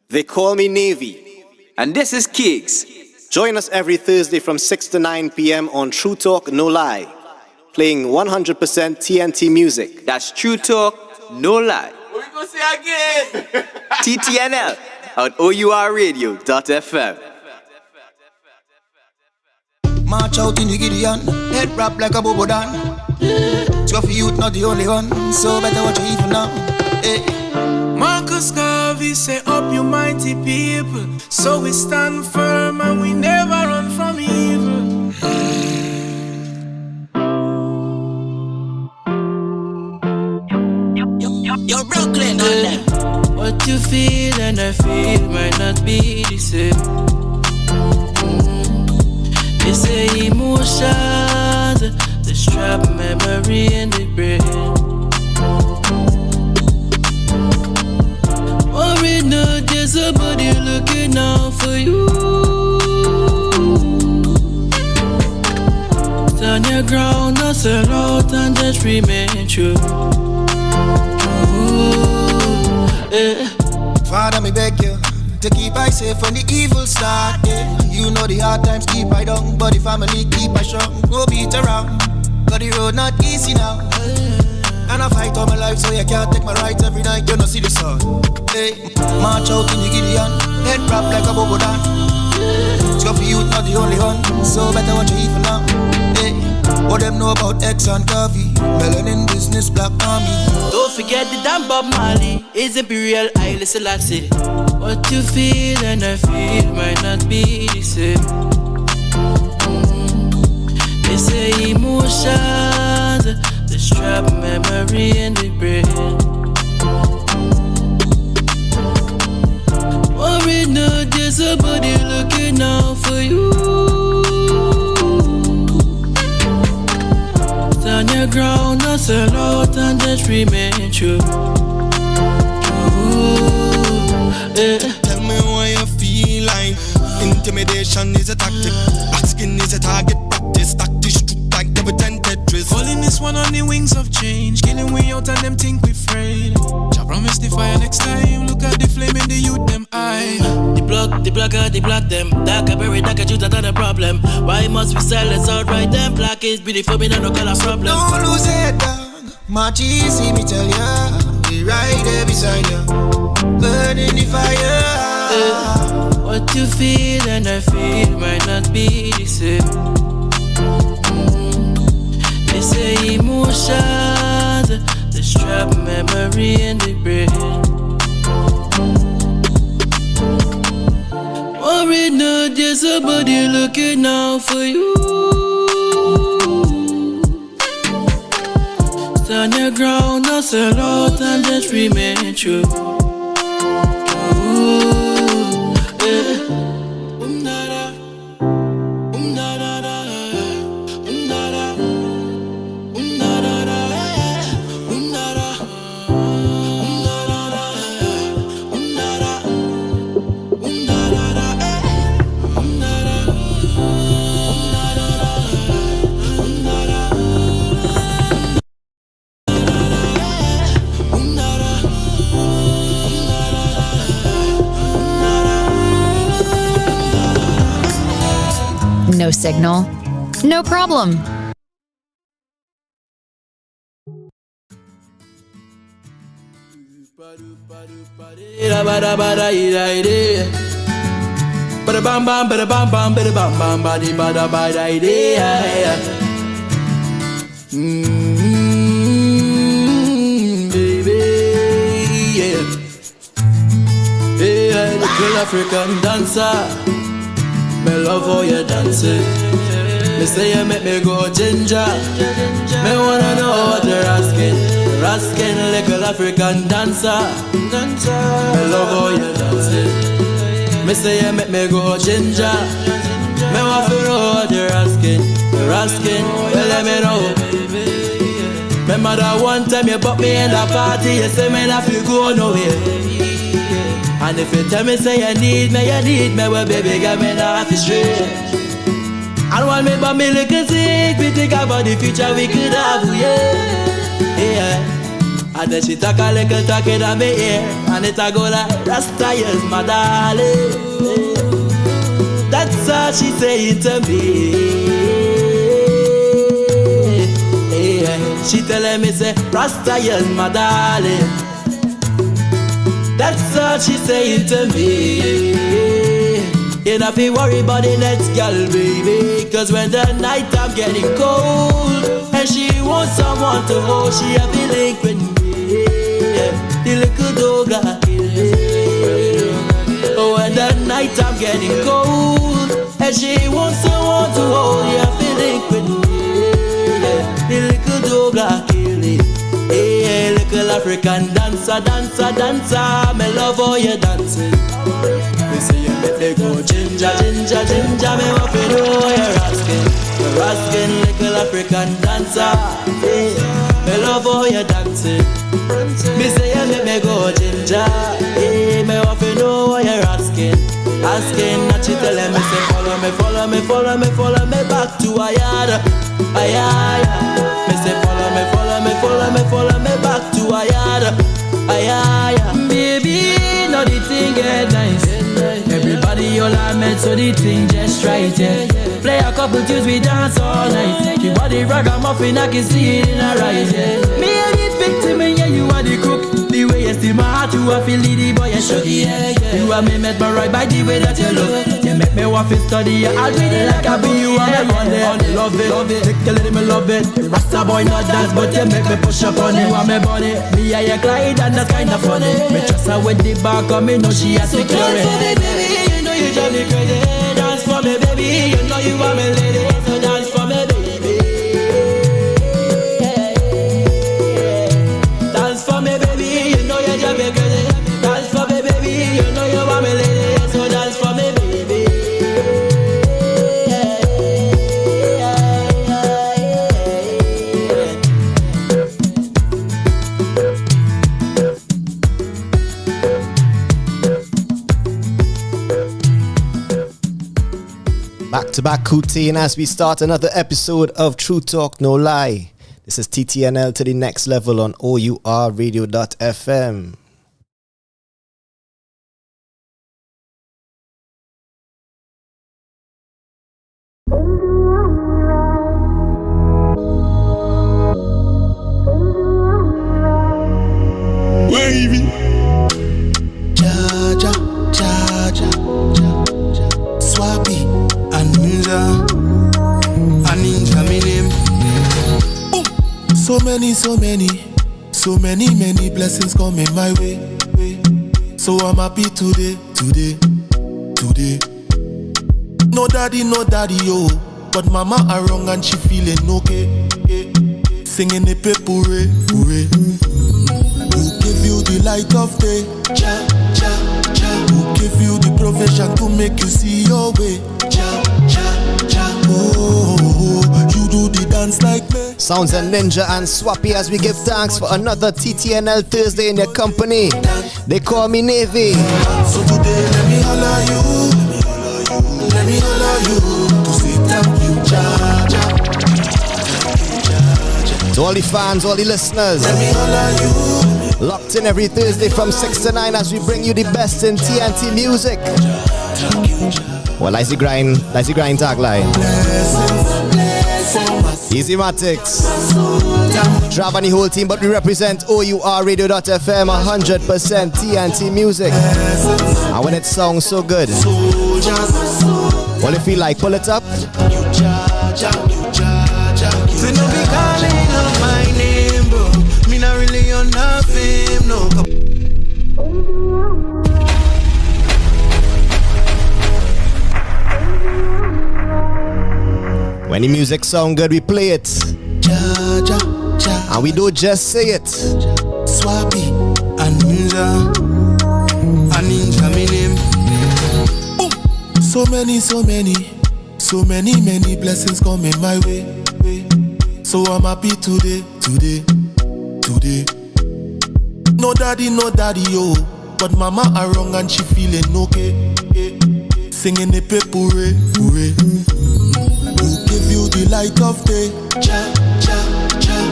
They call me Navy. And this is Kiegs. Join us every Thursday from 6 to 9 p.m. on True Talk, No Lie, playing 100% TNT music. That's True Talk, No Lie. What we gonna say again? TTNL on O.U.R radio.fm. March out in the Gideon, head wrap like a bobo dan. Scruffy youth not the only one, so better watch you even now. Hey. Marcus Garvey say up you mighty people, so we stand firm and we never run from evil. You're Brooklyn on them. What you feel and I feel might not be the same. They say emotions, the strap memory in the brain. Worried no, there's somebody looking out for you. Stand your ground, not sell out and just remain true. Father, me beg you to keep I safe when the evil start. Yeah. You know the hard times keep I down, but the family keep I strong. Go beat around, cause the road not easy now. And I fight all my life so you can't take my rights every night. You don't see the sun. Hey, march out in the Gideon, head wrap like a bobo dan. Scruffy youth not the only one, so better watch you even now. Hey, what them know about X and coffee, melanin business, black army. Don't forget the damn Bob Marley is Imperial Haile Selassie. What you feel and I feel might not be the same. They say emotions, the strap memory in the brain. Worried no, there's somebody looking out for you. Stand your ground, not sell out and just remain true. Tell me why you feel like intimidation is a tactic, asking is a target practice, tactics true like the pretend Tetris. Calling this one on the wings of change, killing we out and them think we afraid. Jah promise the fire next time. Look at the flame in the youth them eye. The block them. Dark a berry, dark a juice, that's not a problem. Why must we silence outright? Them black is beautiful, me no color problem. Don't lose it, dog. March easy, me tell ya. We right there beside ya, burning the fire. What you feel and I feel might not be the same. They say emotions, the strap memory in the brain. Worried no, there's somebody looking out for you. Stand your ground, not sell out and just remain true. No signal? No problem. Baby, yeah. Hey, the Kill African dancer. Me love how you dance it. Me say you make me go ginger. Me wanna know what you're asking. Asking little African dancer. Me love how you dance it. Me say you make me go ginger. Me want to know what you're asking. You're asking, well let me know. Remember that one time you brought me in the party. You say me not feel go nowhere. And if you tell me say you need me, well baby get me off the straight. And one me but me look and see, we think about the future we could have, yeah. And then she talk a little talking on me ear, and it a go like, Rasta is my darling. That's all she saying to me. She telling me say, Rasta is my darling. That's all she saying to me. You don't feel worry about the next girl, baby. Cause when the night I'm getting cold, and she wants someone to hold, she have a link with me. The little dog I oh, when the night I'm getting cold, and she wants someone to hold, you have a link with me. The little dog I kill it. Hey, little African dancer, dancer, dancer. Me love how you dancing. Me say you make me go ginger, ginger, ginger. Me want to know you're asking, little African dancer. Hey, me love how you dancing. Me say you make me go ginger. Hey, me want to know what you're asking. Asking, and she telling me say follow me, follow me, follow me, follow me back to a yard. Me say follow me, follow me, follow me, follow me back to a yard. Baby, know the thing get nice. Everybody all I met, so the thing just right, yeah. Play a couple tunes, we dance all night. Your body ragamuffin, I can see it in her eyes, yeah. Me and the victim, and yeah, you are the cook. The way you steal my heart, you are feel the boy, you shook, yeah. You and me met my right by the way that you look. You make me want to study, you I'll read it like I be you and me on it. Love it, take a little me love it. Rasta boy not dance, but you make me push up on you and me body. Me and you Clyde, and that's kinda funny. Me trust her with the back of me, know she has security. Dance for me, baby, you know you drive me crazy. Dance for me, baby, you know you are my lady. So dance for me, baby. Dance for me, baby, you know you drive me crazy. Dance for me, baby, you know you are my lady. So dance for me, baby. Back-to-back Kutain as we start another episode of True Talk No Lie. This is TTNL to the next level on O.U.R radio.fm. Wavy. Jaja, Jaja, Swappy, Ninja, me name. Boom. So many blessings coming my way. So I'm happy today. No daddy, yo. But mama around and she feeling okay. Singing the puree. Who give you the light of day? Cha. Who give you the provision to make you see your way? Cha. Oh, you do the dance like me. Sounds a Ninja and Swappy as we give thanks for another TTNL Thursday in your company. They call me Navy. So today let me holler you to say thank you, Cha. To all the fans, all the listeners, Let me holler you. locked in every Thursday from 6 to 9 as we bring you the best in TNT music. Well, Lazy Grind tagline. Easy Matics. Trav and the whole team, but we represent O.U.R radio.fm 100% TNT music. And when it sounds so good, well, if you like, pull it up. So no be calling out my name, bro. Me not really on nothing, no. When the music sound good, we play it. And we don't just say it. Swappy and Ninja me name. Boom. So many blessings coming my way. So I'm happy today. No daddy, yo. But mama around and she feeling okay. Singing the puree. Who give you the light of day? Cha.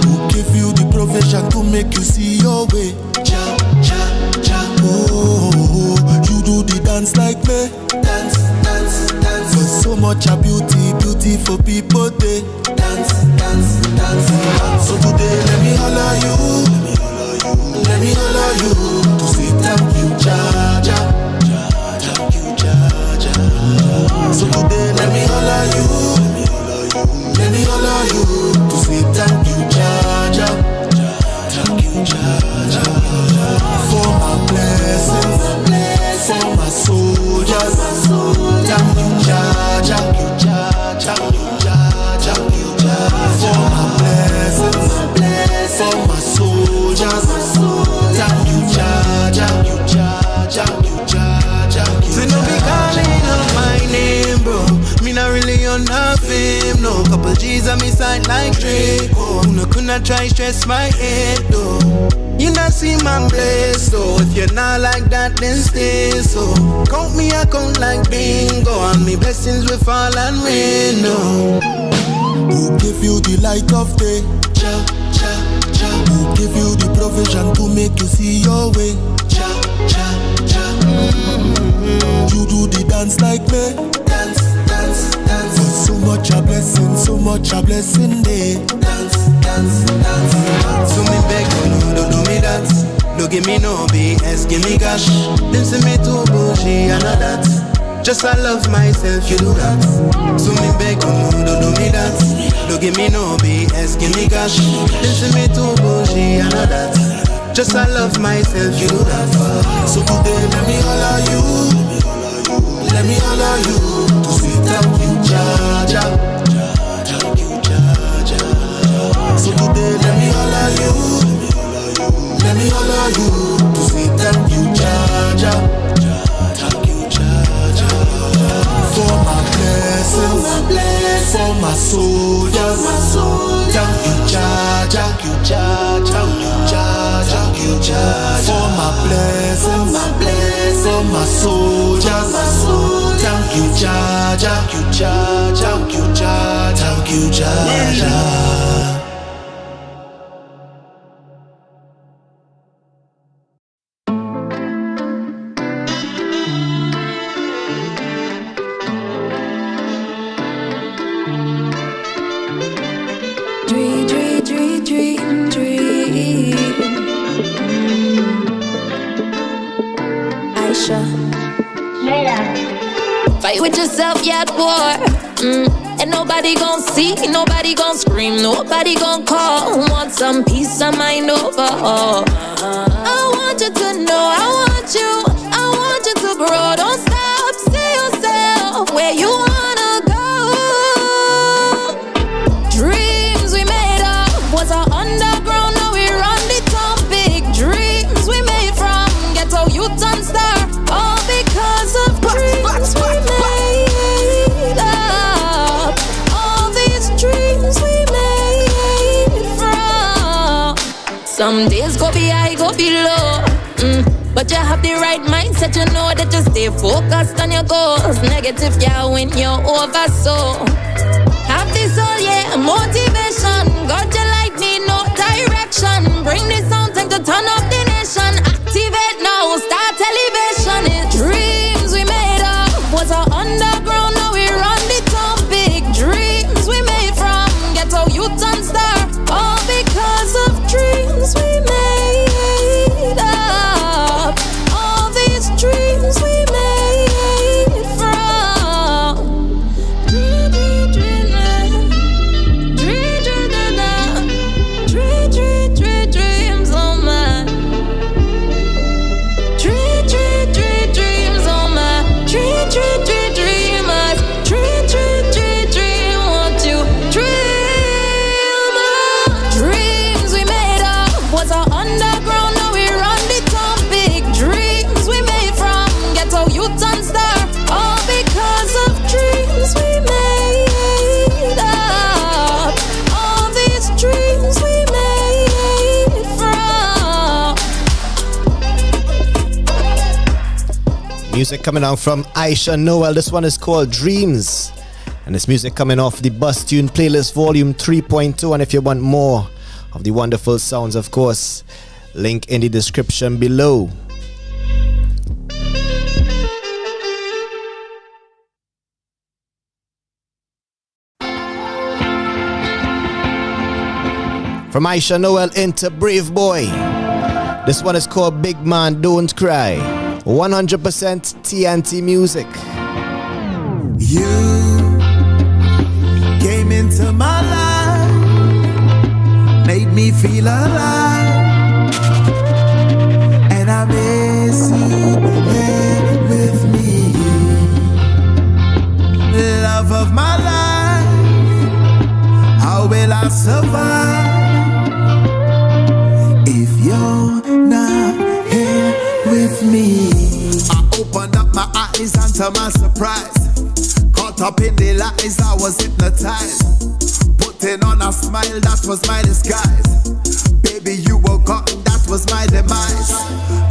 Who give you the provision to make you see your way. Cha, cha, cha. Oh, you do the dance like me. Dance, dance, dance. But so much a beauty, beauty for people they dance, dance, dance, dance. So today let me holler you, let me holler you to say thank you, Jah Jah. Thank you, Jah Jah. So today let me holler you, let me holler you to say thank you, Jah Jah. Thank you, Jah Jah. For my blessings, for my soldiers. Thank you, Jah Jah. Thank you, Jah Jah. Thank you, Jah Jah. For my blessings, for my soldiers. Thank you, Jah Jah. Thank you, Jah Jah. Thank you, Jah Jah. Say no be calling out my name, bro. Me not really on nothing, no. Couple G's on me side like Draco. No coulda try stress my head, though. You not see my place, so if you're not like that, then stay so. Count me account like bingo, and me blessings will fall and rain, no. Who give you the light of day? Cha, cha, cha. Who give you the provision to make you see your way? Cha, cha, cha. You do the dance like me. Dance, dance, dance. But so much a blessing day. Dance, dance, dance. So me beg you, no, don't do me that. Don't give me no BS, give me cash. Them say me too bougie and all that. Just I love myself, you do that. So me beg you, no, don't do me that. Don't give me no BS, give me cash. Them say me too bougie and all that. Just I love myself, you do that. So today let me holler you, let me holler you to say thank you, Jah Jah. Thank you, Jah Jah. So today let me holler you, let me holler you to say thank you, Jah Jah. Thank you, Jah Jah. For my blessings, for my soldiers. Thank you, Jah Jah. Thank you, Jah Jah. Thank you, Jah Jah. For my blessings, for my soldiers. Thank you, Jah Jah. Thank you, Jah Jah. Thank you, Jah Jah. Thank you, Jah Jah. Fight with yourself, you at war. And nobody gon' see, nobody gon' scream, nobody gon' call. Want some peace of mind over all. I want you to know, I want you to grow. Don't stop, see yourself where you wanna go. Dreams we made up was our underground, now we run the town. Big dreams we made from ghetto youth and star. All because of dreams we made up. All these dreams we made from. Some days go be high, go be low. But you have the right mindset, you know that you stay focused on your goals. Negative, yeah, when you're over, so have this all, yeah, motivation. Got your light, need no direction. Bring this sound, time to turn up the nation. Activate now, start elevation. It's dreams we made up was our underground, now we run the town. Big dreams we made from ghetto youth and star. All because of dreams we made up. All these dreams we made from. Dreams on my. Dreams on my. Dreamers. Dream what you dream of. Dreams we made up was our underground, now we run the town. Big dreams we made from ghetto youth and star. All because of dreams we made up. All these dreams we made from. Music coming out from Aisha Noel. This one is called Dreams. And this music coming off the Bus Tune Playlist Volume 3.2. And if you want more of the wonderful sounds, of course. Link in the description below. From Aisha Noel into Brave Boy. This one is called Big Man Don't Cry. 100% TNT music. You came into my life, made me feel alive, and I miss you here with me. Love of my life, how will I survive if you're not here with me? I opened up my eyes and to my surprise, caught up in the lies, I was hypnotized. Putting on a smile, that was my disguise. Baby, you were gone, that was my demise.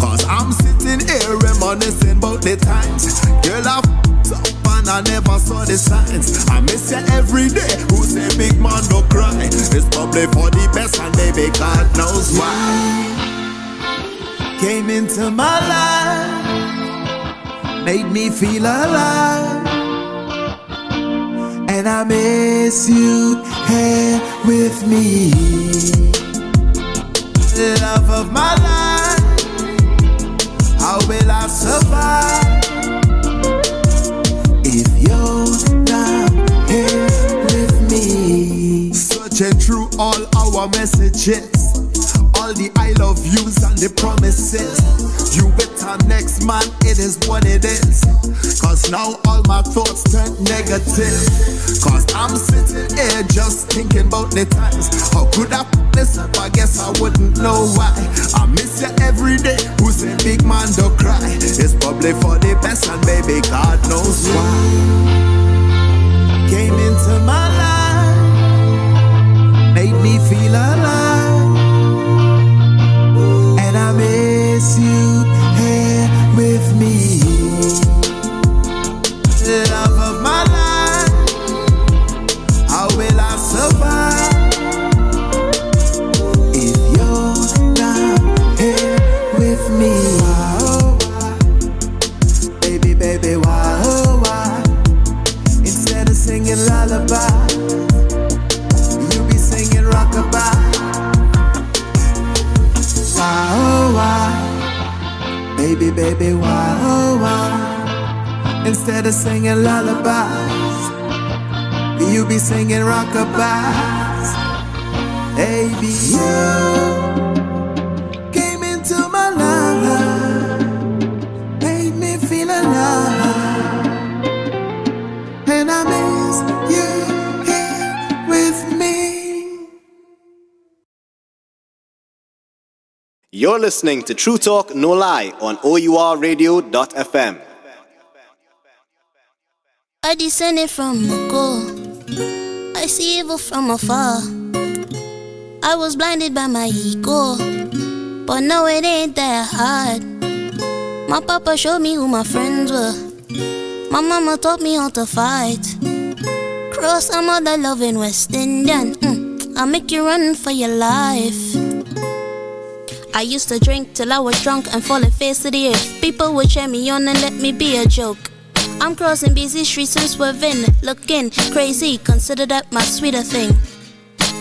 Cause I'm sitting here reminiscing about the times. Girl, I f***ed up and I never saw the signs. I miss you every day, who say big man don't cry. It's probably for the best and baby, God knows why. Came into my life, made me feel alive, and I miss you here with me. Love of my life, how will I survive if you're not here with me? Searching through all our messages, all the I love yous and the promises. You with our next man, it is what it is. Cause now all my thoughts turn negative. Cause I'm sitting here just thinking about the times. How could I f*** this up? I guess I wouldn't know why. I miss you every day, who say big man don't cry. It's probably for the best and baby, God knows why. Came into my life, made me feel alive, and I miss you here with me. Love of my life, how will I survive if you're not here with me? Why, oh, why? Baby, baby, why, oh, why? Instead of singing lullaby, you be singing rockabye. Why, oh, why? Baby, baby, why, oh, why? Instead of singing lullabies, you be singing rockabye. Baby, you came into my life, made me feel alive, and I miss you here with me. You're listening to True Talk No Lie on OURradio.fm. I descended from a goal. I see evil from afar. I was blinded by my ego, but no, it ain't that hard. My papa showed me who my friends were. My mama taught me how to fight. Cross some other loving West Indian. I'll make you run for your life. I used to drink till I was drunk and fall face to the earth. People would cheer me on and let me be a joke. I'm crossing busy streets and swerving, looking crazy, consider that my sweeter thing.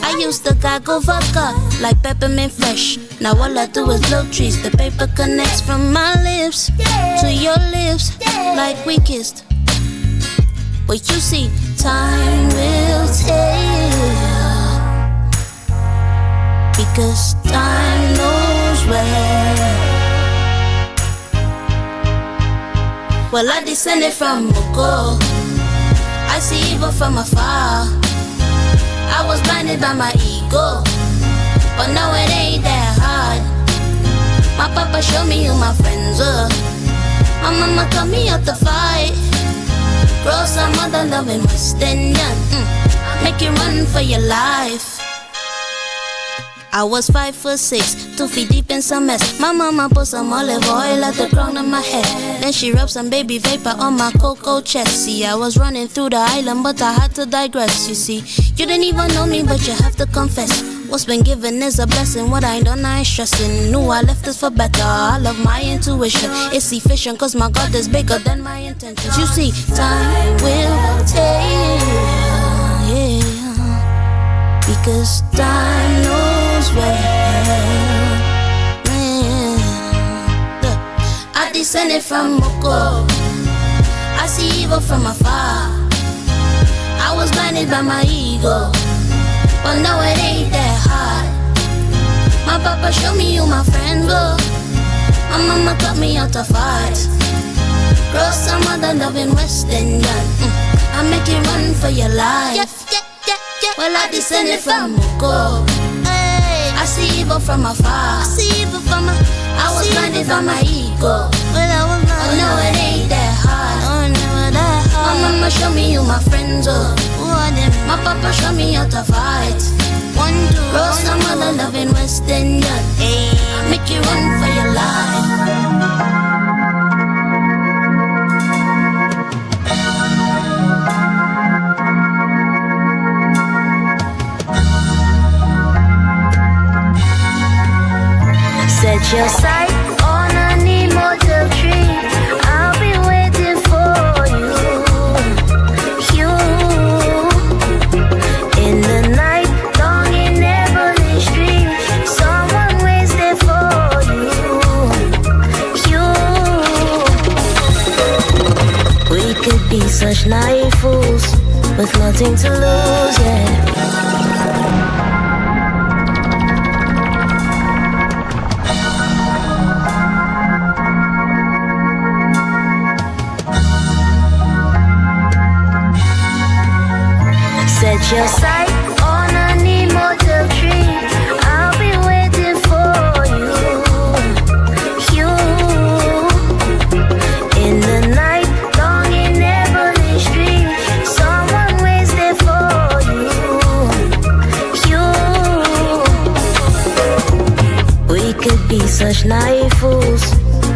I used to gargle vodka like peppermint fresh. Now all I do is blow trees. The paper connects from my lips to your lips like we kissed. But you see, time will tell, because time knows where. Well, I descended from a goal. I see evil from afar. I was blinded by my ego, but no, it ain't that hard. My papa showed me who my friends were. My mama taught me how to fight. Grow some other loving West Indian. Make you run for your life. I was 5'6", 2 feet deep in some mess. My mama put some olive oil at the crown of my head. Then she rubbed some baby vapor on my cocoa chest. See, I was running through the island, but I had to digress, you see. You didn't even know me, but you have to confess. What's been given is a blessing. What I ain't done, I ain't stressing. Knew I left this for better. I love my intuition. It's efficient, cause my God is bigger than my intentions. You see, time will tell, yeah, because time knows well. Look, I descended from Moko. I see evil from afar. I was blinded by my ego, but no, it ain't that hard. My papa showed me who my friends were. My mama taught me how to fight. Grow some other love in West Indian. I make you run for your life. Well, I descended from Moko. I see evil from afar. I was blinded by my ego. Oh no, it ain't that hard. My mama showed me who my friends are. My papa showed me how to fight. Grow some other love in West Indian. Make you run for your life. Set your sight on an immortal tree. I'll be waiting for you. You in the night, long in Ebony Street. Someone waits there for you. You. We could be such naive fools with nothing to lose, yeah. Set your sight on an immortal tree. I'll be waiting for you. You in the night, long in Ebony Street. Someone waits there for you. You. We could be such naive fools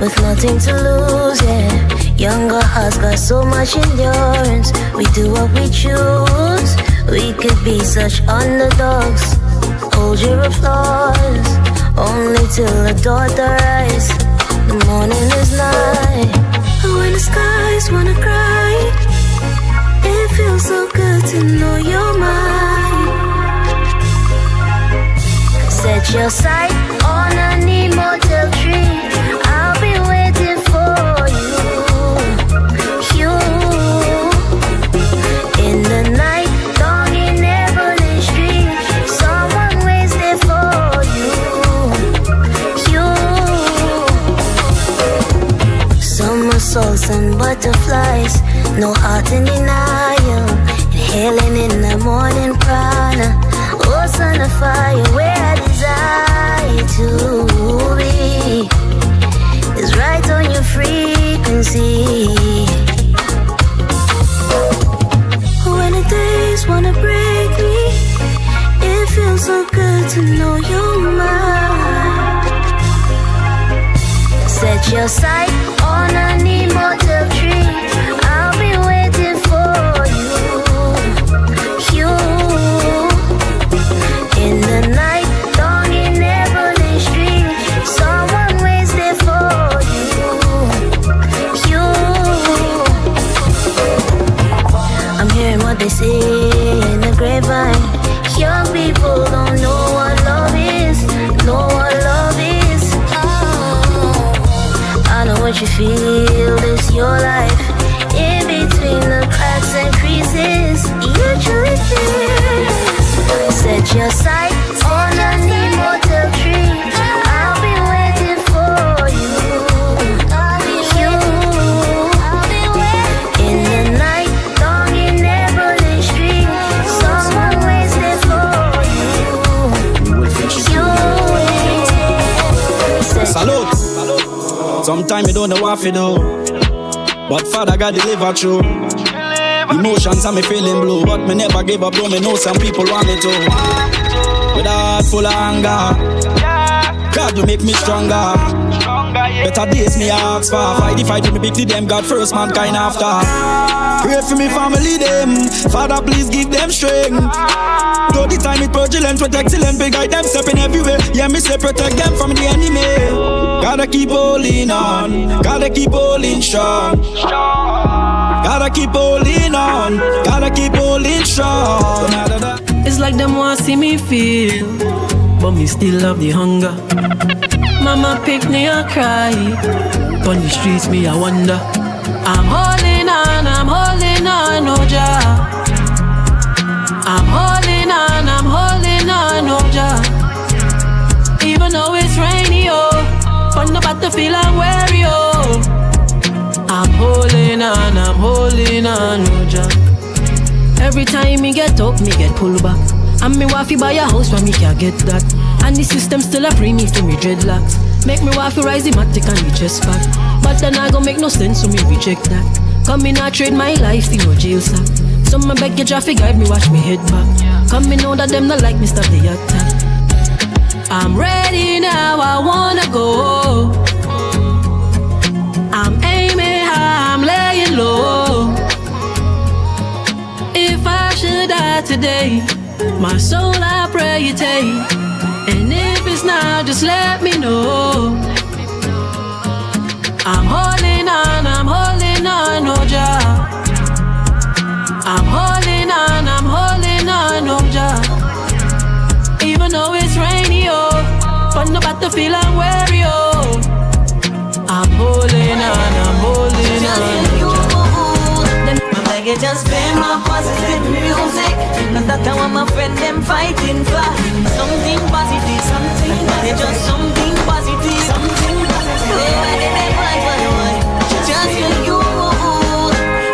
with nothing to lose, yeah. Younger hearts got so much endurance. We do what we choose. We could be such underdogs. Hold your applause only till the daughter rise. The morning is night. When the skies wanna cry, it feels so good to know you're mine. Set your sight on an immortal tree. I'll be waiting for you. You in the night, long in Ebony Street. Someone waits there for you. You. Summer salts and butterflies, no heart in denial. Inhaling in the morning prana. Oh, sun of fire, where I desire to be is right on your frequency. When the days wanna break me, it feels so good to know you're mine. Set your sight on an immortal tree. I'll be waiting for you. You in the night, long in Ebony Street. Someone waits there for you. You. I'm hearing what they say in the grapevine. Young people don't know what love is. Know what love is. I know what you feel. It's your life. In between the cracks and creases, you truly feel. Set your sight on an immortal tree. I'll be waiting for you. You in the night, long in Ebony Street. Someone waits there for you. You. Salute. Sometimes you don't know what to do, but Father God deliver through. Emotions and me feeling blue, but me never give up. Though me know some people want me to. With a heart full of anger, God you make me stronger. Better days me ask for. Fight the fight with me big to them. God first, mankind after. Pray for me family them. Father please give them strength. Though the time it fraudulent, with excellent, we guide them stepping everywhere. Yeah, me say protect them from the enemy. Gotta keep holding on, gotta keep holding strong. Gotta keep holding on, gotta keep holding strong. It's like them want see me feel, but me still have the hunger. Mama pick me and cry. On the streets me I wonder. I'm holding on, no job. I'm holding on, no job. Even though it's rainy, oh, on the battlefield I'm weary, oh. I'm holding on, no job. Every time me get up, me get pulled back. And me wifey buy a house when me can't get that. And the system still a free me for me dreadlocks. Make me wifey rise the matic and the chest back. But then I gon' make no sense, so me reject that. Come in, I trade my life in no jail sack. So my beg your traffic guide me, watch me head back. Come in, know that them not like me, stop the attack. I'm ready now, I wanna go. I'm aiming high, I'm laying low. If I should die today, my soul I pray you take. And if it's not, just let me know. I'm holding on, no job. I'm holding on, no job. Even though it's rainy, oh, on the battlefield I'm weary, oh. I'm holding on, no job. My bag is just play my positive music. Cause that's what my friend them fighting for. Something positive, something positive. Just something positive, something positive. Just for you.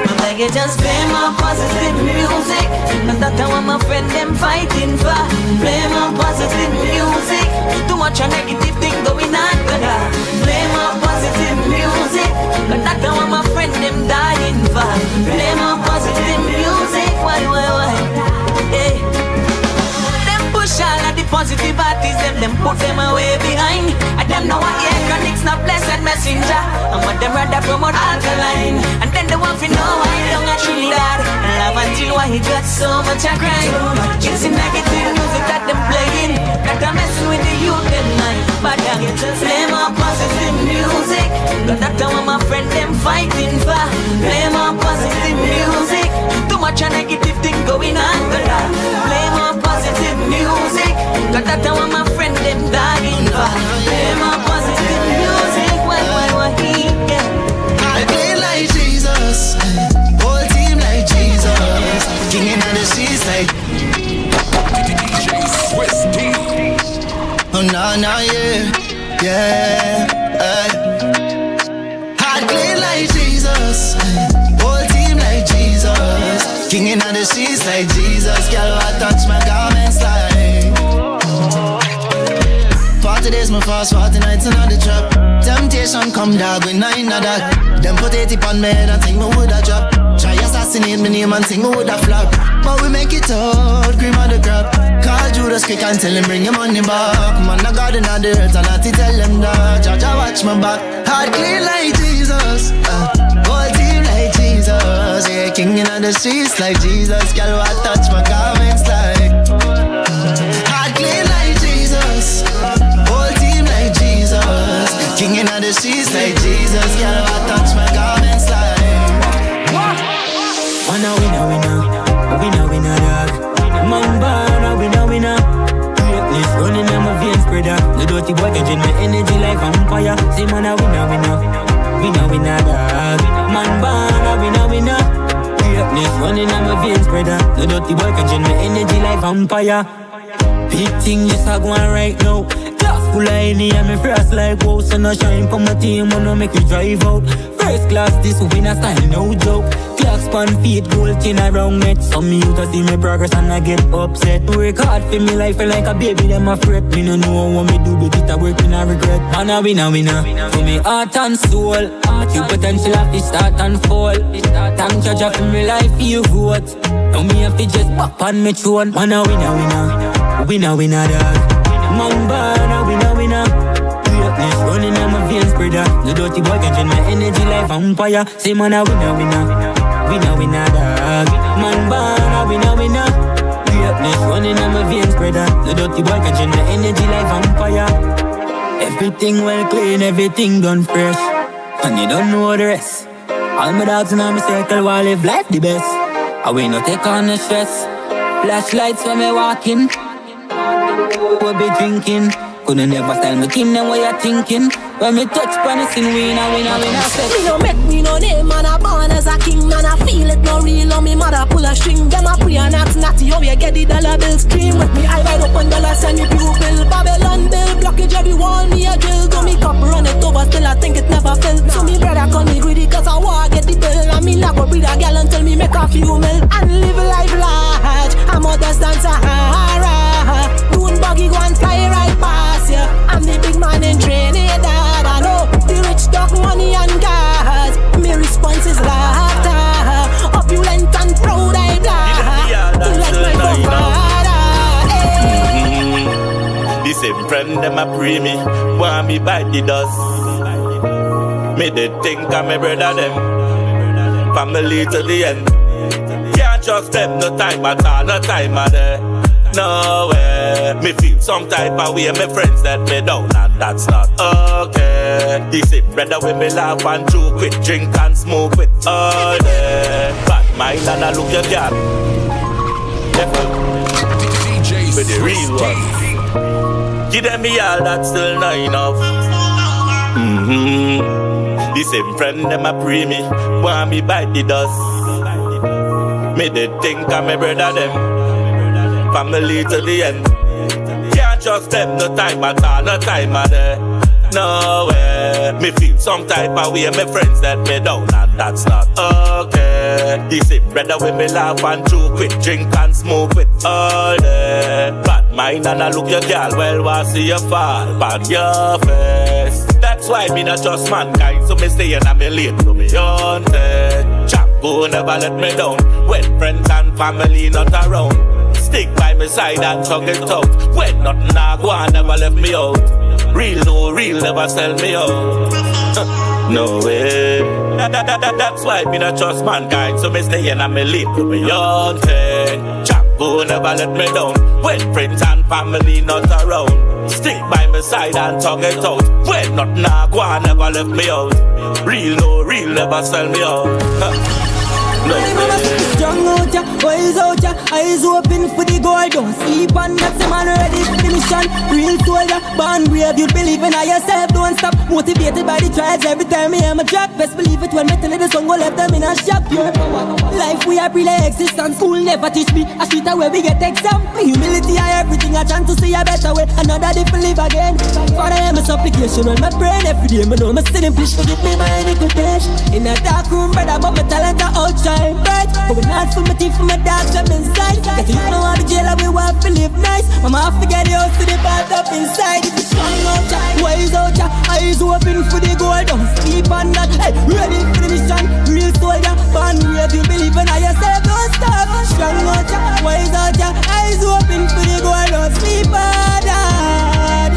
My bag is just play my positive music. Cause that's what my friend them fighting for. Play my positive music. Too much a negative thing going on, brother. Play my positive music. Cause that's what my friend them dying for. Play my positive music. Why? Hey. Them push all of the positive artists, them put them away behind. And them know what electronics not blessed messenger. And what them rather promote alkaline. And then they want to know why young and truly that love until why he got so much a crime. It's the negative music that them playing that I'm messing with the youth them mind. But I get to play my positive music. Cause that's what my friend them fighting for. Play my positive music. Too much a negative thing going on, but I play my positive music. Cause that's what my friend them dying for. Play my positive music. Why, yeah. I play like Jesus, whole team like Jesus, king in the seas like oh no, yeah. I play like Jesus, whole team like Jesus, king in the seas like Jesus, girl I touch my garments like 40 days my fast, 40 nights and on the trap. Temptation come dog when I know that. Them put 80 on me head and think me woulda drop. Try assassinate me name and think me woulda flop. But we make it out, cream of the crop. Call Judas quick and tell him bring your money back. Man I got in the earth and I tell him that Jaja watch my back. Heart clean like Jesus, whole team like Jesus. Yeah, king in the streets like Jesus. Girl I touch my garments like heart clean like Jesus. King in the seas like Jesus, girl, I touch my garments like winner, dog. Mamba, winner. Greatness running on my veins, brother. The dirty boy can my energy like vampire. Say man, a winner, dog. Mamba, winner. Greatness running on my veins, brother. The dirty boy can my energy like vampire. Big thing, yes, I go on right now. Full of any and me frost like wow. Sun a shine for my team, wanna make you drive out. First class, this winner style, no joke. Clocks pan feet, gold chin around net. Some me you to see me progress and I get upset. Work hard for me life like a baby, them a fret. Me no know what me do, but it a work, me no regret. Man a winner, for me heart and soul. But you potential have to start and fall. Thank Jaja for me life, you vote. Now me have to just pop on me throne. Man a winner, dog. Mamba, winner. Greatness running on my veins, spreader. The dirty boy can drain my energy like vampire. Say man a winner, dog. Man born a winner. Greatness running on my veins, brother. The dirty boy can drain my energy like vampire. Everything well clean, everything done fresh, and you don't know the rest. All my dogs in my circle while live life the best. I will not take on the stress. Flashlights when me walking. We'll be drinking. Couldn't never tell me team them what you're thinking. When me touch promising winner. Me no make me no name, man. I born as a king, man. I feel it no real. On me mother pull a string. Them a pray and ask natty. Oh, you get the dollar bill stream. With me eye wide open, dollar send me pupil. Babylon bill, blockage every wall. Me a drill. Do me cup run it over, still I think it never filled. So me brother call me greedy, cause I want get the bill. And me not go breed a gal until me make a few mil. And live life large. I'm modest than Sahara. Doing buggy go and fly right past ya. I'm the big man in Trinidad. I know the rich talk money and gas. My response is laughter. Opulent and proud I black. To let my father. The same friend them a pray me, want me bite the dust. Me they think I'm my brother them, family to the end. Can't trust them, no time at all, no time at there. No way, me feel some type of way, my friends let me down, and that's not okay. The same brother with me laugh and joke with, drink and smoke with all day. Bad mind and I look your girl, with the real ones. Give them me all, that's still not enough. The same friend them a pray me, want me bite the dust. Me they think I'm my brother them, family to the end. Can't trust them, no time at all, no time at there. No way, me feel some type of way, my friends let me down, and that's not okay. The same brother with me laugh and joke with, drink and smoke with all day. Bad mind and I look your girl, well, I see you fall back your face. That's why me not trust mankind, so me stay and I'm late to me own thing. Chap go never let me down, when friends and family not around. Stick by my side and talk it out, when nothing I go and never left me out. Real no real, never sell me out. No way. That's why me not trust mankind, so me stay and I'm late to me own thing. Chap go never let me down, when friends and family not around. Stick by my side and talk it out, when nothing I go and never left me out. Real no real, never sell me out. No way. Strong out ya, wise out ya, eyes open for the goal. Don't sleep on that, the man ready for the mission. Real soldier, born brave, you believe in yourself. Don't stop, motivated by the trials. Every time I hear my drop, best believe it when me tell you the song go left them in a shop. Pure power, life we are really existence. School never teach me, a street where we get exam. Humility I everything, I trying to see a better way. Another day to live again. Father, I am a supplication on my brain every day. Me know me sitting, please forgive me my iniquity. In a dark room, brother, but my talent are outshine bright. Going out for my teeth, for my dogs, I'm inside. Cause you know how the jailer we want to live nice. Mama, I forget the house to the bath up inside. If it's strong out ya, wise out ya, eyes open for the goal. Don't sleep on that, hey, ready for the mission. Real soldier, born brave, you believe in yourself. Don't stop, strong out ya, wise out ya, eyes open for the goal. Don't sleep on that,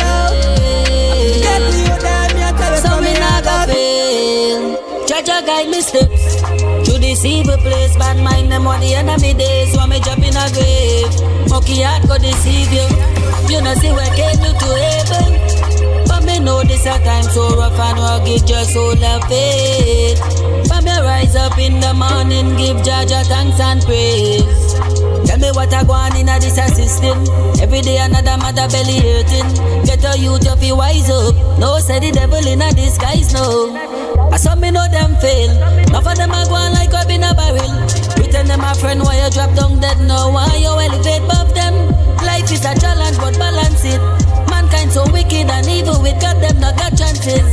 get to your time, you tell us. So me not go fail. Jaja guide me steps to this evil place. Bad mind them on the end of the days. Want me jump in a grave. Monkey heart go deceive you. You know see where can do to heaven. But me know this a time so rough and rugged. Just hold the faith. But me rise up in the morning, give Jaja thanks and praise. Tell me what I go on in this system. Every day another mother belly hurting. Get a youth you feel wise up. No say the devil in a disguise no. I saw me know them fail. Enough of them are going like up in a barrel. Pretend them a friend while you drop down dead. Now why you elevate above them? Life is a challenge but balance it. Mankind so wicked and evil, we got them not got chances.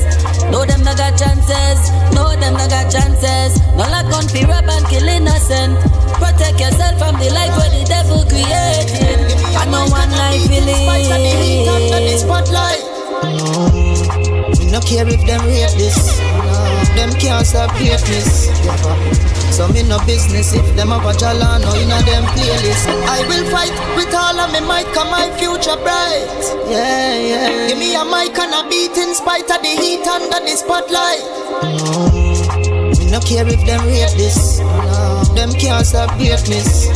No them not got chances. No them not got chances. No like gun fi rob and kill innocent. Protect yourself from the life where the devil created. I know one life will live. No care if them rate this. Them can't stop greatness. So me no business if them have a jala no in a them playlist. I will fight with all of me might, cause my future bright. Yeah, yeah. Give me a mic and a beat in spite of the heat under the spotlight. Me no care if them rate this. Them can't stop greatness.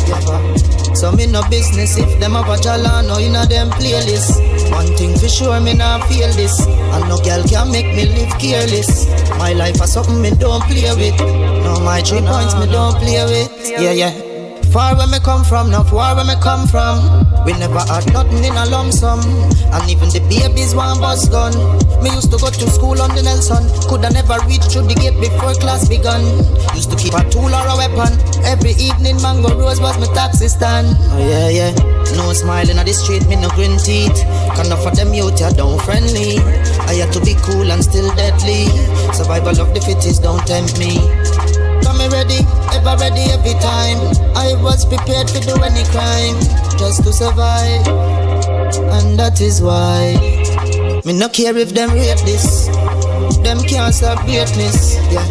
So me no business if them have a jala no in a them playlist. One thing for sure, me not feel this. And no girl can make me live careless. My life is something me don't play with. No, my 3 points me don't play with. Yeah, yeah. Far where me come from, not far where me come from. We never had nothing in a lump sum. And even the babies want bus gun. Me used to go to school on the Nelson. Coulda never reach through the gate before class begun. Used to keep a tool or a weapon. Every evening Mango Rose was my taxi stand. Oh yeah, yeah. No smiling at the street, me no green teeth. Can enough of them youth are down friendly. I had to be cool and still deadly. Survival of the fittest, don't tempt me. Come me ready, ever ready every time. I was prepared to do any crime, just to survive. And that is why me no care if them rate this. Them can't stop greatness, yeah.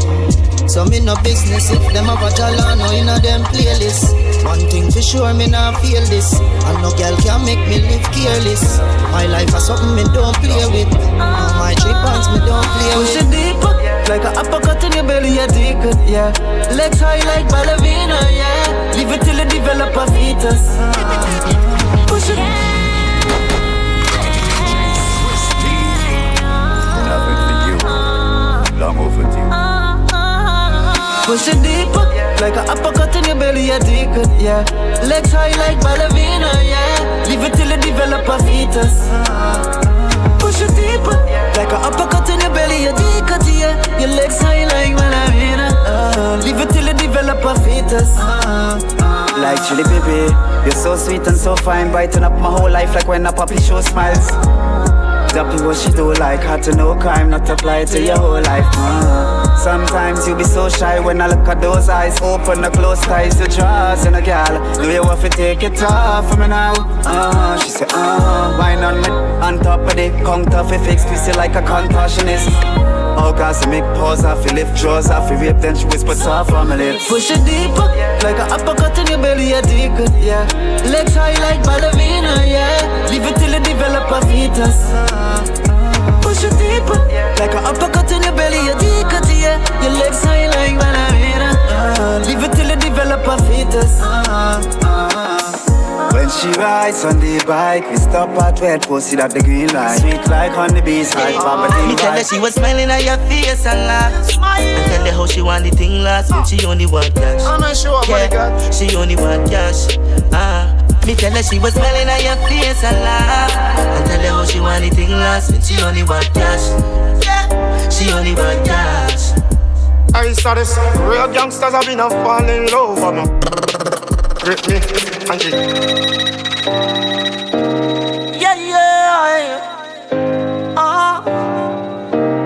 So me no business if them have a jala no in a them playlist. One thing for sure, me not feel this. And no girl can make me live careless. My life is something me don't play with. My 3 points me don't play with. Push it deeper, like a uppercut in your belly, you dig it, yeah. Legs high like ballerina, yeah. Leave it till you develop a fetus. Push it. Nothing for you, long overdue. Push it deeper, like a uppercut in your belly, you dig it, yeah. Legs high like ballerina, yeah. Leave it till you develop a fetus. Push it deeper, like a uppercut in your belly, you dig it, yeah. Your legs high like ballerina, leave it till you develop a fetus. Like chili baby, you're so sweet and so fine, brighten up my whole life like when a puppy show smiles. Zappy what she do like hard to no crime, not apply to your whole life. Sometimes you be so shy when I look at those eyes. Open the close ties to trust in a gal. Do you want to take it off for me now? She said, why not me? On top of the counter fi fix, twist it like a contortionist. Oh God, so make pause off, you lift drawers off, you rape, then she whispers soft on my lips. Push it deeper, like a uppercut in your belly, you dig it, yeah. Legs high like ballerina, yeah. Leave it till you develop a fetus. Push it deeper, like a uppercut in your belly, you dig it, yeah. Your legs high like ballerina, leave it till you develop a fetus. When she rides on the bike, we stop at red post at the green light. Sweet like honeybees, high poverty. Me tell her she was smiling at your face and laugh. I tell her how she want the thing last, but she only want cash. I'm not sure, yeah, my God. She only want cash. Me tell her she was smiling at your face and laugh. I tell her how she want the thing last, but she only want cash. She only want cash. I saw this real youngsters have been falling in love with me. Grip me and she. Yeah, yeah.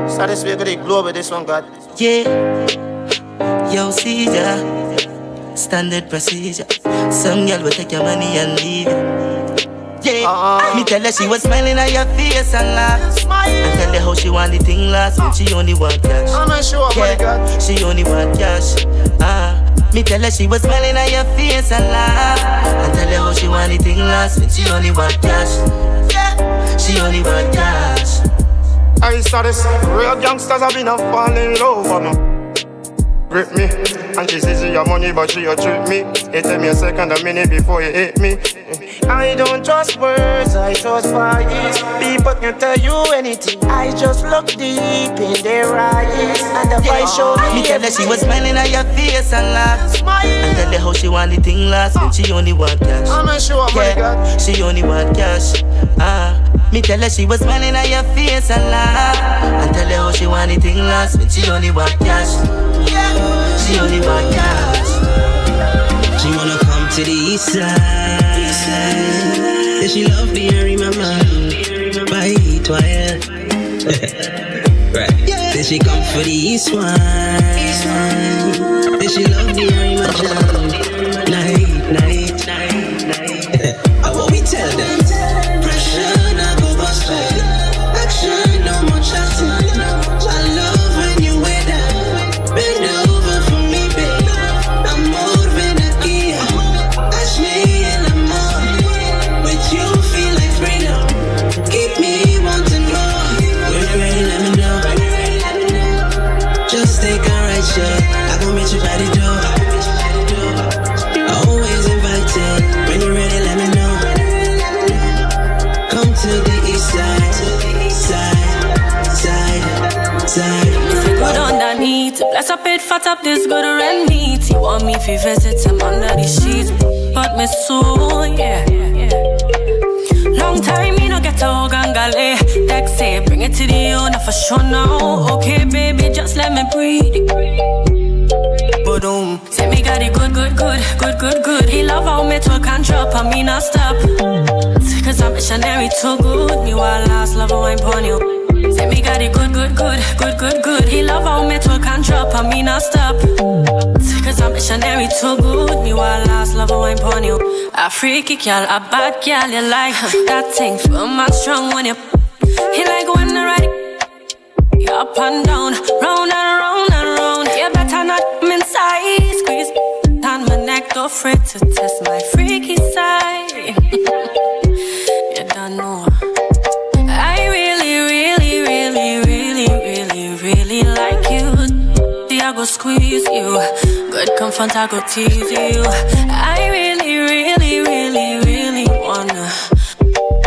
So this way, gonna glow with this one, God. Yeah. Yo, see ya. Standard procedure. Some girl will take your money and leave you. Yeah. Me tell her she was smiling at your face and laugh. And tell her how she want the thing last, but she only want cash. I'm not sure, my God. She only want cash. Me tell her she was smiling at your face and laugh. And tell her how she want the thing last, but she only want cash. She only want cash. I saw this real youngsters have been falling in love with me. Grip me, and she says your money, but she a trick me. It take me a second, a minute before you hit me. I don't trust words, I trust vibes. People can tell you anything. I just look deep in their eyes, and the vibe show me. Me tell her she was smiling at your face and laugh. And tell her how she want the thing last, but she only want cash. I'm not sure, my God. She only want cash. Me tell her she was smiling at your face and laugh. And tell her how she want the thing last, but she only want cash. She only want cash. She wanna come to the east side. Then she love me and remember by twilight. Right. Then she come for the east one. Then she love me and remember night. And what we tell them? Pressure not go bust. Action no more chatting. I love when you wear that. I'll meet you by the door. Always invited. When you're ready, let me know. Come to the east side, side. If you good underneath, bless up it, fat up this good and neat. You want me if you visit him under the sheets, but me so, yeah. Long time me no get a gangale. Dex say bring it to the owner for sure now. Okay baby, just let me breathe. Boom, say me got it good. He love how me talk and drop and me not stop. Cause I'm missionary too good. Me while last love how I'm porn you. Say me got it good. He love how me talk and drop and me not stop. Cause I'm missionary too good. Me while last love how I'm porn you. A freaky girl, a bad girl, you like that thing. Feel man strong when you. He like when I ride it. You up and down, round and round and round. You better not come inside. Squeeze down my neck, don't afraid to test my freaky side. You don't know. I really like you. I go squeeze you. Good comfort, I go tease you. I really wanna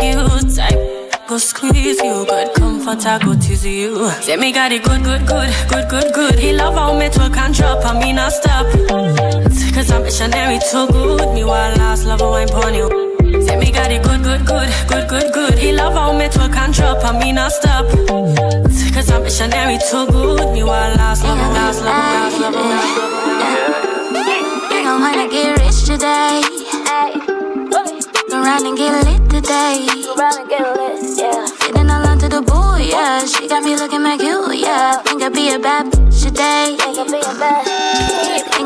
you type. Go squeeze you. Good comfort, I go tease you. Say me got it good. He love how me talk and drop and me not stop. Cause I'm missionary too good. Me while last love how I'm porn you. Say me got it good. He love how me talk and drop and me not stop. Cause I'm missionary too good. Me while last love. You don't wanna get rich today. Go round and get lit today. Fitting all onto the boo, yeah. She got me looking like you, yeah. Think I'd be a bad bitch today. Think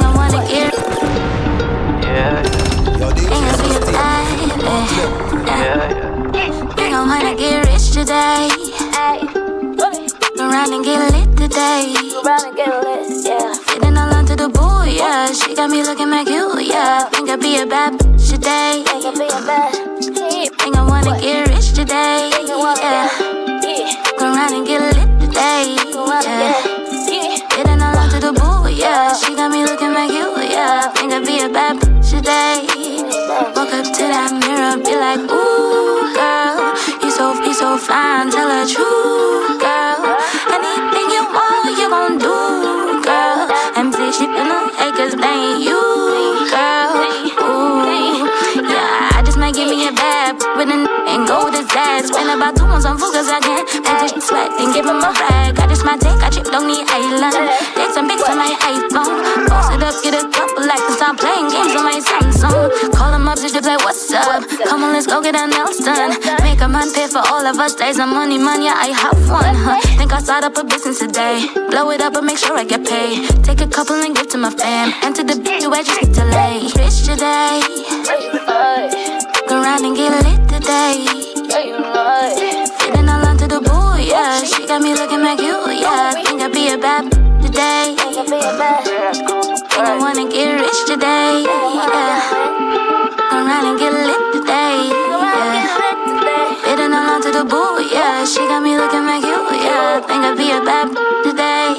I wanna get You don't wanna get rich today. Go round and get lit today. Fitting all onto the boo, yeah. She got me looking like you, yeah. Think I'd be a bad bitch today. Think I wanna get rich today, yeah. Go round and get lit today, yeah. Fitting all onto the boo, yeah. She got me looking like you, yeah. Think I'd be a bad bitch today. Walk up to that mirror, be like, ooh, girl, you so fine, tell the truth, girl. Anything you want, you gon' do, girl. And please, she feelin' cause they ain't you, girl. Ooh, yeah, I just might give me a bad with a and go with his dad. Spend about 2 months on food cause I can't make this sweat and give him a bag. I just might take, I chip on the island. Take some pics on my iPhone. Post it up, get a couple likes and start playing games on my Samsung. Call him up just to play what's up. Come on, let's go get our nails done. Make a man pay for all of us days of money, yeah, I have one. Think I'll start up a business today. Blow it up but make sure I get paid. Take a couple and give to my fam. Enter the bitch where I just need to lay. Rich today. Go round and get lit today. Fitting all onto the boo, yeah. She got me looking like you, yeah. Think I'd be a bad today. Think I wanna get rich today, yeah. Go round and get lit today, yeah. Fitting all onto the boo, yeah. She got me looking like you, yeah. Think I'd be a bad today.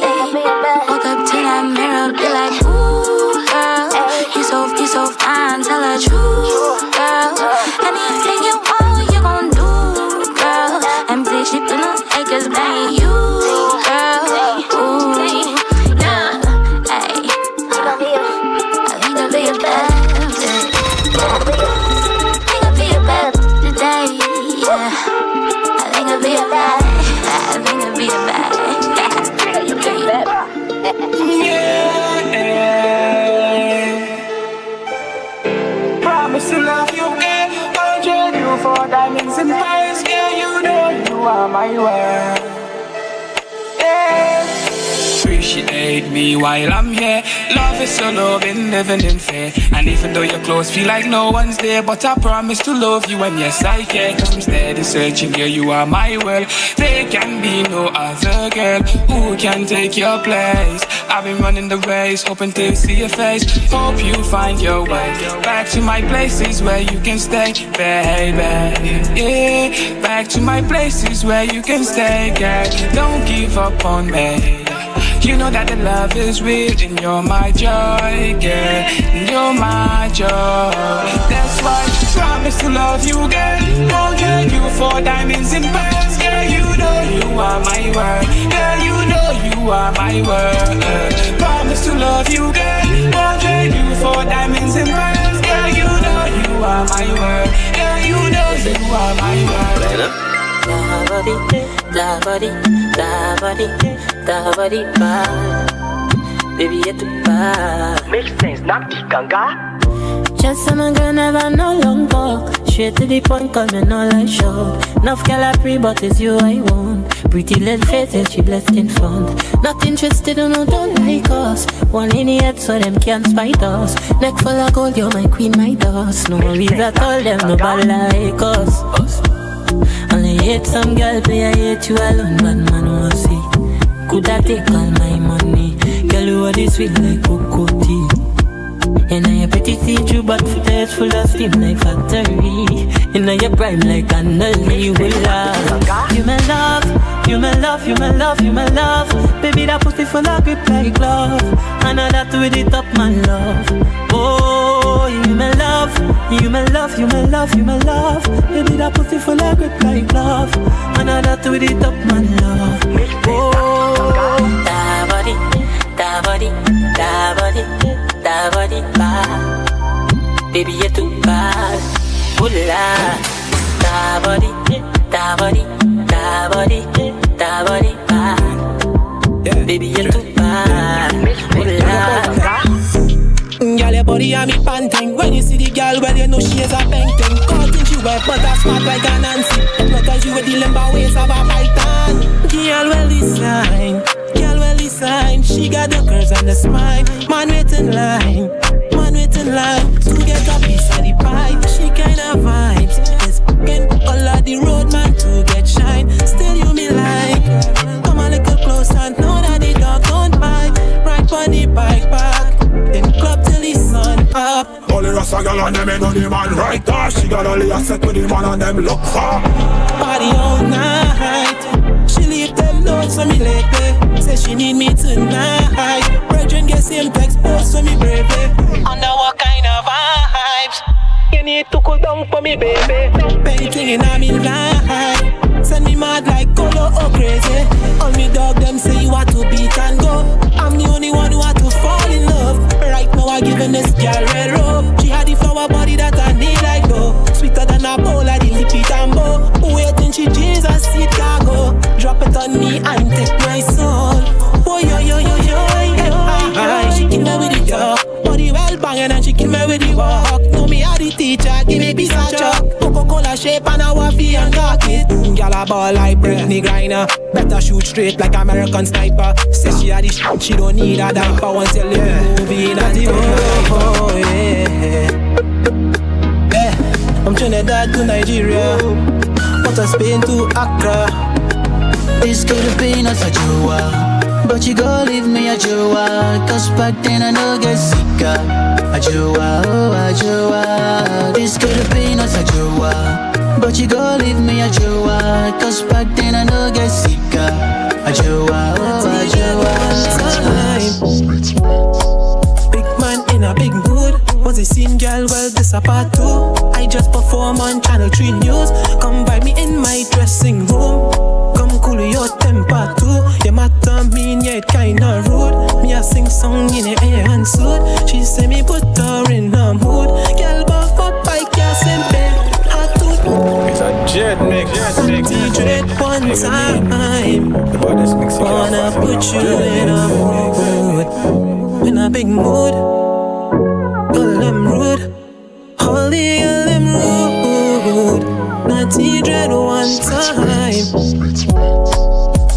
Walk up to that mirror, be like, ooh, girl, you so fine, tell the truth, girl. Anything you want, you gon' do, girl. And please, she feelin' cause they ain't you, girl. Ooh, yeah, ayy. I think I'll be a bad bitch. Think I'll be a bad today, yeah. I think I'll be a bad. I think I'll be a bad. Promise to love you, yeah. I'll trade you for diamonds and pearls. Yeah, you know you are my world. Yeah. Appreciate me while I'm here. Love is so loving, living in fear. And even though you're close, feel like no one's there. But I promise to love you, and yes I care. Cause I'm steady searching, yeah, you are my world. There can be no other girl who can take your place. I've been running the race, hoping to see your face. Hope you find your way back to my places where you can stay, baby. Yeah, back to my places where you can stay, girl. Don't give up on me. You know that the love is real and you're my joy, girl. You're my joy. That's why I promise to love you, girl. Won't trade you for diamonds and pearls, girl. You know you are my world, girl. You know you are my world. Promise to love you, girl. Won't trade you for diamonds and pearls, girl. You know you are my world, girl. You know you are my world. Da body, bad. Baby, you're too bad. Makes sense, not the ganga. Just some girl never no long talk. Straight to the point, call me no like show. Enough girl I pre, but it's you I want. Pretty little face, and she blessed in front. Not interested in no don't like us. One in the head so them can't spite us. Neck full of gold, you're my queen, my dust. No worries at all, them nobody like us. Only hate some girl, play I hate you alone, but man won't see. Could I take all my money? Girl, you are this sweet like cocoa tea. And now you're pretty see-through, but flesh full of steam like factory. And now you're prime like candle, you will love. You my love, you my love, you my love, you my love. Baby, that pussy full of grip like glove. And I that with it up, my love. Oh, you my love, you my love, you my love, you my love. Baby, that pussy full of grip like glove. And I that with it up, my love. Oh, da body, da body, da body. Da body bad, baby you're too bad. Ooh la, da body, da body, da body, da body bad, baby you're too bad. Ooh la. Girl, your body and me panting. When you see the girl, well you know she is a painting. Cutting she wet, but that's smart like a Nancy. Hypnotize you with the limber waist of a python. Girl, well design. Girl, well design. She got the curves and the spine. Man waiting line, man waiting line. To get a piece of the pie. She kinda vibes. It's f***ing all of the road, man, to get shine. Still you me like. Come a little close and know that the dog don't bite. Right on the bike back. Then club till the sun up. All the rest of girl and them ain't on the man right there. She got only a set with the man and them look for party all night. She leave them notes for me lately. Say she need me tonight. Brethren get same text post for me bravely. Under what kind of vibes? You need to cool down for me baby. Painting in a me life. Send me mad like color or crazy. All me dog them say you want to beat and go. I'm the only one who want to fall in love. Right now I giving this girl red robe. She had the flower body that I need like though. Sweeter than a bowl like the lippy tambo. Waiting she Jesus see cargo. Drop it on me and take my soul. Oh yo yo yo yo yo. She kill me with the talk. Body well banging and she kill me with the walk. Know me how the teacher, give me piece of chalk. Coca-Cola shape and a waffy and cock it. Girl a ball like Britney Griner. Better shoot straight like American sniper. Say she had the shit, she don't need a diaper. Once you leave the movie in a the oh yeah. I'm Trinidad to Nigeria. Out of Spain to Accra. This could have been a Joa, but you go leave me a Joa. Cause back then I know get sicker. A Joa, oh a Joa. This could have been a Joa, but you go leave me a Joa. Cause back then I know get sicker. A Joa, oh a Joa. Big man in a big mood. Was a scene girl, well this a part 2. I just perform on Channel 3 News. Come by me in my dressing room. Come cool your temper too. Your matter mean yeah it kinda rude. Me a sing song in the air and suit. She say me put her in her mood. Girl buff up by gas and bed. It's a jet mix. DJ one time. Wanna put you in a mood. In a big mood. All them rude. All the girl them rude. Natty dread one time.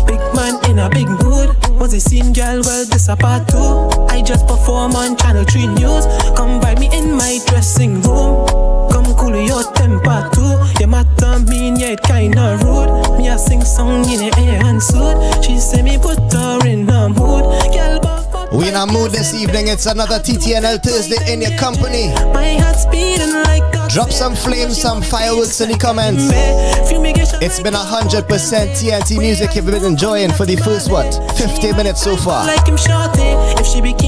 Big man in a big mood. Was a scene girl, well this a part 2. I just perform on Channel 3 News. Come by me in my dressing room. Come cool your temper too. Your matter mean yeah it kinda rude. Me a sing song in the air and suit. She say me put her in her mood. Girl buff up. We in a mood this evening. It's another TTNL Thursday in your company. My heart's beating like a Drop some flames, some fireworks in the comments. It's been 100% TNT music you've been enjoying for the first, 50 minutes so far.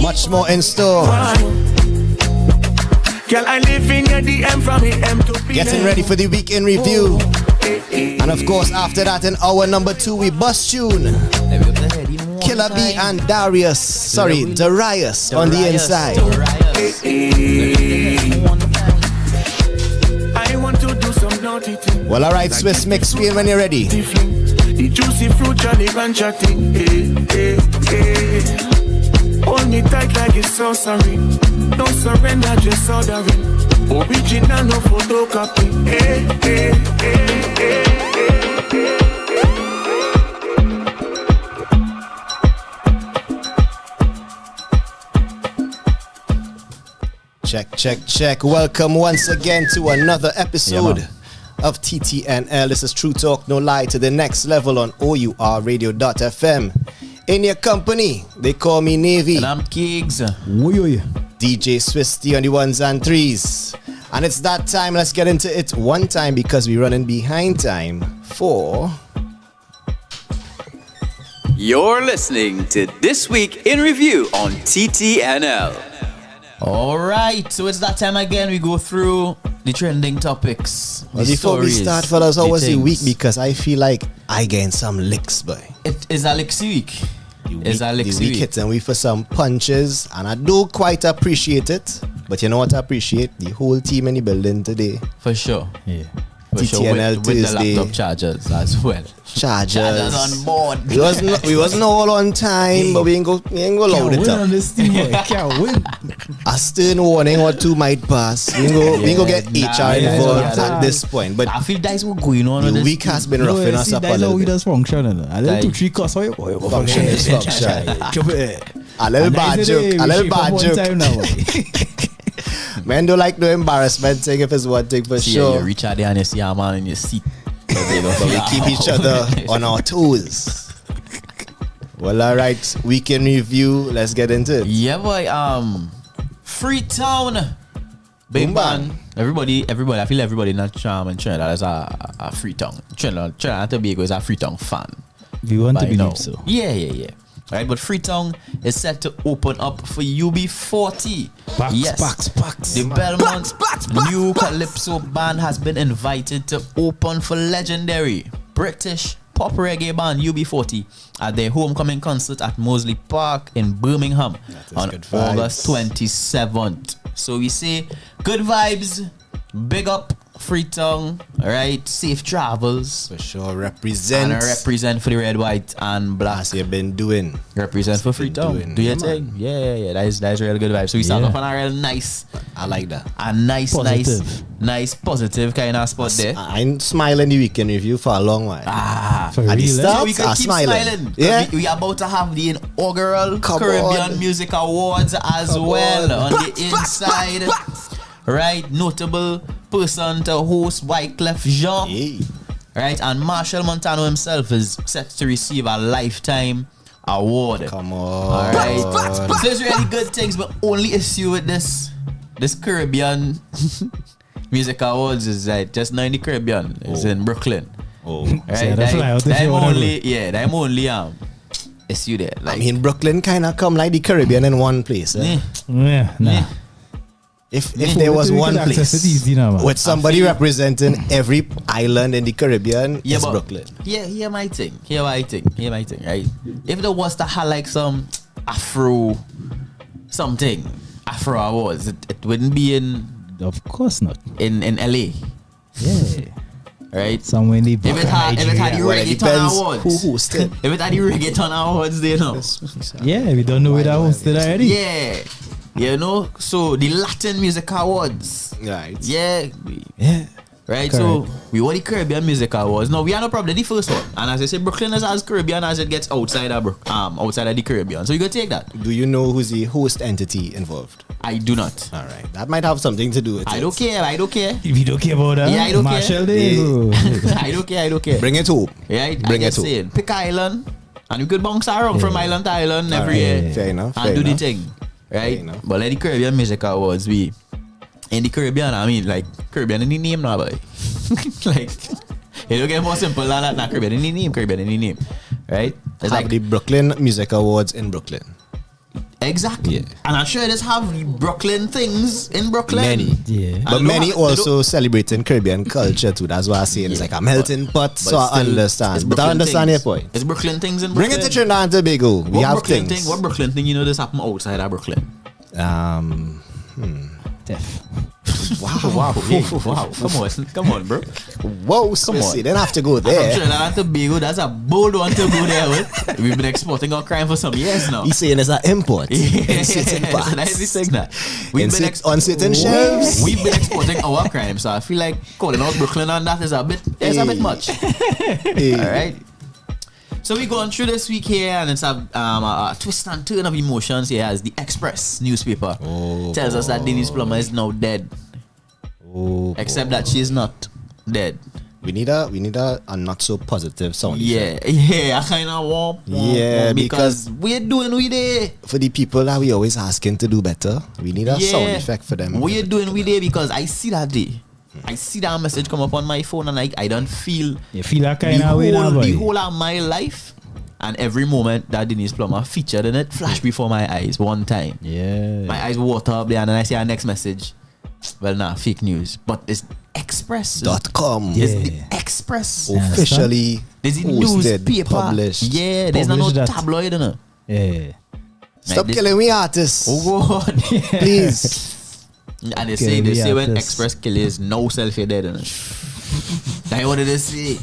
Much more in store. Girl, I live in your DM from AM to PM. Getting ready for the week in review. And of course, after that, in hour number 2, we bust tune. Killabee and Darius on the inside. I want to do some naughty thing. Well, alright, Swiss Mix Wheel when you're ready. The juicy fruit, Johnny Rancher thing. Hold me tight like it's so sorry. No surrender, just ordering. Original, no photocopy. Check. Welcome once again to another episode of TTNL. This is True Talk, No Lie to the next level on O.U.R. Radio.fm. In your company, they call me Navy. And I'm Kiegs. DJ Swisty on the ones and threes. And it's that time. Let's get into it one time because we're running behind time for... You're listening to This Week in Review on TTNL. Alright, so it's that time again. We go through the trending topics. Well, before we start, fellas, how was the week? Because I feel like I gained some licks, boy. It is a Lixie week. The week hitting we for some punches, and I do quite appreciate it. But you know what I appreciate? The whole team in the building today. For sure. Yeah. TTNL Thursday. With the laptop chargers as well. Chargers on board. We wasn't all on time, but we ain't go loud it up. On this team, can't win. A stern warning or two might pass. We ain't go get HR involved at this point. But I feel that's what going on. The week has been roughing us up a little bit. That's function. A little 2-3 cuss. Function is function. A little bad joke. Men don't like no embarrassment thing if it's one thing for sure. You reach out there and you see a man in your seat. But we keep each other on our toes. Well, alright, weekend review. Let's get into it. Yeah, boy. Freetown. Big bang. Everybody. I feel everybody in Trinidad is a Freetown. Trinidad and Tobago is a Freetown fan. We want to believe so. Yeah. Right, but Freetown is set to open up for UB40. Packs. The Belmont new Calypso band has been invited to open for legendary British pop reggae band UB40 at their homecoming concert at Moseley Park in Birmingham on August 27th. So we say good vibes, big up Freetown, right? Safe travels. For sure, represent for the red, white, and black. As you've been doing. Represent for Freetown. Do your thing. Yeah. That's real good vibe. So we start off on a real nice. I like that. A nice positive kind of spot there. I'm smiling the weekend review for a long while. For real. So we can keep smiling. Yeah. We are about to have the inaugural Caribbean Music Awards as well on the inside. Right, notable person to host Wyclef Jean. Right, and Marshall Montano himself is set to receive a lifetime award. Come on. All right. So it's really good things, but only issue with this Caribbean Music Awards is like just not in the Caribbean. It's in Brooklyn. Right. I'm only issue there. Like, I mean, Brooklyn kind of come like the Caribbean in one place. Nah. If there was one place with somebody representing every island in the Caribbean, it's Brooklyn. Here my thing, right? If there was to have like some Afro awards, it wouldn't be in. Of course not. In LA. Yeah. Right? Somewhere in the If it had the reggaeton awards. Who hosted? If it had the reggaeton awards, they know. Yeah, we don't know where that hosted already. Yeah. You know, so the Latin Music Awards. Right. Yeah. Right, Correct. so we won the Caribbean Music Awards. No, we are no problem. The first one, and as I say, Brooklyn is as Caribbean as it gets outside of the Caribbean. So you gotta take that. Do you know who's the host entity involved? I do not. All right, that might have something to do with it. I don't care. If you don't care about that, yeah, I don't Marshall care. I don't care. Bring it home. Yeah, Bring it home. Pick an island And you could bounce around from island to island every year. Fair enough. And do the thing. Right? But like the Caribbean Music Awards, we in the Caribbean, I mean, like Caribbean in the name now, boy. Like, it don't get more simple than that. Not Caribbean in the name, Caribbean in the name. Right? It's like the Brooklyn Music Awards in Brooklyn. Exactly. Yeah. And I'm sure it just have Brooklyn things in Brooklyn. Many. Yeah. But many also celebrating Caribbean culture too. That's why I say it's like a melting pot, so I understand. But I understand your point. It's Brooklyn things in Brooklyn. Bring it to Trinidad and Tobago. We have Brooklyn things. What Brooklyn thing, you know, this happen outside of Brooklyn? Deaf. Wow. Come on, bro. Whoa, Swissy. Then have to go there. I'm sure that Tobago, that's a bold one to go there with. We've been exporting our crime for some years now. He's saying it's an import. Yeah, so that's the thing that on certain shelves. We've been exporting our crime, so I feel like calling out Brooklyn and that is a bit much. Alright. So we going through this week here, and it's a twist and turn of emotions here as the Express newspaper tells us that Denise Plummer is now dead. Except that she is not dead. We need a not so positive sound effect. Yeah, I kind of want because we're doing we there. For the people that we always asking to do better, we need a sound effect for them. We're doing we there because I see that day. I see that message come up on my phone and I don't feel. You feel that kind of way now, boy. The whole of my life and every moment that Denise Plummer featured in it flashed before my eyes one time. Yeah. My eyes water up there and then I see our next message. Well, nah, fake news. But it's Express.com. Yeah. It's the Express. Officially there's a newspaper. Published. Yeah, there's no tabloid in it. Yeah. Stop killing me, artists. Oh, God. Please. And they say when Express kill is no selfie dead in it. That's what they say.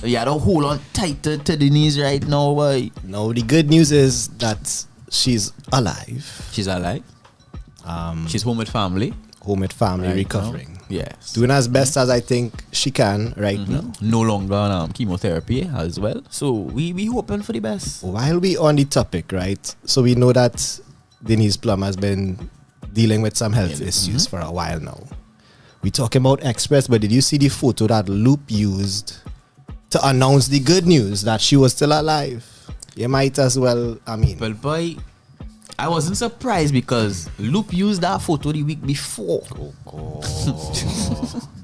You don't hold on tight to the knees right now, boy. No, the good news is that she's alive. She's alive. She's home with family. Right recovering. Now. Yes. Doing as best as I think she can right now. No longer on chemotherapy as well. So we hoping for the best. While we on the topic, right? So we know that Denise Plum has been dealing with some health issues for a while now. We talking about Express, but did you see the photo that Loop used to announce the good news that she was still alive? You might as well, Well, boy, I wasn't surprised because Loop used that photo the week before. Oh, God.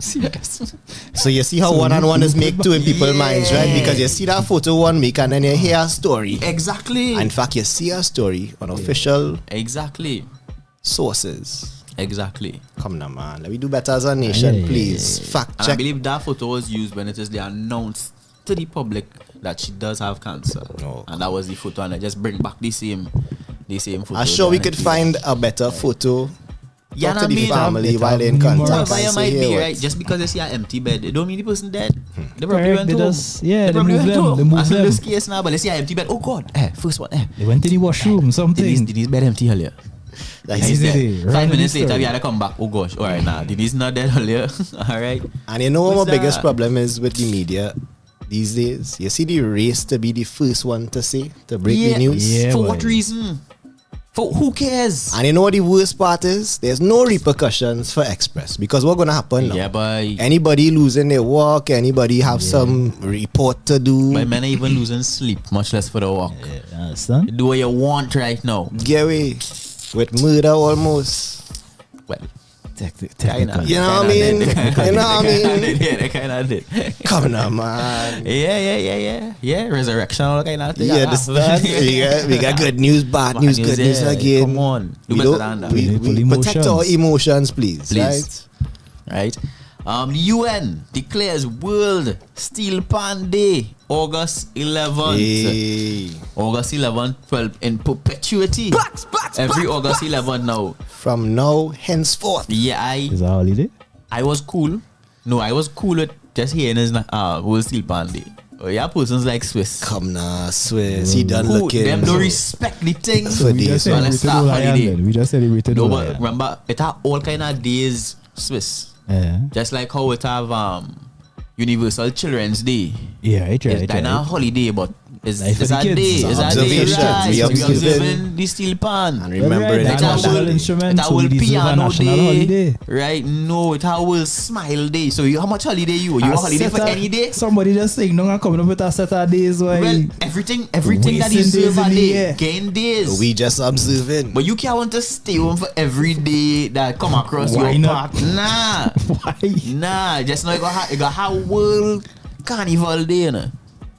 Serious. So you see how one-on-one is make two in people's minds, right? Because you see that photo 1 week and then you hear a story. Exactly. In fact, you see a story on official sources. Exactly. Come now, man. Let me do better as a nation, please. Fact check. I believe that photo was used when it is announced to the public that she does have cancer. And that was the photo, and I just bring back the same photo. I'm sure we could find a better photo. Yeah, talk to the family while they're in contact. Whatever might be, right? Just because they see an empty bed, it don't mean the person dead. They probably went home. They move them. As in this case now, but they see an empty bed. Oh God, first one. They went to the washroom, something. Denise bed empty earlier. Like 5 minutes later, we had to come back. Oh gosh, all right, now Denise not dead earlier. All right. And you know what my biggest problem is with the media these days? You see the race to be the first one to break the news. Yeah, for what reason? For who cares? And you know what the worst part is? There's no repercussions for Express because what's gonna happen now? Yeah, boy. Anybody losing their work, anybody have some report to do. But men are even losing sleep, much less for the work. Yeah, understand? Do what you want right now. Get away with murder almost. Well, technically. You know what I mean? You know what I mean? Yeah, they kind of did. Come on, man. Yeah, resurrection, all kind of thing. Yeah, we got good news, bad news, good news again. Come on. We protect our emotions, please. Right? The UN declares World Steel Pan Day, August 11th. Hey. August 11th, 12 in perpetuity. Every August 11th now. From now henceforth. Yeah, Is that holiday? I was cool. No, I was cool with just hearing his World Steel Pan Day. Oh, yeah, persons like Swiss. Come now, Swiss. He done looking. Them don't respect the thing. So we just celebrated No, but remember, it have all kind of days, Swiss. Yeah. Just like how it have Universal Children's Day. Yeah, it's kind of holiday, but It's Life a for the day. kids. It's a day. Observation. Right. We So we observing. observing the steel pan. And remembering Right, the national instrument, It so will we deserve a piano national day. holiday. Right? No, it will smile day. So how much holiday you? You A a holiday for set of- any day? Somebody just saying, no, I'm coming up with a set of days why. Well, everything that wasting is days a in the day, year. gain days. We just observing. But you can't want to stay home for every day that come across Why your not? path. Nah. Why? Nah. Just know you got how World Carnival Day, you know?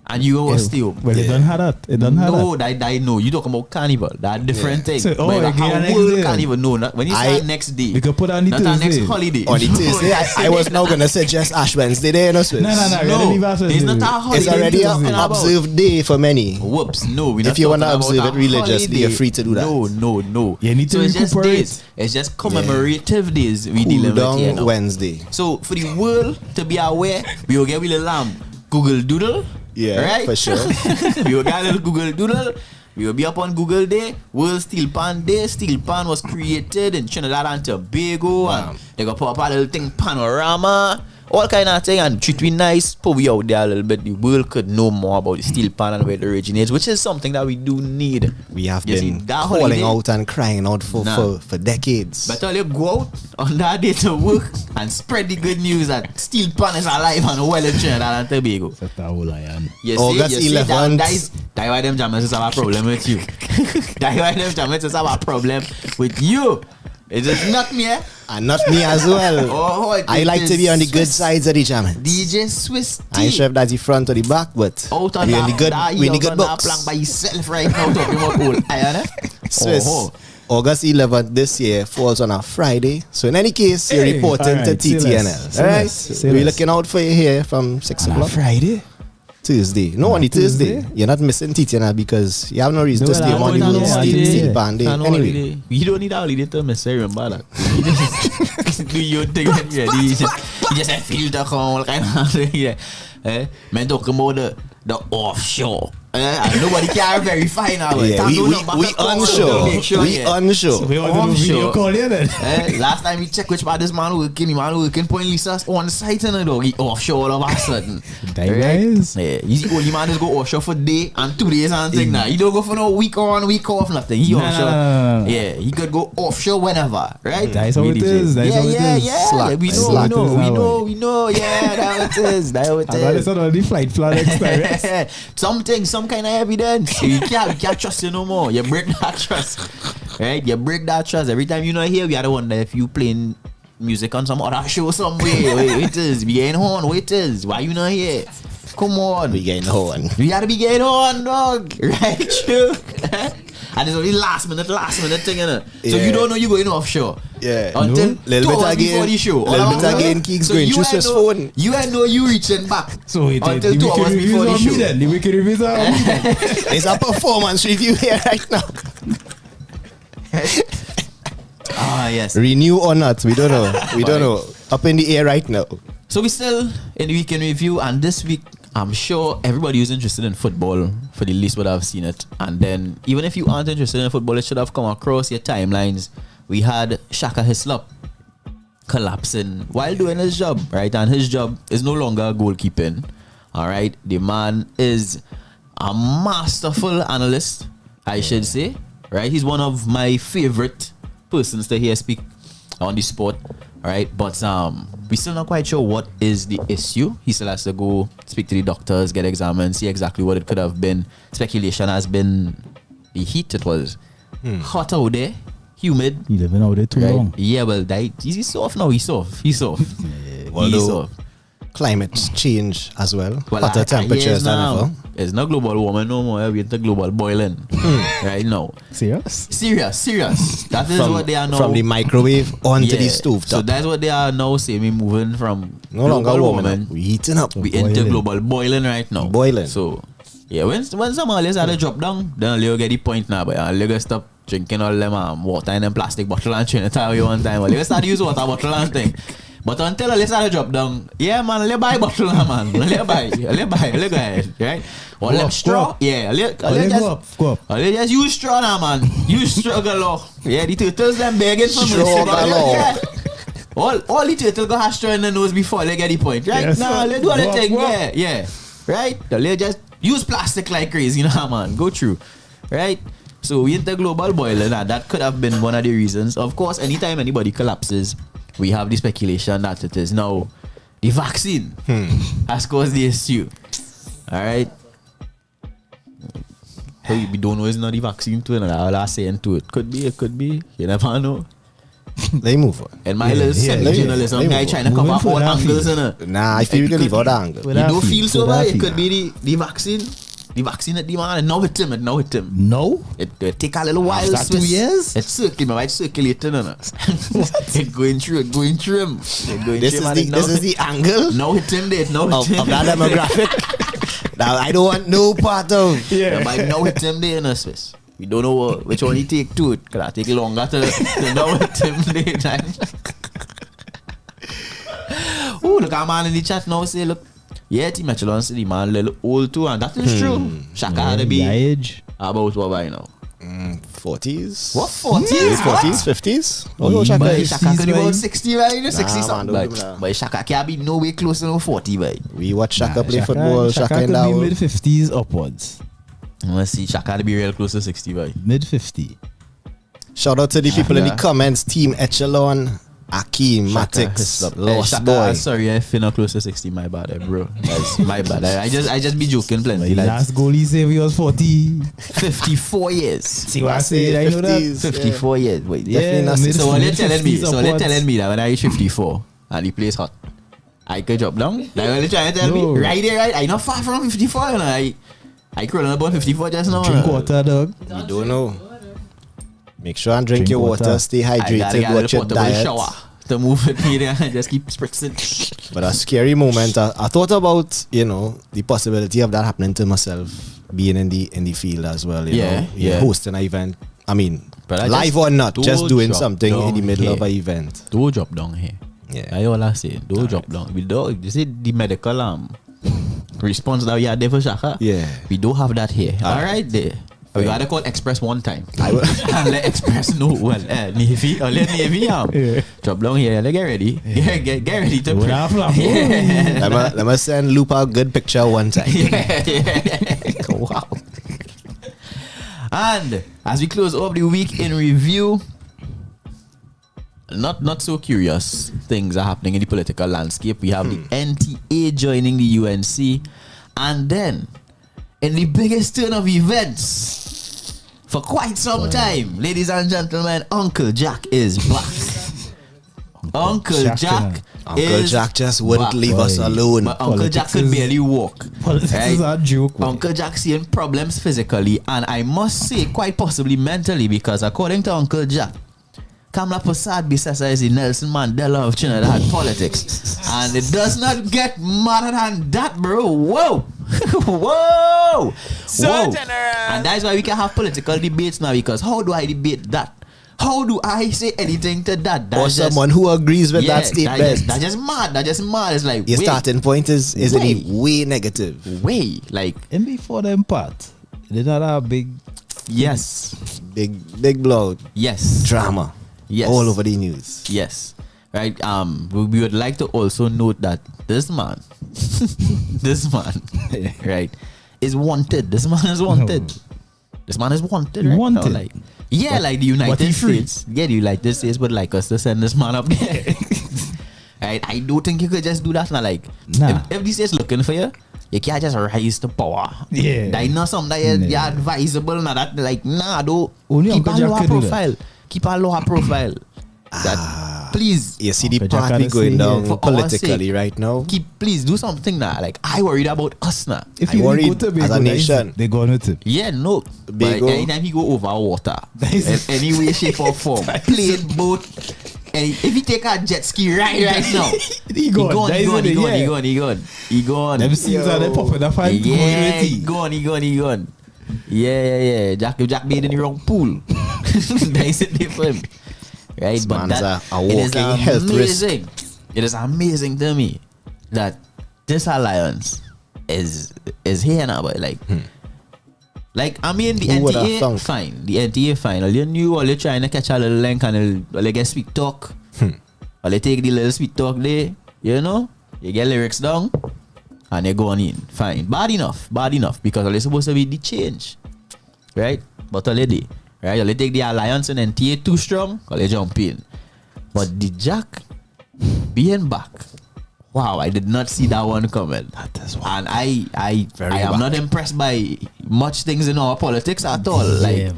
And you go stay home. Well, it don't have that. It don't have No, that. that no. You talking about carnival. That different thing. So, But you got again, how next World day. Carnival. No, not when you say next day. We could put on the not our Thursday. next holiday. On the Tuesday, I was now gonna suggest Ash Wednesday there, you know, Swiss. No. We gotta leave Ash it's Wednesday. not our holiday. It's already we're an talking about. observed day for many. Whoops, no. We're If not you wanna talking observe about it a religiously, holiday. you're free to do that. No. You need to So it's just recuperate. days. It's just commemorative days we Cool dealing with here down now. Wednesday. So for the world to be aware, we will get a little Google Doodle. Yeah, right? for sure. We will get a little Google Doodle. We will be up on Google Day, World Steel Pan Day. Steel Pan was created in Trinidad and Tobago, and they got put up a little thing, panorama, all kind of thing, and treat we nice, put we out there a little bit. The world could know more about the steel pan and where it originates, which is something that we do need. We have You see, been that calling holiday- out and crying out for Nah. decades. Better you go out on that day to work and spread the good news that steel pan is alive and well in Trinidad and Tobago. You see, August you see, 11th. that's why them jammers have a problem with you. That's why them jammers have a problem with you. It is not me, eh? And not me as well. I like to be on the good sides of the jamming. DJ Swiss T. I ain't sure if that's the front or the back, but Out on we in the good, we in the good books. plank by yourself right now talking about old iron, eh? Swiss. August 11th this year falls on a Friday. So in any case, you're Hey, reporting alright, to say TTNL. less, Alright? say We're less. looking out for you here from 6 o'clock. Friday? Tuesday. No, on the Tuesday. You're not missing TTNL because you have no reason to stay home on the World Steel Pan Day. Anyway. You don't need a holiday to miss it, remember that. You just do your thing when you're ready. You just have filter come, all kind of thing. Yeah. Man talking about the offshore. And nobody can verify now. Yeah, we unsure. We unsure. So we want to do video call here then. Last time we checked which part this man working, the man working point Lisa on the site and the dog he offshore all of a sudden. Guys. Yeah, he's the only man that's go offshore for day and 2 days and thing now. He don't go for no week on, week off, nothing. He offshore. No. Yeah, he could go offshore whenever, right? That's how it is. That's how it is. Yeah. Slack. We Slack is that know. Yeah, that's how it is. That's how it I got is. this on the flight plan next time. Yes. Some kind of evidence. You can't trust you no more. You break that trust. Right? You break that trust. Every time you know here, we gotta wonder if you playing music on some other show somewhere. Wait, it is. We getting on. Wait, it is. Why you not here? Come on. We getting on. We gotta be getting on, dog. Right, true. And it's only last minute thing, innit? So Yeah. you don't know you going offshore. Yeah. Until Little 2 bit hours before again. the show. Little bit again. Kiegs going you through ain't Swiss know- phone. You ain't know you reaching back. So wait, until the 2 weekend hours reviews before the on me show. then. The weekend reviews are on me then. It's a performance review here right now. Ah, yes. Renew or not, we don't know. We don't know. Up in the air right now. So we still in the weekend review, and this week I'm sure everybody who's interested in football, for the least would have seen it. And then even if you aren't interested in football, it should have come across your timelines. We had Shaka Hislop collapsing while doing his job, right? And his job is no longer goalkeeping. All right, the man is a masterful analyst, I should say. Right, he's one of my favorite persons to hear speak on the sport. Right, but we still not quite sure what is the issue. He still has to go speak to the doctors, get examined, see exactly what it could have been. Speculation has been the heat. It was hot out there, humid. He living out there too long. Yeah, well, he's soft now. He's soft. He's Although climate change as well. Hotter I temperatures than now. ever. It's not global warming no more. We're into global boiling right now. Serious? Serious. That is what they are now. From the microwave onto the stove So top. that's what they are now saying. We moving from No longer global warming up. We heating up. We into global boiling right now. Boiling. So yeah, when some aliens had to drop down, then you get the point now. But you stop drinking all them water in them plastic bottle and trying to tell you one time. Well, you start to use water bottle and thing. But until I start to drop down, yeah man, let's buy bottle now man. Let's buy, right? Or let's straw, yeah. Let's just use straw now man. Use straw galore. Yeah, the turtles them begging for Straw mercy. galore. Yeah. All the turtles got straw in the nose before they get the point, right? Yes, now sir. let's do the Wop, thing, wop. yeah. Right? Let's just Use plastic like crazy, you know, man. Go through, right? So we into global boiling, and that could have been one of the reasons. Of course, anytime anybody collapses, we have the speculation that it is now the vaccine has caused the issue. All right. So we don't know it's not the vaccine too, and all I saying to it. Could be, it could be. You never know. They move on. And my little journalism guy trying to cover all angles, innit? Nah, I feel we can leave out the angle. You don't feel so bad. It could be the vaccine. The vaccine at the man, and now hit him, No? It take a little while. After 2 years? It's circulating, it's going through him. This is the angle? Now hit him there, now hit him. Of that demographic? Now I don't want no part of. Yeah. But now hit him there in a Swiss. We don't know which one he take to it. Cause I take longer to now hit him there. Oh, look at man in the chat now say, look. Yeah, Team Echelon City man, a little old too, and that is true. Shaka had to be age. About what by now? 40s. What 40s? 40s, 50s. Oh no, Shaka could be about 60 right? 60 something. Man, but Shaka can't be no way close to 40 right? We watch Shaka play football. Shaka could be mid 50s upwards. Let's see, Shaka to be real close to 60 right? Mid 50. Shout out to the people in the comments. Team Echelon, Akeem, Matix, Lost Boy. Sorry, I feel not close to 60. My bad, bro. That's my bad. I just be joking plenty. My last goal he saved was 40. 54 years. See what I say? I know that. 54 years. Wait, yeah. So what you're telling me that when I reach 54 and the place hot, I could drop down? Like what you're trying to tell me? Right there, right? I'm not far from 54, you know. I crawling about 54 just now. Drink water, dog. You don't know. Make sure and drink your water. Stay hydrated. Watch your diet. Shower to move with me there and just keep spritzing. But a scary moment. I thought about, the possibility of that happening to myself, being in the field as well. You know, hosting an event. I mean, live or not, just doing something in the middle of an event. Don't drop down here. Yeah, that's all I say. Don't drop down. We don't. You see the medical response that we had there for Shaka. Yeah, we don't have that here. All right, there. We gotta call Express one time. And let Express know. Well, Navy or let Navy drop down here. Let get ready. Get ready to play. Let me send Loop a good picture one time. Wow. And as we close off the week in review, not so curious things are happening in the political landscape. We have the NTA joining the UNC, and then in the biggest turn of events for quite some time, ladies and gentlemen, Uncle Jack is back. Uncle Jack just wouldn't leave us alone. But Uncle Jack could barely walk. Politics is a joke. Uncle Jack seeing problems physically, and I must say quite possibly mentally, because according to Uncle Jack, Kamala Prasad Bisesa is the Nelson Mandela of Trinidad politics. And it does not get madder than that, bro. Whoa. Whoa. And that's why we can have political debates now, because how do I debate that? How do I say anything to that? Or someone who agrees with that statement. That's just mad. It's like, your starting point is way negative. Way. Like, and before them part, they not a big... Yes. Big blow. Yes. Drama. Yes. All over the news. Yes. Right. We would like to also note that this man, right, is wanted. This man is wanted. This man is wanted. Right? Wanted. Like, yeah, like the United States. Yeah, the United States would like us to send this man up there. Right. I don't think you could just do that now. Like, if the state's looking for you, you can't just rise to power. Yeah. That not something that you're advisable. Now that like, don't keep a lower profile. Keep a lower profile. That please. You see the party going down politically right now. Please do something now. Like, I worried about us now. If you worried go to as a nation, they go with him. Yeah, no. But anytime he go over water, in any way, shape or form, plane, boat, and if he take a jet ski right now, he gone. Them scenes are they popping up and he gone. Yeah. Jack made in the wrong pool. That is it for him. Right, this but that a walking health risk. It is amazing to me that this alliance is here now, but like I mean the NTA fine. The NTA fine. All you knew, all you trying to catch a little link and all you get sweet talk. All you take the little sweet talk there, you know, you get lyrics down, and they're going in. Fine. Bad enough. Because they're supposed to be the change. Right? But all they, right? They take the alliance and then TA too strong, or they jump in. But the Jack being back, wow, I did not see that one coming. And I am not impressed by much things in our politics at all. Like,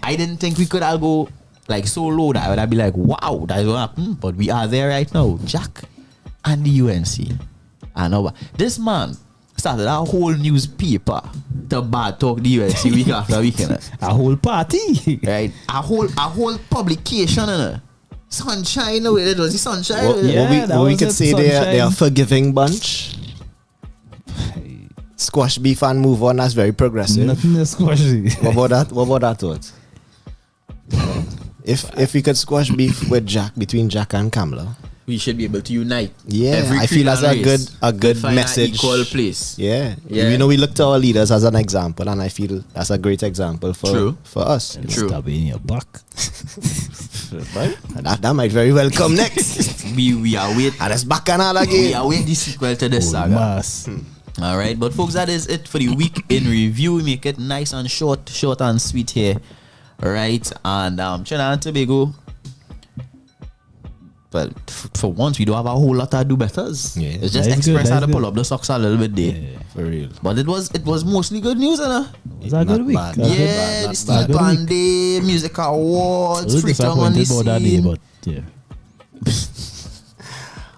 I didn't think we could all go like so low that I would be like, wow, that's what happened. But we are there right now. Jack and the UNC. And this man started a whole newspaper to bad talk the UNC week after week. A whole party. Right? A whole publication. Sunshine, no, it was the sunshine. What we could say they are a forgiving bunch. Squash beef and move on. That's very progressive. Nothing is squashy. What about that thought? If we could squash beef with Jack, between Jack and Kamala, we should be able to unite. Yeah, I feel that's a good message. Equal place. Yeah. You know, we look to our leaders as an example, and I feel that's a great example for us. True. Stab in your back. That might very well come next. we are waiting. And it's back and all again. We are waiting the sequel to this saga. All right, but folks, that is it for the week in review. We make it nice and short and sweet here. All right, and Trinidad and Tobago. But for once, we don't have a whole lot to do betters. Yeah, it's just Express had to pull up the socks a little bit there. Yeah, for real. But it was mostly good news, innit? It was a good week. Yeah, the Steel Pan Day, Music Awards, Free Tongue on the scene. But yeah.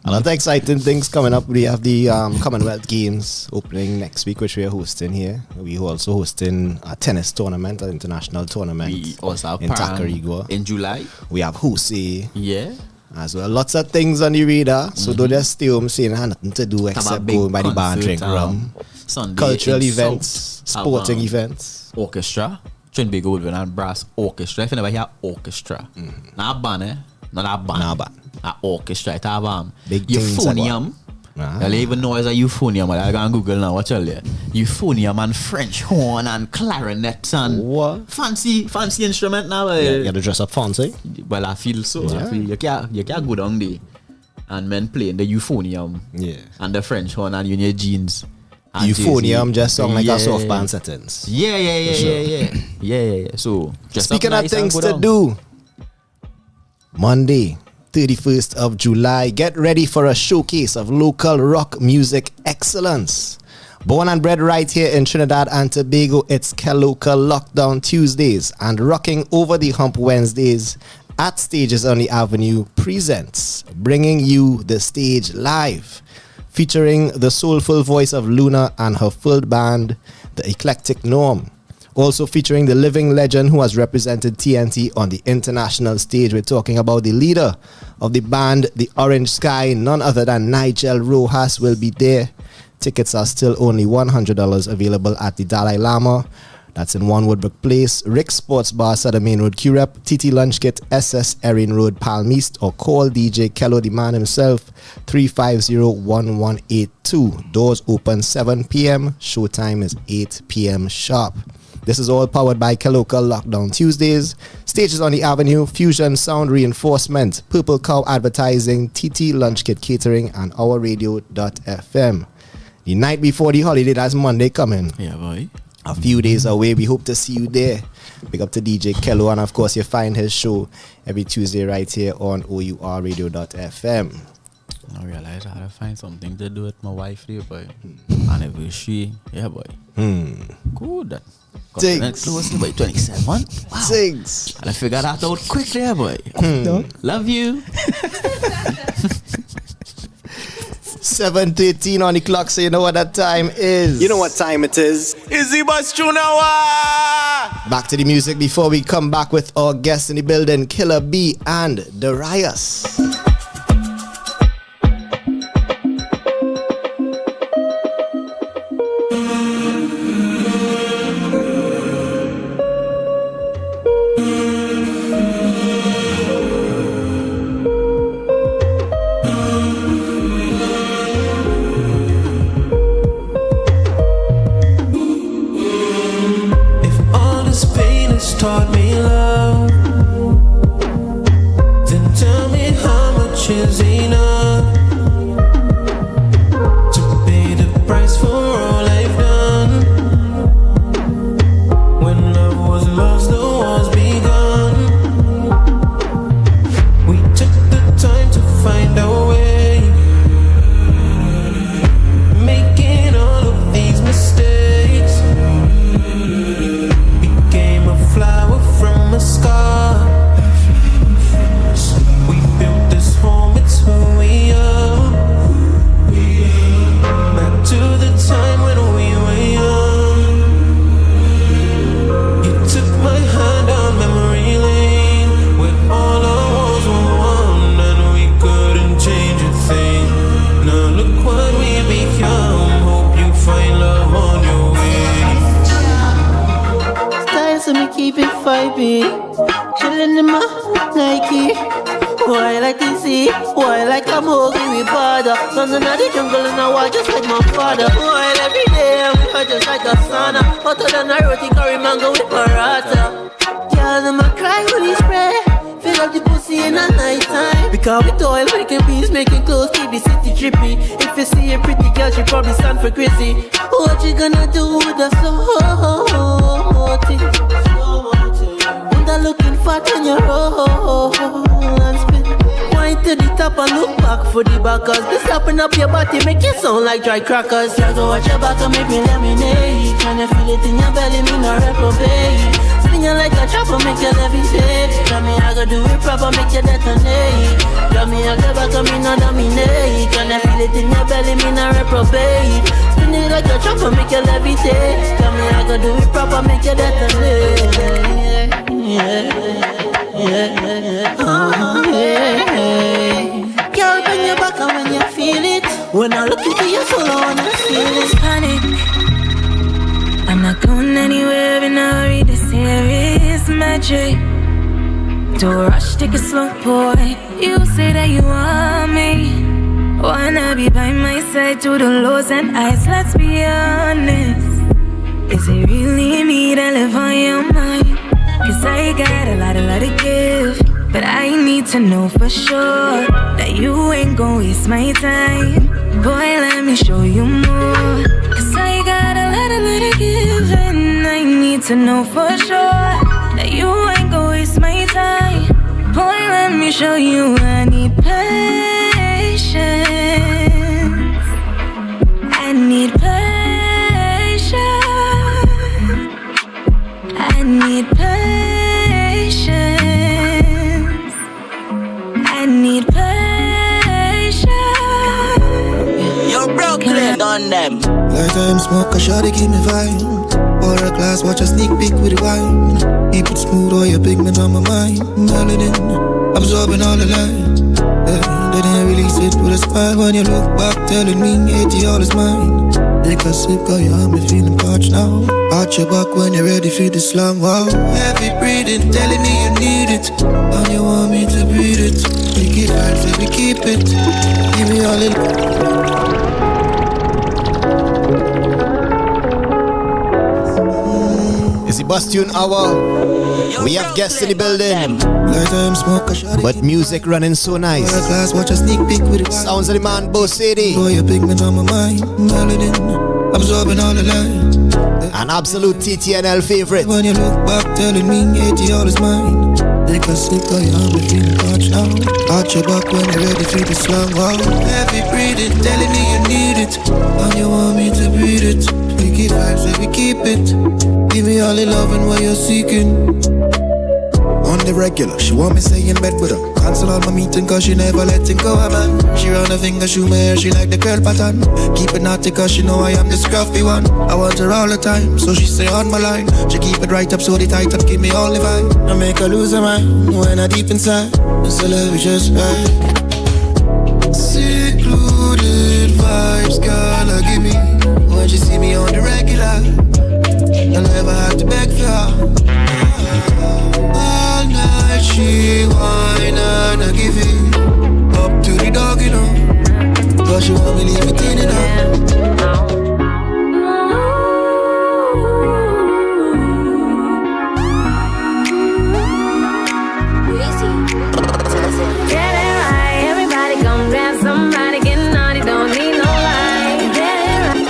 A lot of exciting things coming up. We have the Commonwealth Games opening next week, which we are hosting here. We also hosting a tennis tournament, an international tournament. We also have in Tacarigua in July. We have Jose. Yeah. As well, lots of things on the radar. So don't just stay home saying I have nothing to do except going by the bar and drink rum. Sunday cultural events, sporting events. Orchestra. Trinidad Goldwyn and Brass Orchestra. If you never hear orchestra, not band, not a band. Not band. An orchestra. It have big euphonium. You even know it's a euphonium. I go on Google now. Watch all there. Euphonium and French horn and clarinet and what? Fancy instrument now. You got to dress up fancy. Well, I feel so. Yeah. I feel you can't go down there and men playing the euphonium. Yeah. And the French horn and you in your jeans. Euphonium just sound like a soft band settings. Yeah. So speaking of things to do, Monday 31st of July, get ready for a showcase of local rock music excellence. Born and bred right here in Trinidad and Tobago, it's Local Lockdown Tuesdays and Rocking Over the Hump Wednesdays at Stages on the Avenue presents, bringing you the stage live, featuring the soulful voice of Luna and her full band, the Eclectic Norm. Also featuring the living legend who has represented TNT on the international stage. We're talking about the leader of the band, the Orange Sky, none other than Nigel Rojas will be there. Tickets are still only $100 available at the Dalai Lama. That's in One Woodbrook Place, Rick's Sports Bar, Southern Main Road, QREP, TT Lunch Kit, SS Erin Road, Palm East, or call DJ Kello, the man himself, 350-1182. Doors open 7 p.m. Showtime is 8 p.m. sharp. This is all powered by Local Lockdown Tuesdays. Stages on the Avenue, Fusion Sound Reinforcement, Purple Cow Advertising, TT Lunch Kit Catering, and OurRadio.fm. The night before the holiday, that's Monday coming. Yeah, boy. A few days away. We hope to see you there. Big up to DJ Kello, and of course you find his show every Tuesday right here on OURRadio.fm. I realized I had to find something to do with my wife there, boy. Anniversary, yeah, boy. Good. Next close to by 27. Wow. Six. And I figured that out quick there, boy. Love you. 7:13 on the clock, so you know what that time is. You know what time it is. Izzy Bastrunawa! Back to the music before we come back with our guests in the building, Killabee and Darius. Taught me love, then tell me how much is enough to pay the price. 5B, chillin' in my Nike. Why like TC, why like a movie with father. London at the jungle and I watch just like my father. Why every day I'm with her just like a sauna. Hotter than a roti curry mango with paratha. Girl, them a cry when he spray. Fill up the pussy in the night time. Because with oil making beats, making clothes, keep the city trippy. If you see a pretty girl, she probably stand for crazy. What you gonna do with a slow thing? When they're looking fat on your roll and spin. Wind to the top and look back for the backers. This slapping up your body make you sound like dry crackers. Girl, go watch your back and make me lemonade. Can you feel it in your belly, me no reprobate. Spin you like a chopper, make you levitate. Tell me I go do it proper, make you detonate. Tell me I go back and me no dominate. Can you feel it in your belly, me no reprobate. Spin it like a chopper, make you levitate. Tell me I go do it proper, make you detonate. Girl, bring your back and when you feel it. When I look into your soul, I wanna feel it. Panic. I'm not going anywhere in a hurry. This here is magic. Don't rush, take it slow, boy. You say that you want me. Wanna be by my side through the lows and highs. Let's be honest. Is it really me that live on your mind? Cause I got a lot to give. But I need to know for sure that you ain't gon' waste my time. Boy, let me show you more. Cause I got a lot to give. And I need to know for sure that you ain't gon' waste my time. Boy, let me show you I need patience. I need patience. I need patience. I need patience. You're Brooklyn on them. Lifetime smoke, a shawty keep me fine. Pour a glass, watch a sneak peek with the wine. Keep it smooth, all your pigment on my mind. Melanin, absorbing all the light. They didn't release it with a smile. When you look back, telling me 80 all is mine. Take a sip, cause you have me feeling parched now. Arch your back when you're ready for the slam, wow. Heavy breathing, telling me you need it. And you want me to breathe it. We keep vibes, so we keep it. Give me all it. It's the Bus Tune Hour. We have guests in the building. But music running so nice. Sounds of the man, Bo City. Absorbing all the light. An absolute TTNL favorite. When you look back, telling me 80 all is mine. Take a sip, cause you have me feeling parched now. Arch your back when you're ready for the slam, wow. Heavy breathing, telling me you need it. And you want me to breathe it. We keep vibes, so we keep it. Give me all the loving what you're seeking. On the regular, she want me stay in bed with her. Cancel all my meeting cause she never letting go, man. She run her finger, shoot my hair, she like the curl pattern. Keep it naughty cause she know I am the scruffy one. I want her all the time, so she stay on my line. She keep it right up, so the tight up, give me all the vibe. I make her lose her mind, when I deep inside. It's a love, we just right. Secluded vibes, girl, give me. When she see me on the regular, I never have to beg for her. All night she whine and I give it up to the dog, you know. Cause she want me leave it in it up. Get it right, everybody come grab somebody, get naughty, don't need no light. Get it right.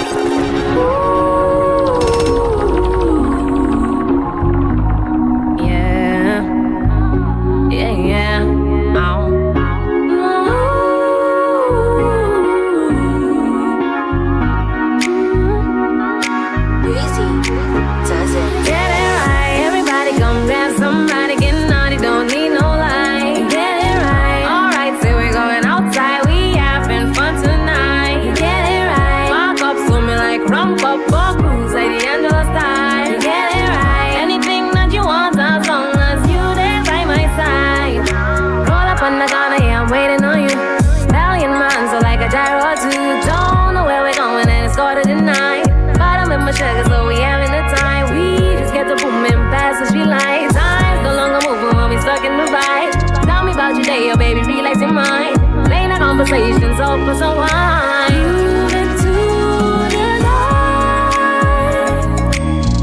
Yeah, yeah, yeah. realize your mind. Playing a conversation, so for some wine. Into the night.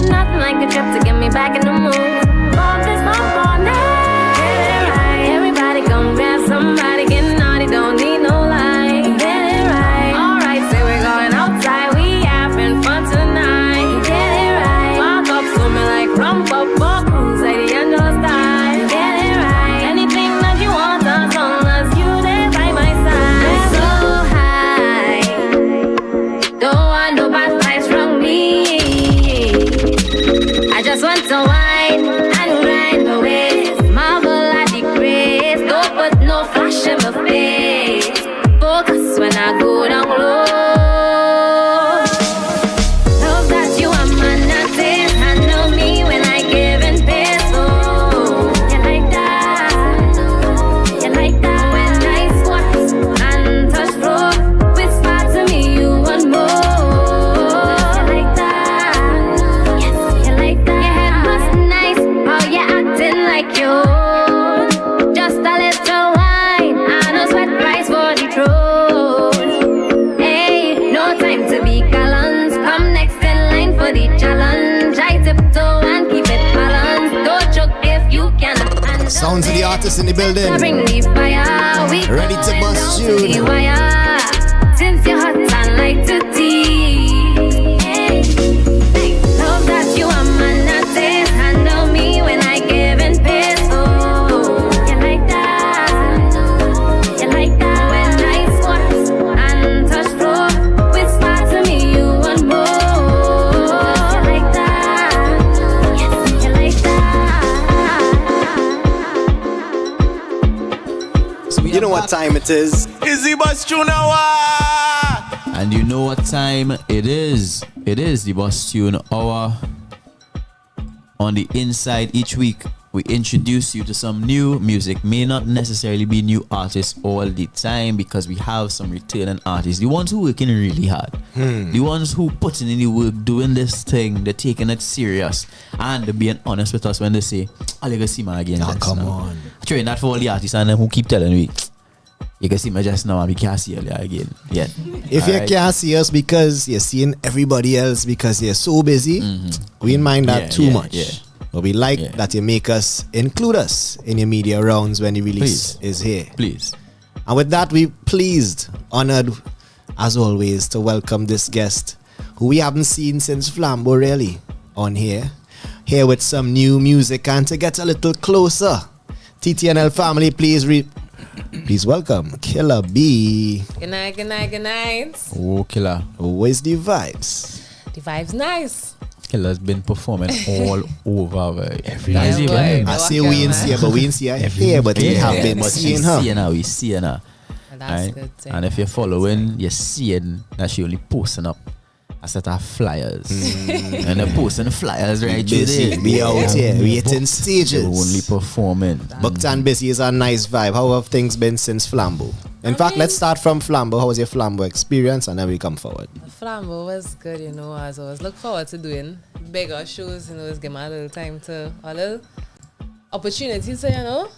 Nothing like a trip to get me back in the mood. Bob is my partner. Get it right. Everybody come grab somebody. Get naughty, don't need no light. Get it right. Alright, say we're going outside. We having fun tonight. Get it right. Walk up to me like rump up or cruise like the Angela style. Get it right. Anything that you want, as long as you there by my side. So high. Don't want no bad vibes from me. I just want to wine and ride the waves. Marvel at the grace. Don't put no flash in my face. Focus when I go down low. Love that you are man that taste. Handle me when I give in pace. Oh, you like that? You like that? When I squat and touch floor, whisper to me you want more. You like that? Yes, you like that? Your head was nice, how you acting like you own. Just a little wine and a sweat price for the throne. Hey, no time to be gallants. Come next in line for the challenge. I tiptoe and keep it balanced. Don't choke if you can. Sounds of the artist in the building. Bring the fire. We Ready to bust the tune. wire. Since you're hot and like to tea. Hey, love that you are man that taste. Handle me when I give in pace. Oh, you like that? You like that? When I squat and touch floor, whisper to me you want more. You like that? Yes, you like that? So You know what time it is. Izzy Bus Tune Hour. And you know what time it is. It is the Bus Tune Hour. On the inside each week, we introduce you to some new music. May not necessarily be new artists all the time because we have some returning artists. The ones who working really hard. The ones who putting in the work, doing this thing, they're taking it serious. And they're being honest with us when they say, I'll go see me again. Oh, come on. Actually, not for all the artists and them who keep telling me, you can see me just now and we can't see you again. Yeah. If you can't see us because you're seeing everybody else because you're so busy, we didn't mind that too much. Yeah. But we like that you make us, include us in your media rounds when the release is here. Please. And with that, we pleased, honored, as always, to welcome this guest who we haven't seen since Flambeau, really, on here. Here with some new music and to get a little closer. TTNL family, please welcome Killabee. Good night, good night, good night. Oh, Killer. Always the vibes. The vibe's nice. Killer's been performing all over every Yeah, event. I say we ain't see her, but we ain't see her here, but we have been seeing her. We seeing her. That's good. And if you're following, you're seeing that she only posting up a set of flyers. And they're posting flyers right Busy. We out here, we hitting stages. Only performing. Bucktown Busy is a nice vibe. How have things been since Flambeau? In fact, let's start from Flambeau. How was your Flambeau experience? And then we come forward. Flambeau was good, as always. Look forward to doing bigger shows, it's give me a little time to, a little opportunity to,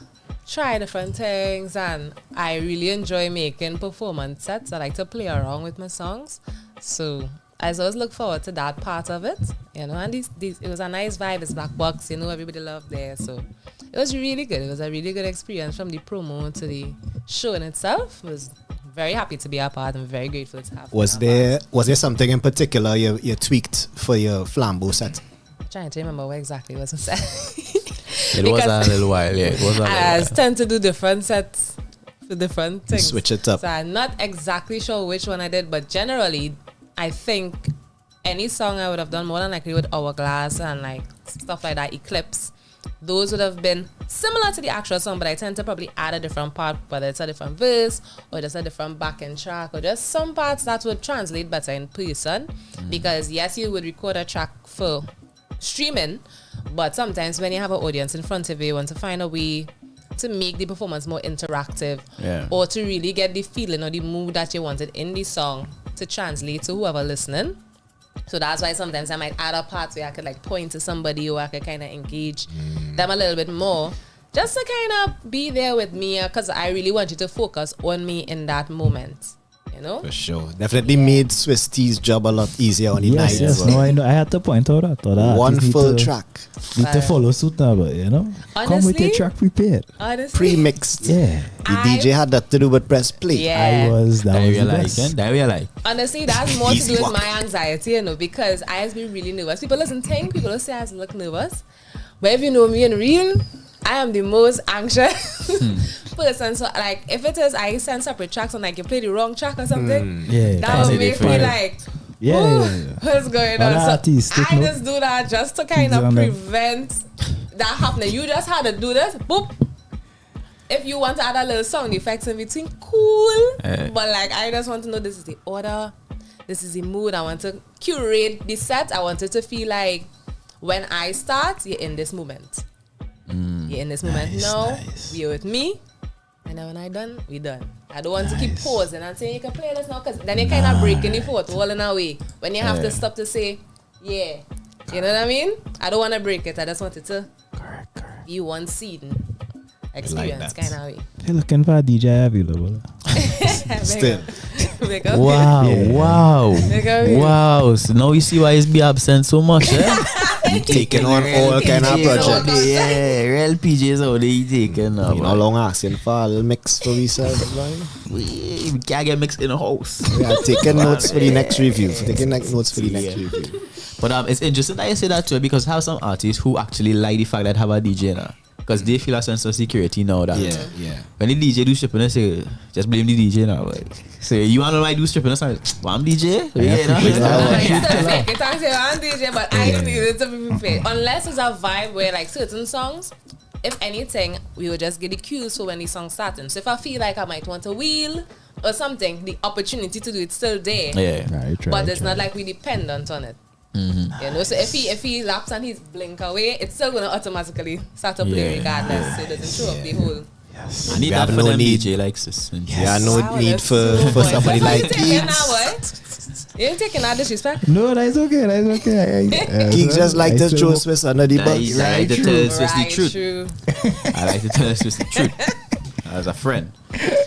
try different things. And I really enjoy making performance sets. I like to play around with my songs. So I always look forward to that part of it, and these it was a nice vibe. It's Black Box, everybody loved there. So it was really good. It was a really good experience from the promo to the show in itself. I was very happy to be a part. I'm very grateful to have. Was there something in particular you tweaked for your Flambeau set? I'm trying to remember what exactly was said. It was a little while, yeah. It was a little I while. tend to do different sets for different things. Switch it up. So I'm not exactly sure which one I did, but generally, I think any song I would have done more than likely with Hourglass and like stuff like that, Eclipse, those would have been similar to the actual song, but I tend to probably add a different part, whether it's a different verse or just a different back-end track or just some parts that would translate better in person. Because yes, you would record a track for streaming, but sometimes when you have an audience in front of you, you want to find a way to make the performance more interactive, or to really get the feeling or the mood that you wanted in the song to translate to whoever listening. So that's why sometimes I might add a part where I could like point to somebody or I could kind of engage them a little bit more, just to kind of be there with me, because I really want you to focus on me in that moment. You know? For sure. Definitely made Swiss T's job a lot easier on the night. Yes. No, I know. I had to point out that. One full track. Need to follow suit now, but you know, come with your track prepared. Honestly, pre-mixed. Yeah. The DJ had that to do with press play. Yeah. That we like. Honestly, that's more to do with my anxiety, you know, because I has been really nervous. People doesn't think, people don't say I look nervous. But if you know me in real, I am the most anxious person. So like if it is I send separate tracks and like you play the wrong track or something, that would make me like what's going on? So I just do that just to kind of prevent that happening. You just had to do this, boop. If you want to add a little sound effects in between, cool. But like I just want to know this is the order, this is the mood. I want to curate the set. I want it to feel like when I start, you're in this moment. You're in this moment now. You're with me. And then when I done, we done. I don't want to keep pausing and saying you can play this now, because then you're kind of breaking the fourth wall in a way. When you have to stop to say, yeah. You know what I mean? I don't want to break it. I just want it to be one scene experience kind of way. You're looking for a DJ available. Still. Wow. So now you see why he's be absent so much, eh? You taking on all kind of projects. Yeah, real PJs out there taking now. You no longer asking for a little mix for yourself, right? We can't get mixed in a house. Yeah, taking notes for the next review. But it's interesting that you say that too, because I have some artists who actually like the fact that have a DJ now. Because they feel a sense of security now that when the DJ do stripping, they say, just blame the DJ now. Like, so you want to like do stripping, say, well, I'm DJ. I'm DJ, but I don't need it to be prepared. Unless it's a vibe where like certain songs, if anything, we would just get the cues for when the song's starting. So if I feel like I might want a wheel or something, the opportunity to do it still there. But it's not like we dependent on it. You know, so if he laps and he's blink away, it's still gonna automatically start to play regardless. So it doesn't show up the whole. I need that for them DJ like sis. No need for somebody like Kiegs. You ain't taking that disrespect. No, that's okay. Kiegs just like to throw Swiss under the bus. I like to tell Swiss the truth. I like to tell Swiss the truth. As a friend.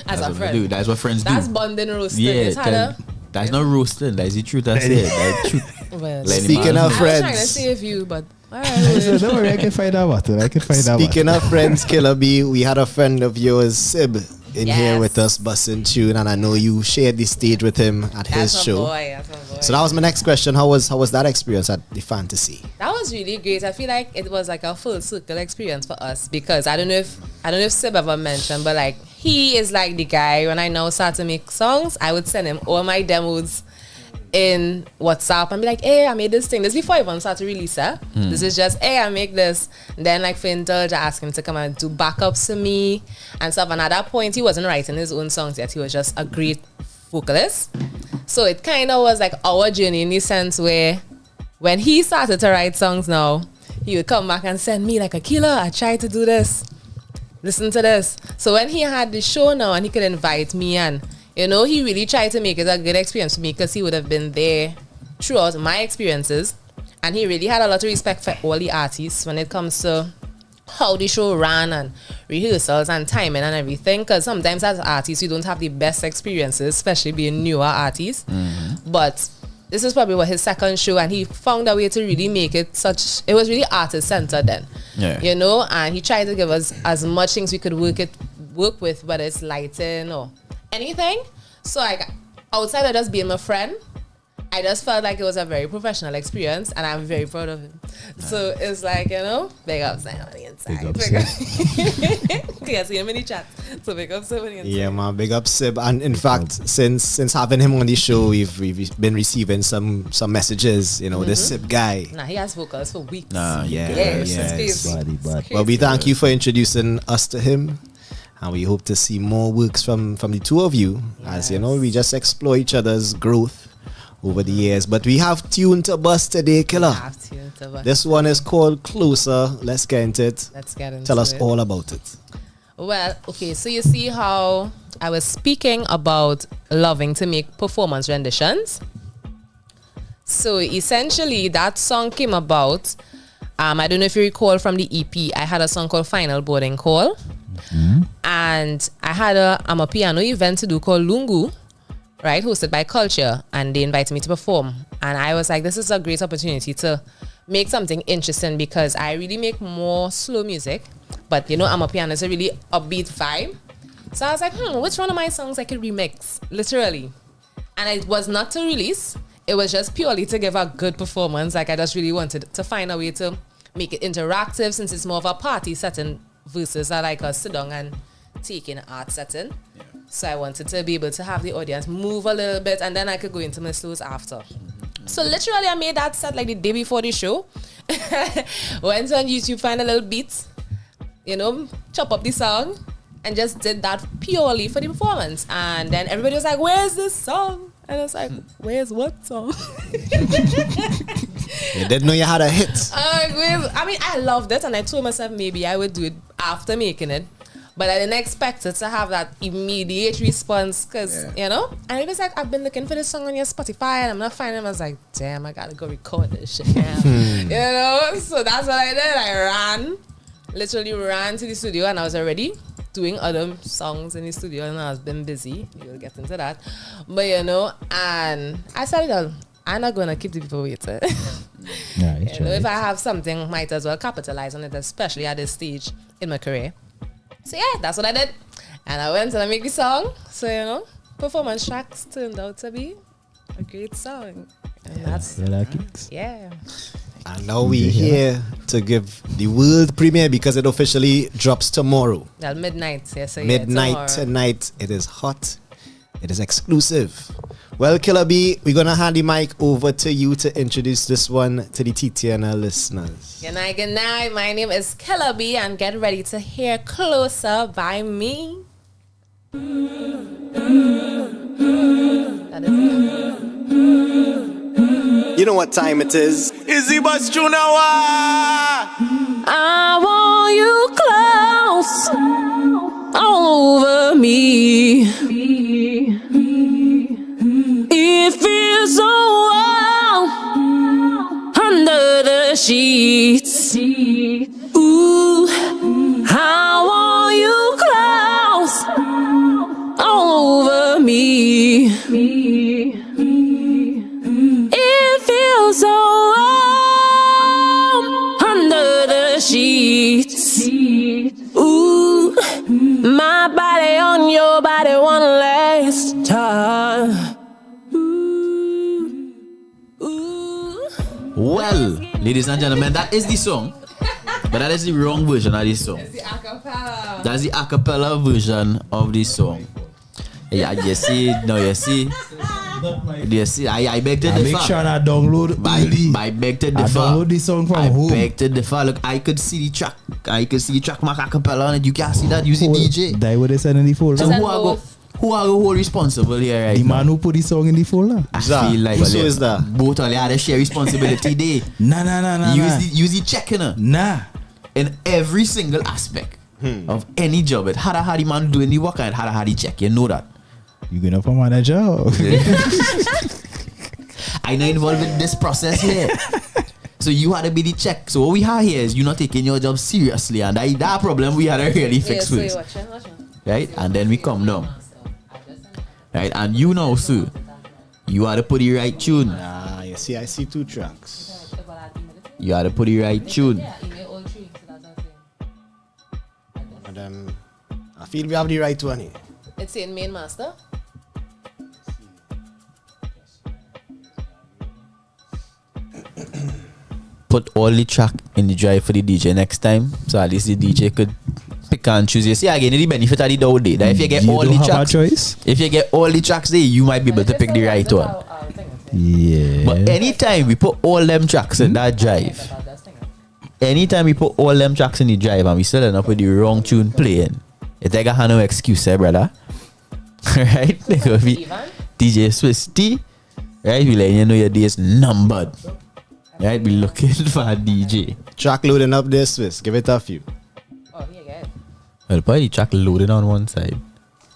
That's what friends do. That's bonding roasting. Yeah, that's not roasting. That's the truth. That's it. That's the truth. Well, speaking of friends, I was trying to save you, but don't worry, I can find out. Speaking of friends, Killabee, we had a friend of yours, Sib, in here with us, busting tune, and I know you shared the stage with him at his show. That's my boy. So that was my next question. How was that experience at the Fantasy? That was really great. I feel like it was like a full circle experience for us, because I don't know if Sib ever mentioned, but like he is like the guy when I now start to make songs, I would send him all my demos in WhatsApp and be like, hey, I made this thing. This before I even start to release it. This is just, hey, I make this. And then like for Indulge, I asked him to come and do backups for me and stuff. And at that point, he wasn't writing his own songs yet. He was just a great vocalist. So it kind of was like our journey in the sense where when he started to write songs now, he would come back and send me like, Akila, I tried to do this. Listen to this. So when he had the show now and he could invite me and you know, he really tried to make it a good experience for me, because he would have been there throughout my experiences. And he really had a lot of respect for all the artists when it comes to how the show ran and rehearsals and timing and everything. Because sometimes as artists, you don't have the best experiences, especially being newer artists. But this is probably his second show, and he found a way to really make it it was really artist-centered then. You know, and he tried to give us as much things we could work with, whether it's lighting or anything. So like outside of just being my friend, I just felt like it was a very professional experience, and I'm very proud of him. So it's like, you know, big ups on the inside. See him in the chat. So big ups on the inside. Yeah, man, big up Sib. And in fact, since having him on the show, we've been receiving some messages. You know, this Sib guy. Nah, he has vocals for weeks. Yes. Well, we thank you for introducing us to him. And we hope to see more works from the two of you. As you know, we just explore each other's growth over the years. But we have tune to bust today, Killer. This one is called Closer. Let's get into it. Tell us all about it. Well, okay, so you see how I was speaking about loving to make performance renditions. So essentially that song came about I don't know if you recall from the EP, I had a song called Final Boarding Call. And I had a piano event to do called Lungu, right, hosted by Culture, and they invited me to perform. And I was like, this is a great opportunity to make something interesting because I really make more slow music, but I'm a piano, is a really upbeat vibe. So I was like, which one of my songs I could remix, literally. And it was not to release, it was just purely to give a good performance. Like I just really wanted to find a way to make it interactive since it's more of a party setting versus like a sit down and take in art setting. Yeah. So I wanted to be able to have the audience move a little bit and then I could go into my slows after. So literally I made that set like the day before the show. Went on YouTube, find a little beat, chop up the song and just did that purely for the performance. And then everybody was like, where's this song? And I was like, where's what song? You didn't know you had a hit. I loved it and I told myself maybe I would do it after making it. But I didn't expect it to have that immediate response because, and it was like, I've been looking for this song on your Spotify and I'm not finding it. I was like, damn, I gotta go record this shit now. So that's what I did. I literally ran to the studio and I was already doing other songs in the studio and I've been busy. We'll get into that. But, and I said, I'm not going to keep the people waiting. If I have something, might as well capitalize on it, especially at this stage in my career. So yeah, that's what I did. And I went and I made the song. So, performance tracks turned out to be a great song. And that's, yeah. And now we're here to give the world premiere because it officially drops tomorrow. Well, midnight, yes. So midnight tonight. It is hot. It is exclusive. Well, Killabee, we're going to hand the mic over to you to introduce this one to the TTNL listeners. Good night. My name is Killabee and get ready to hear Closer by me. That is You know what time it is. Izzy Bastrunawa! I want you close all over me. It feels so warm under the sheets. Ooh, I want you close all over me. It feels so warm under the sheets. Ooh, my body on your body one last time. Well, ladies and gentlemen, that is the song. But that is the wrong version of this song. the acapella. That's the acapella version of this song. Yeah, you see, I beg to differ. Make sure I download I beg to differ. I download this song from home. I beg to differ. Look, I could see the track. My acapella on it. You can't see that. You see DJ. Die with this in the folder. So who are the whole responsible here right the now? Man who put the song in the folder. I feel like so is that both of you had a share responsibility there. Nah. Use the checking. Nah. In every single aspect of any job, it had the man doing the work and it had the check. You know that. You gonna for manager? I not involved in this process here. So you had to be the check. So what we have here is you not taking your job seriously, and that problem we had to really fix first. Right? And then we come down. Right? And you know, sir, you had to put the right tune. You see, I see 2 tracks. You had to put the right tune. And I feel we have the right one here. It's in main master. Put all the track in the drive for the DJ next time, so at least the DJ could pick and choose. You see, again, the benefit of the double day. That if you get all the tracks, if you get all the tracks there, you might be able to pick the right one. Yeah. But anytime we put all them tracks in that drive, anytime we put all them tracks in the drive and we still end up with the wrong tune playing, it ain't got no excuse, brother. Right? Because DJ Swiss T, right? We let you know your day is numbered. Right? Be looking for a DJ. Track loading up there, Swiss. Give it a few. Oh, yeah, get it. Well, probably the track loaded on one side.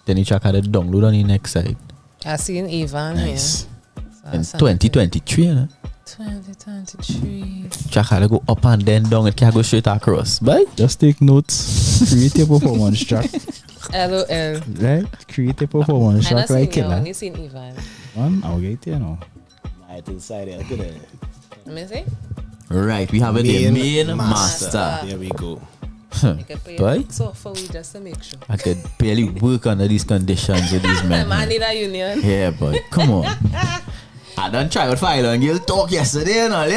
Then the track had a download on the next side. I seen Ivan. Nice. Yeah. In 2023, you know? 2023. Track had to go up and then down. It can't go straight across. Bye. Just take notes. Create a performance track. LOL. Right? Create a performance track like Killer. I seen Ivan. I'll get you know. Right inside there. Look at that. Let me see. Right, we have the main master. There we go. Boy, So for we just to make sure. I could barely work under these conditions with these men. Man need a union. Yeah, boy. Come on. I done try with File and Gil talk yesterday, you know.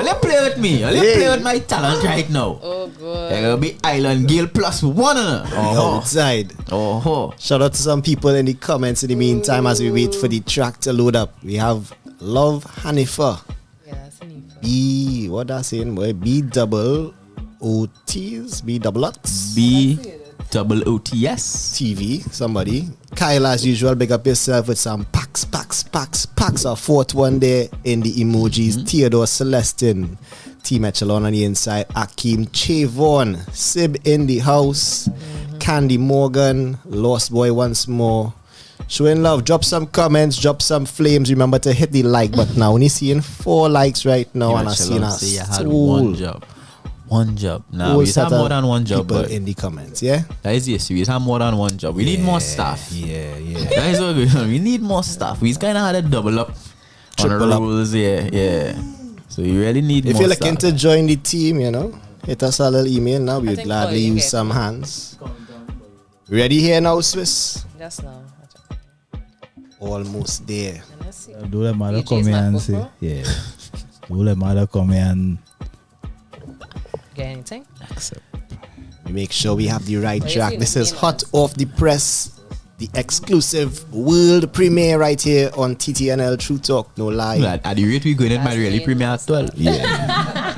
Don't play with me. Don't play with my talent right now. Oh, good. There will be Island Gil plus one. Outside. Shout out to some people in the comments in the meantime as we wait for the track to load up. We have Love Hanifa. Yeah, that's Hanifa. B, what that's saying, boy? B double OTs? B double Ots? B double OTS. TV, somebody. Kyle, as usual, big up yourself with some packs. A fourth one there in the emojis. Theodore Celestin. Team Echelon on the inside. Akeem Chavon. Sib in the house. Candy Morgan. Lost Boy once more. Showing love. Drop some comments. Drop some flames. Remember to hit the like button. Now, only seeing 4 likes right now. And I see you had one job. One job. Now we have more than one job. People in the comments, yeah? That is the issue. We have more than one job. We need more staff. Yeah. That is what we need more staff. We kind of had a double up on the rules. Yeah. So you really need more staff. If you're looking to join the team, you know, hit us a little email now. We would gladly use some hands. Ready here now, Swiss? Just now. Almost there. Do let mother come here and say, yeah. Do let mother come here and get anything? Accept. We make sure we have the right track. This is hot off the press, the exclusive world premiere right here on TTNL True Talk, no lie. At the rate we're going, it might really premiere at 12. Yeah.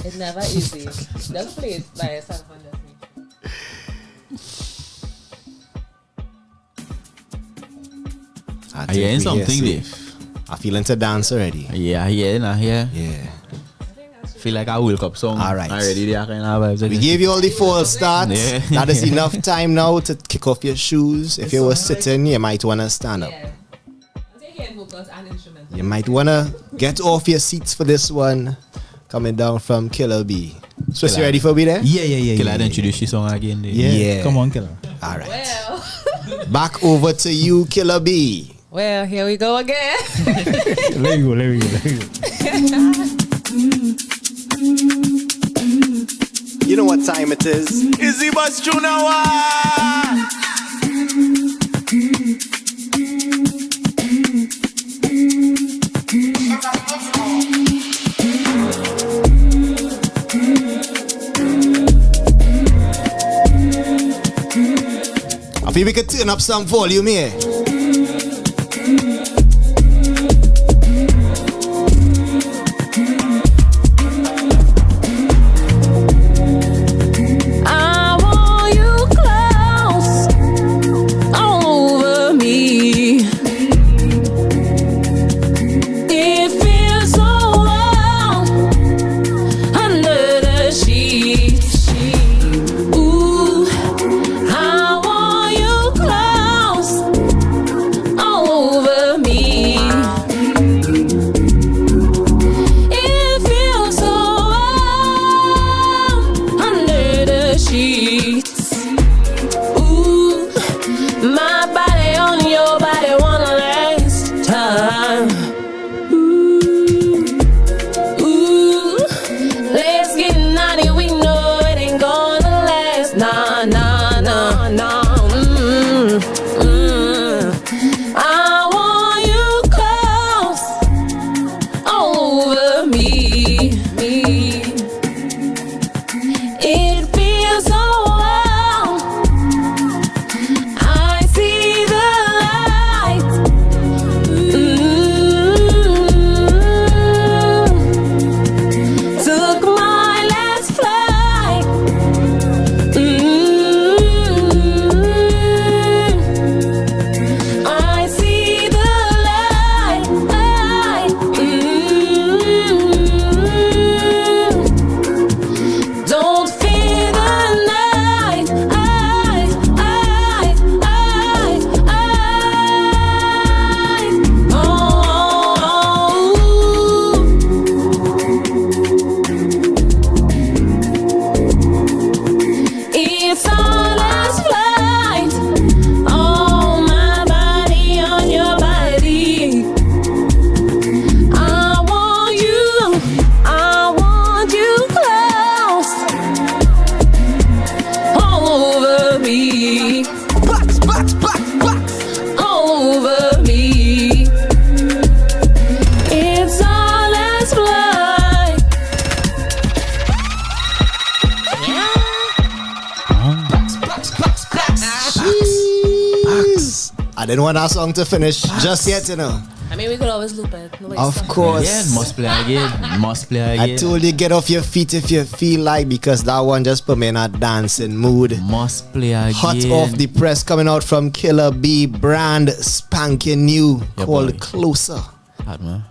It's never easy. Just play it by yourself and just I hearing something there. I feeling to dance already. Yeah, I hear. Yeah. Feel like I woke up song. All right. Already there kind of vibes. We gave you all the full start. Yeah. That is enough time now to kick off your shoes. If you were sitting, you might want to stand up. You might want to get off your seats for this one. Coming down from Killabee. So you ready for me there? Yeah. Killer, introduce your song again. Yeah. Come on, Killer. All right. Well. Back over to you, Killabee. Well, here we go again. Let me go. You know what time it is? Izzy Bus Junawa. I feel we could turn up some volume here. I didn't want our song to finish just yet, you know. I mean, we could always loop it. Of course. Yeah, must play again. I told you, get off your feet if you feel like, because that one just put me in a dancing mood. Must play again. Hot off the press, coming out from Killabee, brand spanking new, called Closer. Hot, man.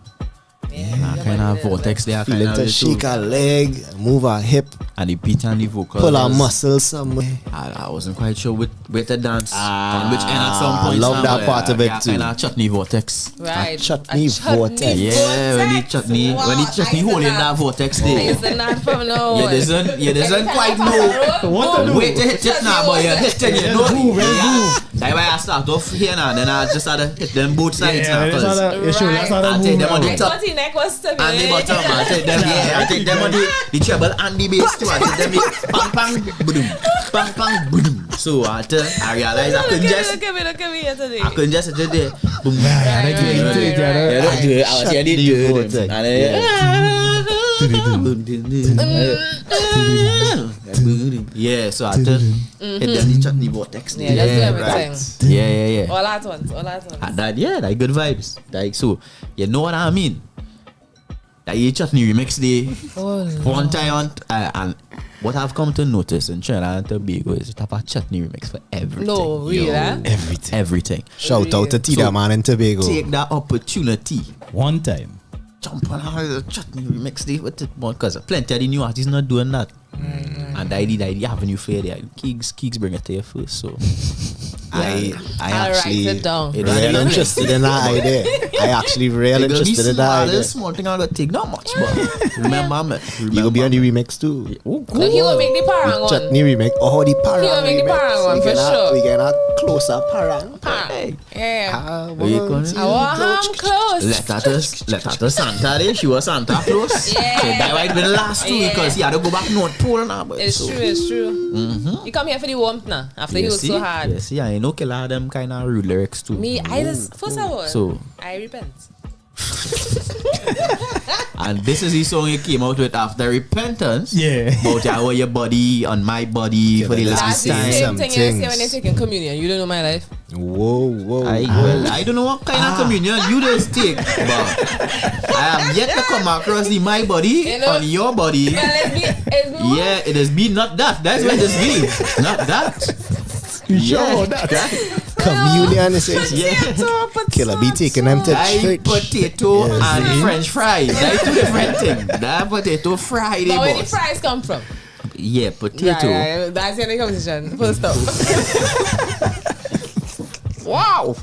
Kind of vortex there. Feeling to shake a leg, move a hip, and the beat and the vocal. Pull a muscle somewhere. I wasn't quite sure with the dance on which end at some point. I love that part of it too. Kind of chutney vortex. Right. Chutney vortex. Yeah, when the chutney holding that vortex there. It's not from now. You doesn't quite know. Wait to hit it now, but you hit it, you know. That's why I start off here now, then I just had to hit them both sides now. I take them on the top. Neck was to and the bottom, I take them I take them on the treble and the bass too. I take them pang pang boom, pang pang boom. So I realized I couldn't just I couldn't just do the boom. I was yeah, so I hit them the chutney vortex. Yeah, that's everything. Yeah. All at once. That good vibes. Like so, you know what I mean? That you chutney remix day one time and what I've come to notice in Trinidad and Tobago is to have a chutney remix for everything. No, really? Everything. Shout out to Tida Man in Tobago. Take that opportunity. One time. Jump on a chutney remix day with it, because plenty of the new artists not doing that. And I did avenue fair there. Kiegs bring it to you first, so I actually write it down. Real interested in that idea. I actually real interested in that idea. Small thing I gotta take not much, but remember. You will be on the remix too. Oh, cool. No, he will make the parang one. Chutney remix. Oh, the parang. He will make the parang one for sure. We get a closer parang. Yeah. I want close. Let her to Santa there. She was Santa Claus. Yeah. So that might be the last two because he had to go back North Pole now. It's true. You come here for the warmth now after he worked so hard. Yes, I know Killer them kind of rude lyrics too. I just first of all, so I repent. And this is the song you came out with after repentance. Yeah. About your body on my body for the last time. That's the same thing you say when you're taking communion. You don't know my life. Whoa. I don't know what kind of communion you just take, but I have yet to come across the my body on your body. Yeah, it has been not that. That's what it has been. Not that. You sure that? Communion is it? Yeah. Killabee taking them to church. Potato and French fries. That's two different things. That potato fried. But where the fries come from? Yeah, potato. Yeah, that's the only conversation. Full stop. Wow.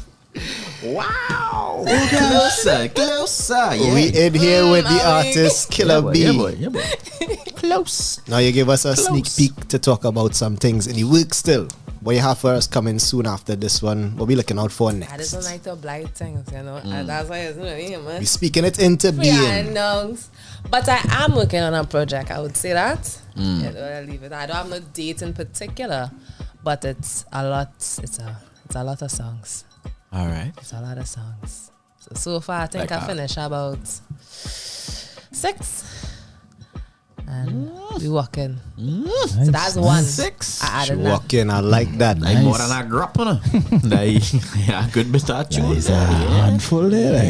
Closer. Yeah. We in here with the artist Killabee. Yeah, boy. Close. Now you give us a sneak peek to talk about some things in the work still. What you have for us coming soon after this one? What we looking out for next? I just don't like to blight things, you know. And that's why it's man. We speaking it into being. But I am working on a project. I would say that. I'll leave it. I don't have no date in particular, but it's a lot. It's a lot of songs. All right. It's a lot of songs. So far, I think I finished about 6. And we walking. Nice, so that's one. 6. I added walking. I like that. Like more than a grap, yeah, good bit of tunes. Handful there.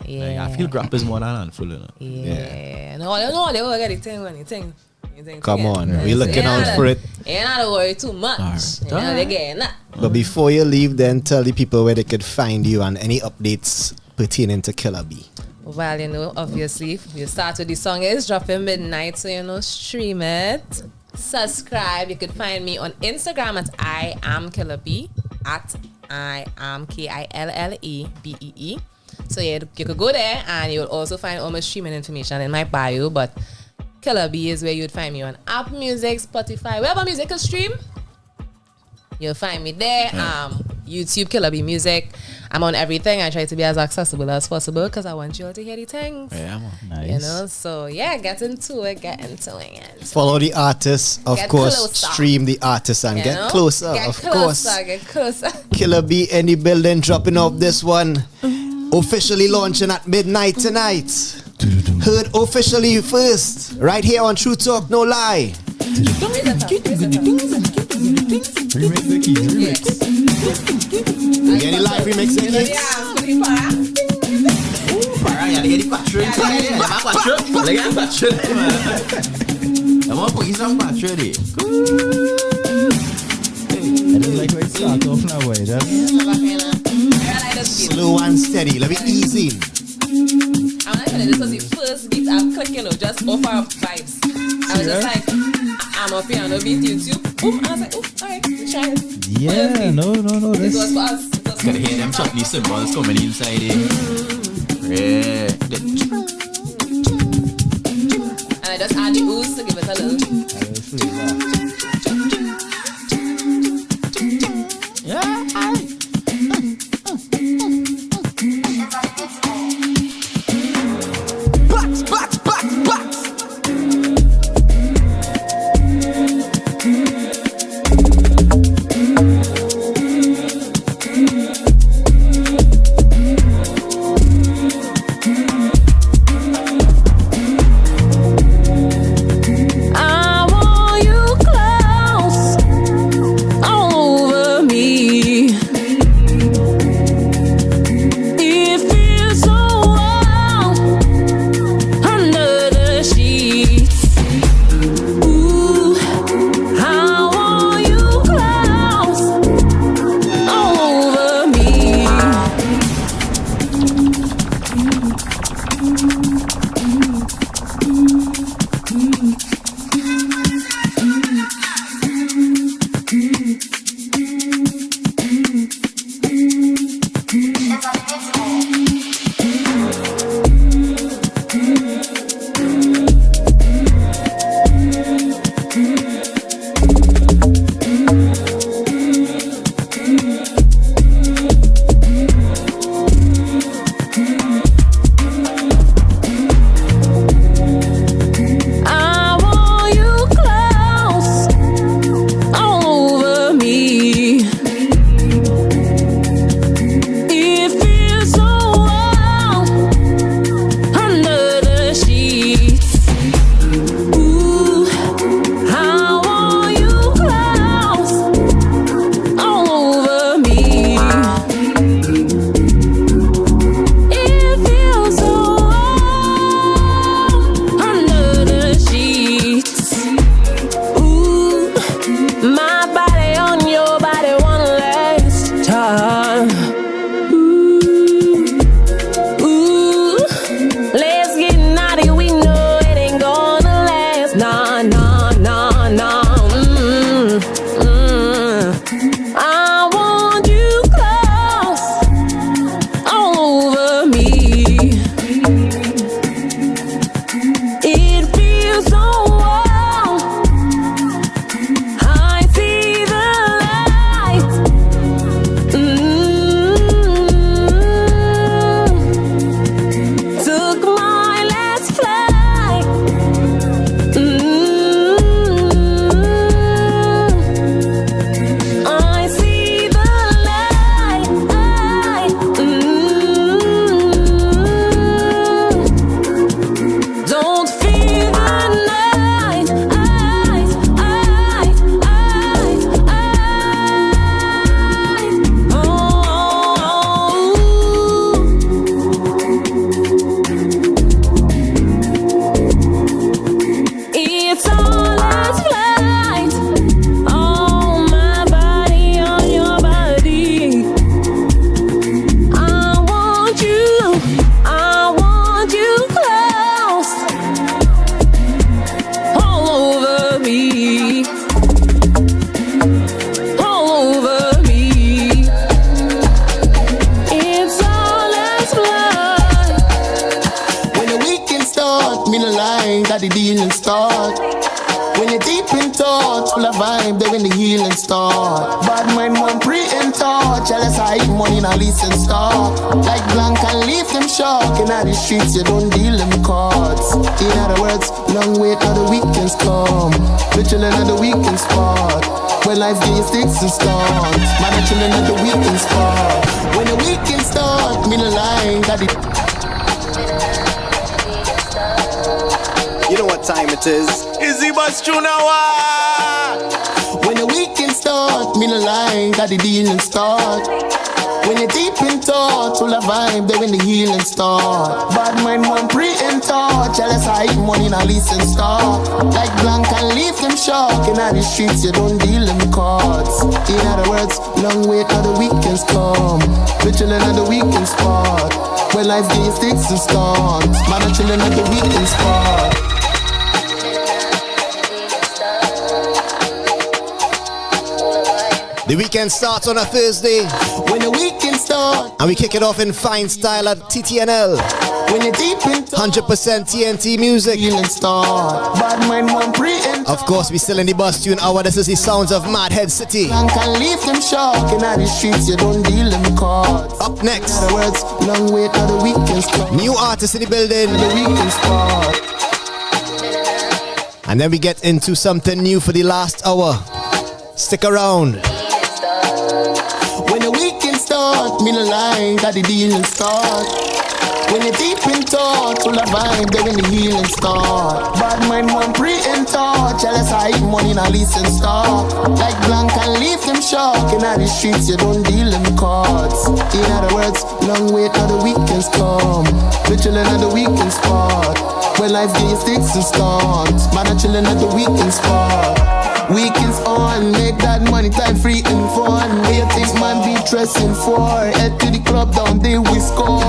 Yeah. I feel grap is more than a handful. Yeah. No, they will get the thing when you think. Come on, we looking out for it. Ain't not worry too much. They getting that. But before you leave, then tell the people where they could find you and any updates pertaining to Killabee. Well, you know, obviously, you start with the song is dropping midnight, so stream it, subscribe. You could find me on Instagram at I am Killabee, at I am KILLEBEE. So you could go there and you'll also find all my streaming information in my bio. But Killabee is where you'd find me on Apple Music, Spotify, wherever music is stream. You'll find me there. YouTube, Killabee Music. I'm on everything. I try to be as accessible as possible because I want you all to hear the things. Yeah, man. Nice. You know, so yeah, get into it. Follow the artists, of course. Closer. Stream the artists and get closer, of course. Get closer. Killabee in the building, dropping off this one. Officially launching at midnight tonight. Heard officially first, right here on True Talk, No Lie. Remix the key. Any live remix in it? Para, ya le get the patron. Ya le get patron. I'm gonna put you some patron there. I don't like how it start off now, boy. Slow and steady. Let me ease in. I'm not gonna. This was the first beat I'm clicking, just off our vibes. I was just like, I'm a piano beat YouTube. Boom, I was like, alright, try it. Yeah, no. It was for us. Gotta hear them chutney cymbals coming inside here. Yeah. And I just add the ooze to give it a little. Yeah. Box. the dealing start. When you're deep in thoughts, full of vibe, then when the healing start. Bad mind one pre in touch, jealous I eat money in a lease and stock. Like blank and leave them shock. In the streets, you don't deal them cards. In other words, long wait till the weekends come. We chillin' at the weekend spot. When life gives you sticks and stones, man, I'm chillin' at the weekend spot. When the weekend start, me the line, got it. You know what? what time it is. Izzy Bus When the weekend start, me no lie, got the dealing start. When you're deep in thought, full of vibe, then when the healing start. Bad mind one pre in thought, jealous I eat money in a listen start. Like blank and leave them shock. In the streets, you don't deal them cards. In other words, long wait till the weekends come. We chillin' at the weekend spot. When life gives sticks and stones, man, I'm chillin' at the weekend spot. The weekend starts on a Thursday. When the weekend starts, and we kick it off in fine style at TTNL. When you're deep in 100% TNT music. Bad mind one pre. Of course, we still in the bus tune hour. This is the sounds of Madhead City. And can leave them shock. In the streets, you don't deal them cards. Up next, in other words, long wait till the weekends come. New artists in the building. The weekend spot. And then we get into something new for the last hour. Stick around. When the weekend start, me no lie, got the dealing start. When you're deep in thought, full of vibe, then when the healing start. Bad mind one pre in thought, jealous I eat money in a listen start. Like blank and leave them shock. In the streets, you don't deal them cards. In other words, long wait till the weekends come. We chillin' at the weekend spot. When life gives sticks and stones, man, I'm chillin' at the weekend spot. Weekends on, make that money time free and fun. Where you think man be dressing for? Head to the club down there we score.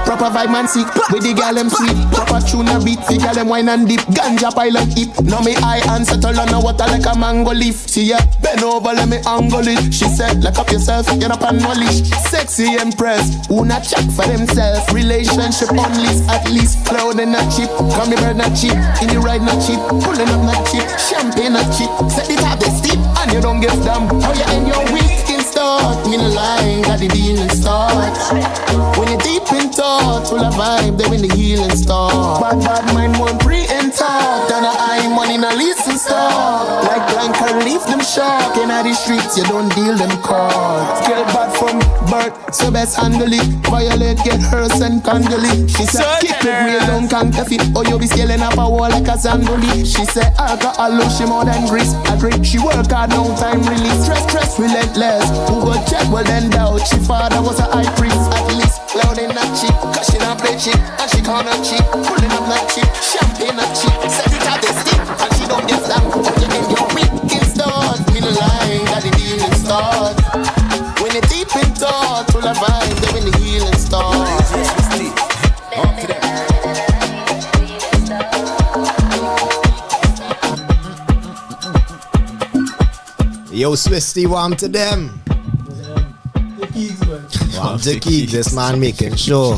Proper vibe man sick, with the gal them sweet. Proper tune a beat, the gal them wine and dip. Ganja pile and hip, now me eye and settle on the water like a mango leaf. See ya, bend over let me angle it. She said, lock up yourself, get up and knowledge. Sexy empress, who not check for themselves. Relationship on list, at least. Cloud and not cheap, come me bird not cheap. In the ride not cheap, pulling up not cheap. Champagne not cheap, set it up the steep. And you don't give them, how you end your weekend start. Me no lie, got the dealing start. When you're deep in thought, full of vibe, then when the healing start. Bad mind one pre in thought, and I money na listen start. Like blank and leave them shock. In the streets, you don't deal them cards. Get bad from birth, so best handle it. Violate, get hers and candle it. She said, keep it real, don't can't it. Or you be scaling up a wall like a sandoli. She said, alcohol love she more than grease. I drink, she work hard, no time release. Stress, relentless. Who go check, well then doubt. She father was a high priest, at least. Loud and not cheap, cause she not play cheap. And she can't not cheap, pulling up not cheap. Champagne not cheap, set it at the stick. And she don't get down, but you in your weekend start. Me no lie, got the dealing start. When you're deep in thought, full of vibe, then when the healing starts. Yo, Swisty, warm to them. Warm to Kiegs, this man making sure.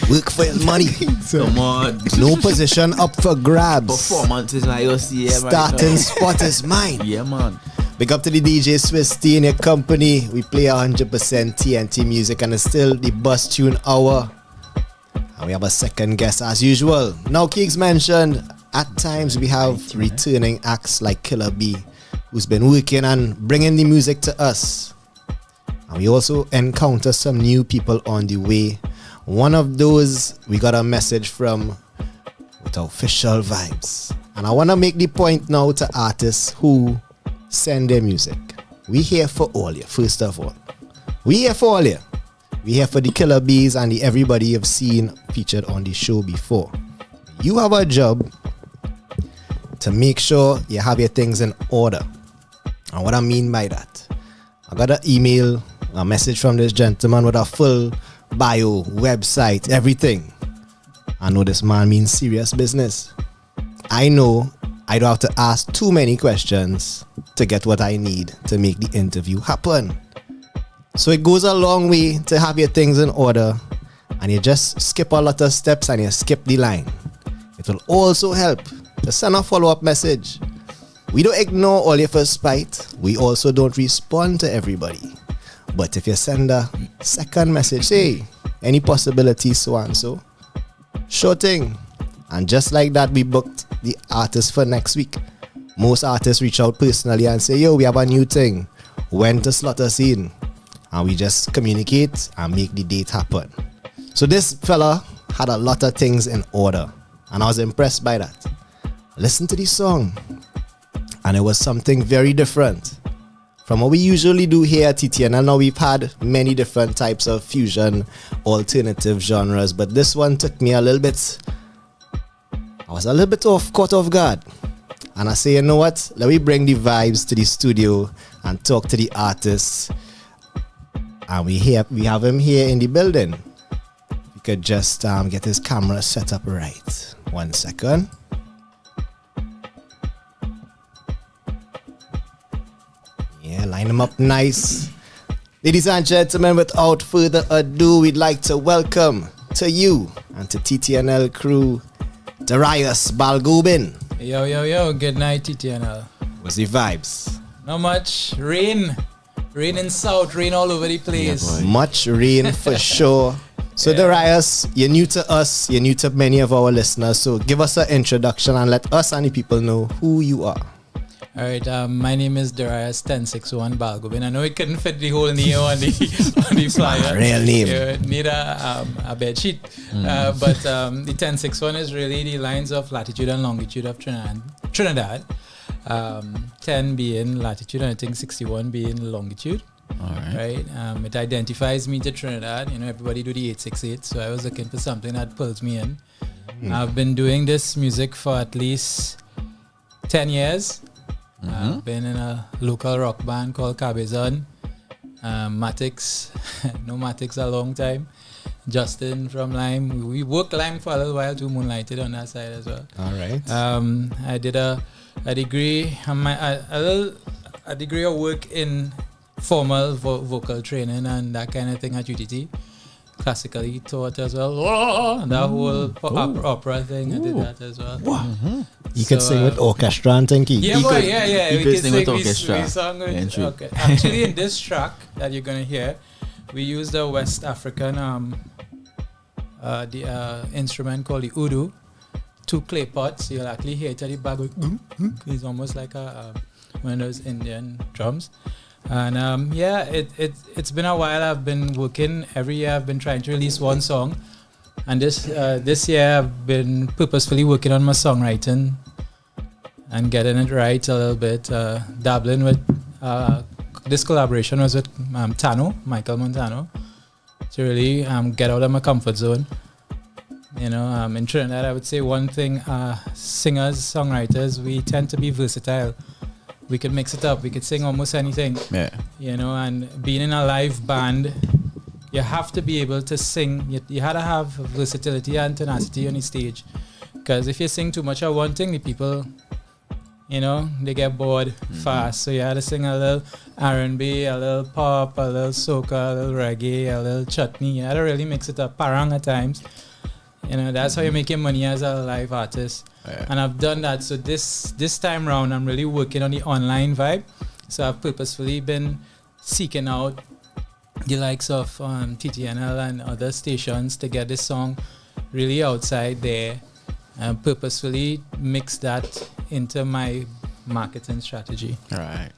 Work for his money. Come on. No position up for grabs. Performance is my OCM. Starting spot is mine. Yeah, man. Big up to the DJ Swisty in your company. We play 100% TNT music and it's still the bus tune hour. And we have a second guest as usual. Now, Kiegs mentioned at times we have returning acts like Killabee, who's been working and bringing the music to us. And we also encounter some new people on the way. One of those we got a message from with official vibes. And I want to make the point now to artists who send their music. We here for all you, first of all. We here for all you. We here for the Killabees and the everybody you've seen featured on the show before. You have a job to make sure you have your things in order. And what I mean by that, I got an email, a message from this gentleman with a full bio, website, everything. I know this man means serious business. I know I don't have to ask too many questions to get what I need to make the interview happen. So it goes a long way to have your things in order and you just skip a lot of steps and you skip the line. It will also help to send a follow-up message. We don't ignore all your first spite. We also don't respond to everybody. But if you send a second message, say, any possibility so and so, sure thing. And just like that, we booked the artist for next week. Most artists reach out personally and say, yo, we have a new thing. When to slot us in? And we just communicate and make the date happen. So this fella had a lot of things in order. And I was impressed by that. listened to the song, and it was something very different from what we usually do here at TTNL. Now we've had many different types of fusion, alternative genres, but this one took me I was a little bit caught off guard. And I say, you know what? Let me bring the vibes to the studio and talk to the artists. And we have him here in the building. We could just get his camera set up right. 1 second. Yeah, line him up nice. Ladies and gentlemen, without further ado, we'd like to welcome to you and to TTNL crew, Darius Balgobin. Yo, good night, TTNL. What's the vibes? Not much. Rain in South, rain all over the place. Yeah, much rain for sure. So Darius, you're new to us, you're new to many of our listeners, so give us an introduction and let us and the people know who you are. Alright, my name is Darius 1061 Balgobin. I know it couldn't fit the whole name on the flyer. Real name. You need a bed sheet. But the 1061 is really the lines of latitude and longitude of Trinidad. 10 being latitude and I think 61 being longitude. Right. It identifies me to Trinidad. You know, everybody do the 868, so I was looking for something that pulls me in. I've been doing this music for at least 10 years. I've been in a local rock band called Cabezon. Matix, no Matix a long time. Justin from Lime. We worked Lime for a little while too, moonlighted on that side as well. Alright. I did a degree, a degree of work in formal vocal training and that kind of thing at UTT. Classically taught as well. That whole opera thing, I did that as well. You could sing with orchestra and thinky. Yeah, we could sing with orchestra. Okay. Actually, in this track that you're gonna hear, we use the West African instrument called the oud, 2 clay pots. You'll actually hear it at the back going, it's almost like one of those Indian drums. And it's been a while. I've been working every year. I've been trying to release one song, and this year I've been purposefully working on my songwriting and getting it right a little bit. Dabbling with this collaboration was with Michael Montano, to really get out of my comfort zone. You know, in Trinidad, I would say one thing: singers, songwriters, we tend to be versatile. We could mix it up. We could sing almost anything. Yeah. You know, and being in a live band, you have to be able to sing. You had to have versatility and tenacity on the stage. Because if you sing too much of one thing, the people, you know, they get bored fast. So you had to sing a little R&B, a little pop, a little soca, a little reggae, a little chutney. You had to really mix it up. Parang at times. You know, that's how you make your money as a live artist. Yeah. And I've done that. So this time round, I'm really working on the online vibe. So I've purposefully been seeking out the likes of TTNL and other stations to get this song really outside there, and purposefully mix that into my marketing strategy. Right.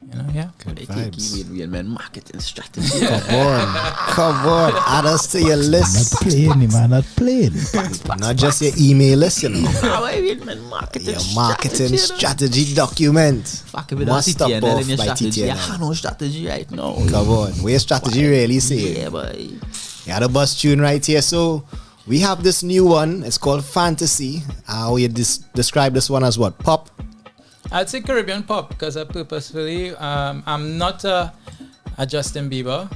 You know, yeah. Good vibes. Real man marketing strategy. Come on, add us to your list. Not playing. Not just your email list, you know. Marketing your marketing strategy document. Fuck with Must up TTNL off in your by strategy. TTNL. You have no strategy right now. Come on, where your strategy really say? Yeah, boy. You had a bus tune right here. So we have this new one. It's called Fantasy. How you describe this one as what? Pop? I'd say Caribbean pop, because I purposefully, I'm not a Justin Bieber.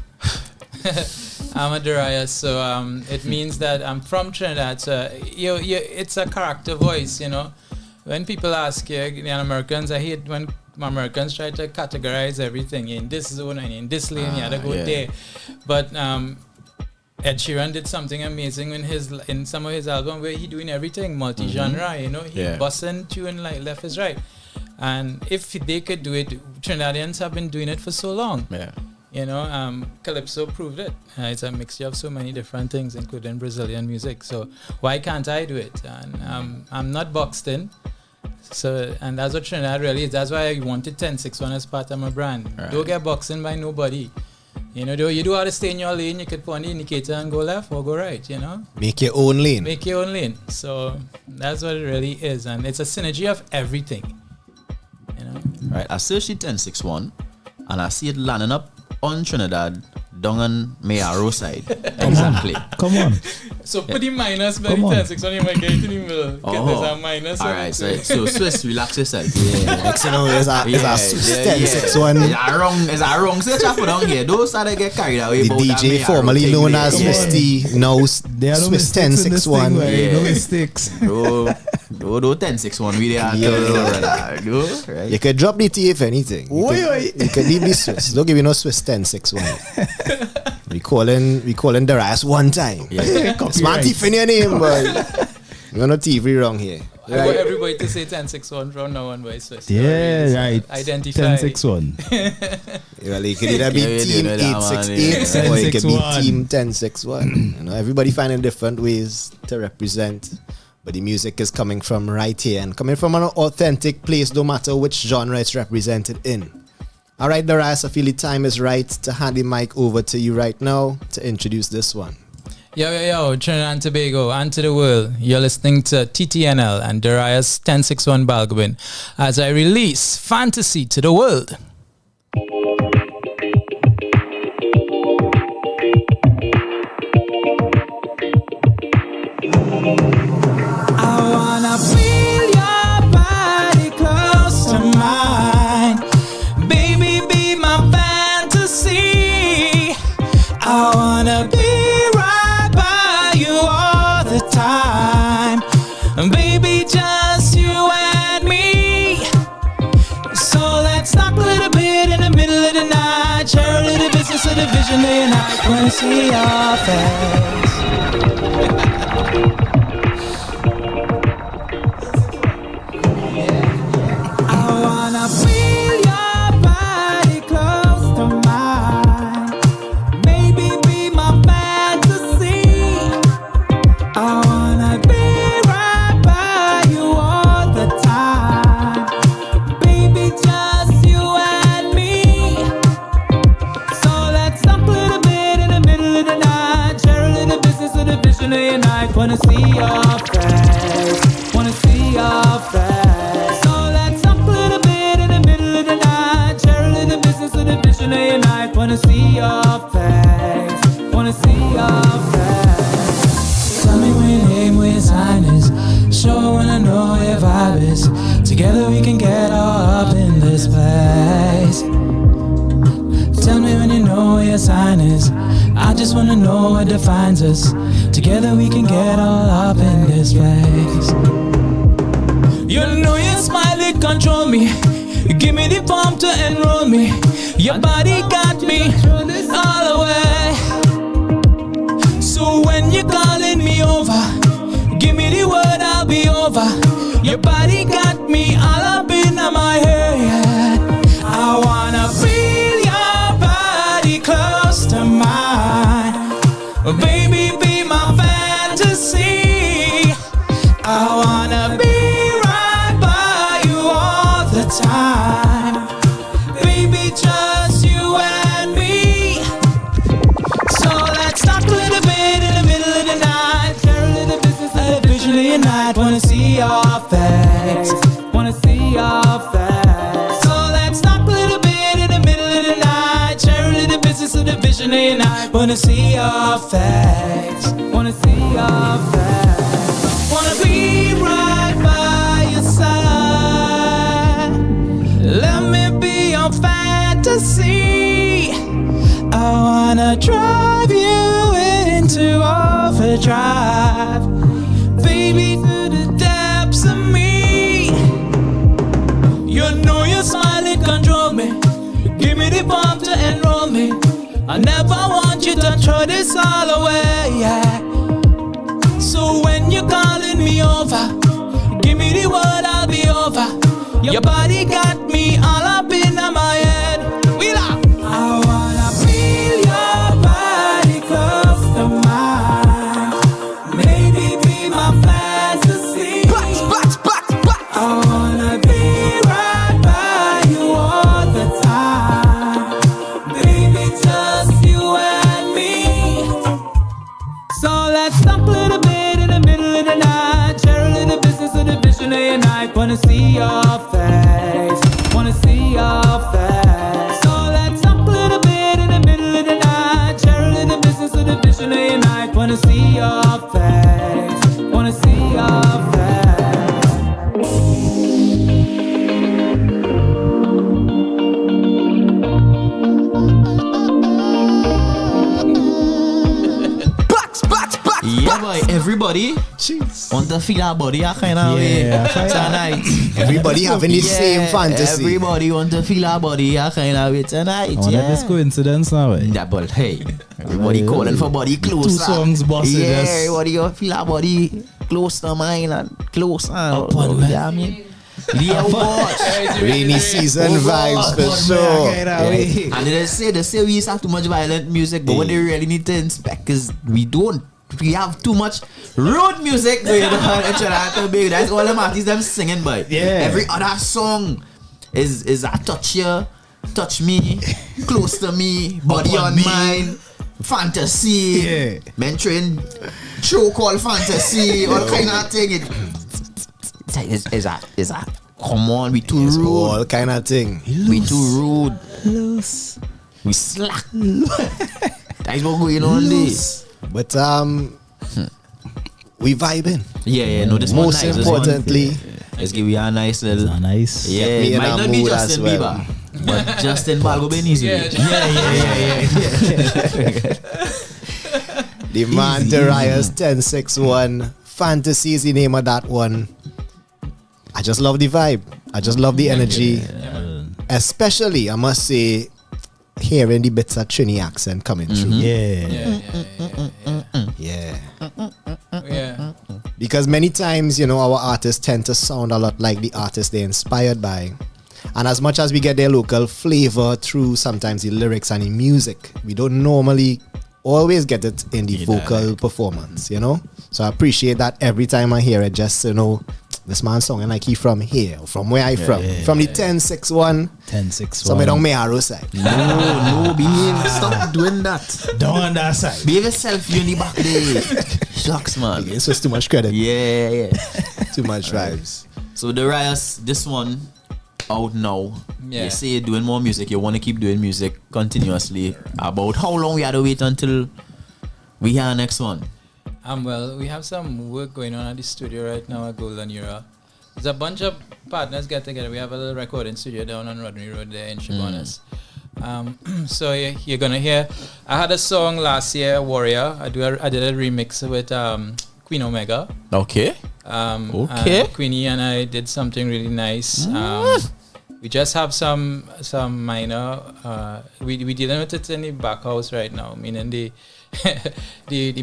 I'm a Darius, so it means that I'm from Trinidad. So it's a character voice, you know. When people ask you, the Americans, I hate when Americans try to categorize everything in this zone and in this lane, you had to go there. But Ed Sheeran did something amazing in some of his albums where he doing everything, multi-genre, you know. He busting tune like left is right. And if they could do it, Trinidadians have been doing it for so long. Yeah. You know, Calypso proved it. It's a mixture of so many different things, including Brazilian music. So why can't I do it? And I'm not boxed in. So, and that's what Trinidad really is. That's why I wanted 1061 as part of my brand. Right. Don't get boxed in by nobody. You know, you do have to stay in your lane. You could put on the indicator and go left or go right, you know. Make your own lane. Make your own lane. So that's what it really is. And it's a synergy of everything. You know. Right. I searched the 1061 and I see it landing up on Trinidad, down on Mayaro side. Exactly. Come on. So put the minus by the 1061, you might get it in the middle. There's a minus. Alright, so Swiss, relax yourself. Yeah, next you know, there's a Swiss 1061. It's a wrong search I put on here. Those are they get carried away. The DJ formerly known as Swiss T, now Swiss 1061. No mistakes. Do 1061 we are right? You could drop the T if anything. You could leave the Swiss. Don't give you no Swiss 1061. We calling Darius one time. It's my T in your name, boy. You're not TV wrong here. I want everybody to say 1061 from now on by Swiss. Yeah, right. Identify. 1061. Well, it could either be Team 868 or it could be Team 1061. You know, everybody finding different ways to represent. But the music is coming from right here and coming from an authentic place, no matter which genre it's represented in. All right, Darius, I feel the time is right to hand the mic over to you right now to introduce this one. Yo, Trinidad and Tobago and to the world. You're listening to TTNL and Darius 1061 Balgobin as I release Fantasy to the world. I wanna feel your body close to mine. Baby, be my fantasy. I wanna be right by you all the time. Baby, just you and me. So let's talk a little bit in the middle of the night. Share a little business of the vision and I wanna see your face. I wanna feel your body close to mine. Baby, be my fantasy. I wanna be right by you all the time. Baby, just you and me. So let's talk a little bit in the middle of the night. Share a little business of the vision of your night. Wanna see your face. Wanna see your face. So let's talk a little bit in the middle of the night. Share a little business of the vision of your night. Wanna see your face. Wanna see your face. Tell me when your name, where your sign is. Sure wanna know where your vibe is. Together we can get all up in this place. Tell me when you know where your sign is. I just wanna know what defines us. Together we can get all up in this place. You know your smile, it control me. You give me the form to enroll me. Your body got me all the way. So when you're calling me over, give me the word, I'll be over. Your body got me all up in my head. I wanna feel your body close to mine. Baby, be my fantasy. I wanna be right by you all the time. Baby, just you and me. So let's talk a little bit in the middle of the night. Share a little business of the vision of your night. Wanna see your face. Wanna see your face. So let's talk a little bit in the middle of the night. Share a little business of the vision of your night. Wanna see your face. Wanna see your face. Wanna be right by your side. Let me be your fantasy. I wanna drive you into overdrive. Baby, to the depths of me. You know your smile, it control me. Give me the bomb to enroll me. I never want you to throw this all away, yeah. So when you're calling me over, give me the word, I'll be over. Your body got me all up in my head. I wanna feel your body close to mine. Maybe be my fantasy. I wanna be right by you all the time. Baby, just you. let's talk a little bit in the middle of the night. Share a little business of the vision of your night. Wanna see your face, wanna see your face. So let's talk a little bit in the middle of the night. Share a little business of the vision of your night. Wanna see your face, wanna see your face. Yeah, boy, everybody want to feel our body a kind of way tonight. Everybody having the same fantasy. Everybody want to feel our body a kind of way tonight. I wonder if it's coincidence now. Yeah, but hey, everybody calling for body closer. 2 songs, boss. Yeah, everybody want to feel our body close to mine and closer. Yeah, I mean. Yeah, watch. Rainy season vibes for sure. And they say we used to have too much violent music, but what they really need to inspect is we don't. We have too much road music going on in Toronto, baby. That's all them artists them singing, but every other song is a touch you, touch me, close to me, body on mine, fantasy, mentoring, show called fantasy, all kind of thing. Is that come on, we too rude. All kind of thing. We too rude. Loose. We slack. That's what going on there. But we vibing. Yeah, no, this most one nice, importantly, let's give you a nice little. Nice. Yeah, might not be Justin Bieber, but Justin Balgobin easily. Yeah. The man Darius 1061 Fantasy is the name of that one. I just love the vibe. I just love the energy. Especially, I must say, hearing the bits of Trini accent coming through. Yeah. Because many times, our artists tend to sound a lot like the artists they're inspired by. And as much as we get their local flavor through sometimes the lyrics and the music, we don't normally always get it in the vocal performance, So I appreciate that every time I hear it, just to know this man's songing like he from here, from where I from. From the 1061. 1061. Somewhere down Mayaro side. No, behave. Stop doing that. Down on that side. Behave yourself, you in the back there. Shucks, man. It's just too much credit. Yeah. Too much vibes. So Darius, this one out now. You say you're doing more music. You want to keep doing music continuously. About how long we had to wait until we hear next one? Well, we have some work going on at the studio right now at Golden Era. There's a bunch of partners get together. We have a little recording studio down on Rodney Road there in Chabonas. So you're gonna hear. I had a song last year, Warrior. I did a remix with Queen Omega. Okay. Queenie and I did something really nice. We just have some minor. We dealing with it in the back house right now, meaning the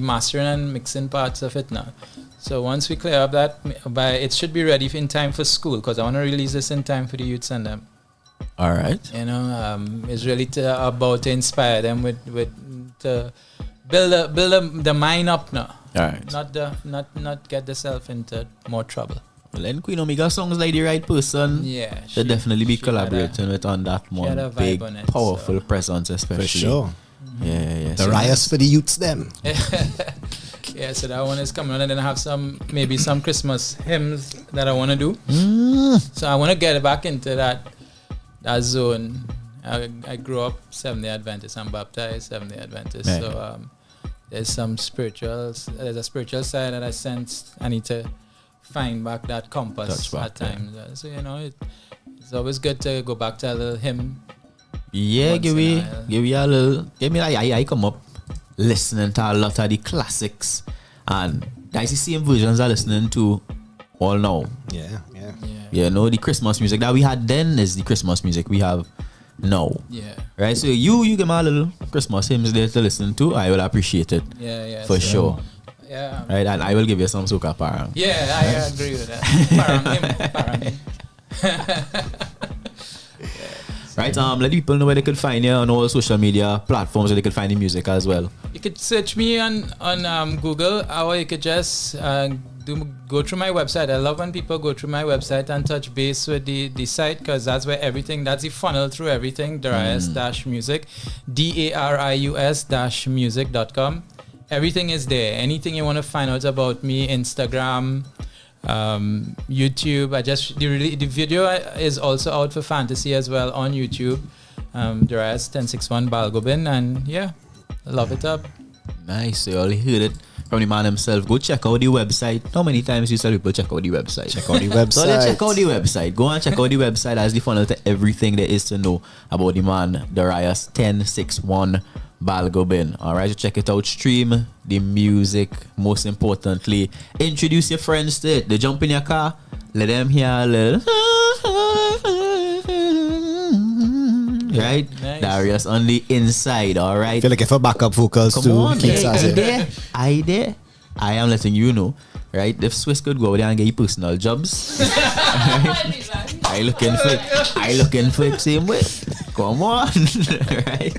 mastering and mixing parts of it now. So once we clear up that, it should be ready in time for school, because I want to release this in time for the youths and them. All right. It's really about to inspire them with to build the mind up now. All right. Not get themselves into more trouble. Well, then Queen Omega sounds like the right person. Yeah. Should definitely be collaborating with on that one. Big, on it, powerful presence, especially. For sure. Yeah. Darius for the youths them. Yeah, so that one is coming on, and then I have maybe some Christmas hymns that I want to do. So I want to get back into that zone. I grew up Seventh-day Adventist. I'm baptized Seventh-day Adventist. Right. So there's a spiritual side that I sense I need to find back that compass at times. So it's always good to go back to a little hymn. Yeah, give me I come up listening to a lot of the classics, and that's the same versions I'm listening to all now. Yeah. The Christmas music that we had then is the Christmas music we have now. Yeah. Right. So you give me a little Christmas hymns there to listen to. I will appreciate it. Yeah. For sure. Yeah. Right, and I will give you some soca parang. Yeah, I agree with that. Parang hymn. Right, let people know where they could find you on all social media platforms, where they could find the music as well. You could search me on Google, or you could just go through my website. I love when people go through my website and touch base with the site, because that's where that's the funnel through everything. Darius-music, Darius-music.com. everything is there. Anything you want to find out about me, Instagram, YouTube. The video is also out for Fantasy as well on YouTube. Darius 1061 Balgobin, and yeah, love it up. Nice. So you all heard it from the man himself. Go check out the website. How many times you tell people check out the website? Check out the website. So they check out the website. Go and check out the website as the funnel to everything there is to know about the man Darius 1061 Balgobin. Alright, so check it out. Stream the music. Most importantly, introduce your friends to it. They jump in your car, let them hear a little. Right? Nice. Darius on the inside, alright? Feel like if a backup vocals Come too. on, I am letting you know, right? If Swiss could go there and get you personal jobs, I looking for it same way. Come on, right?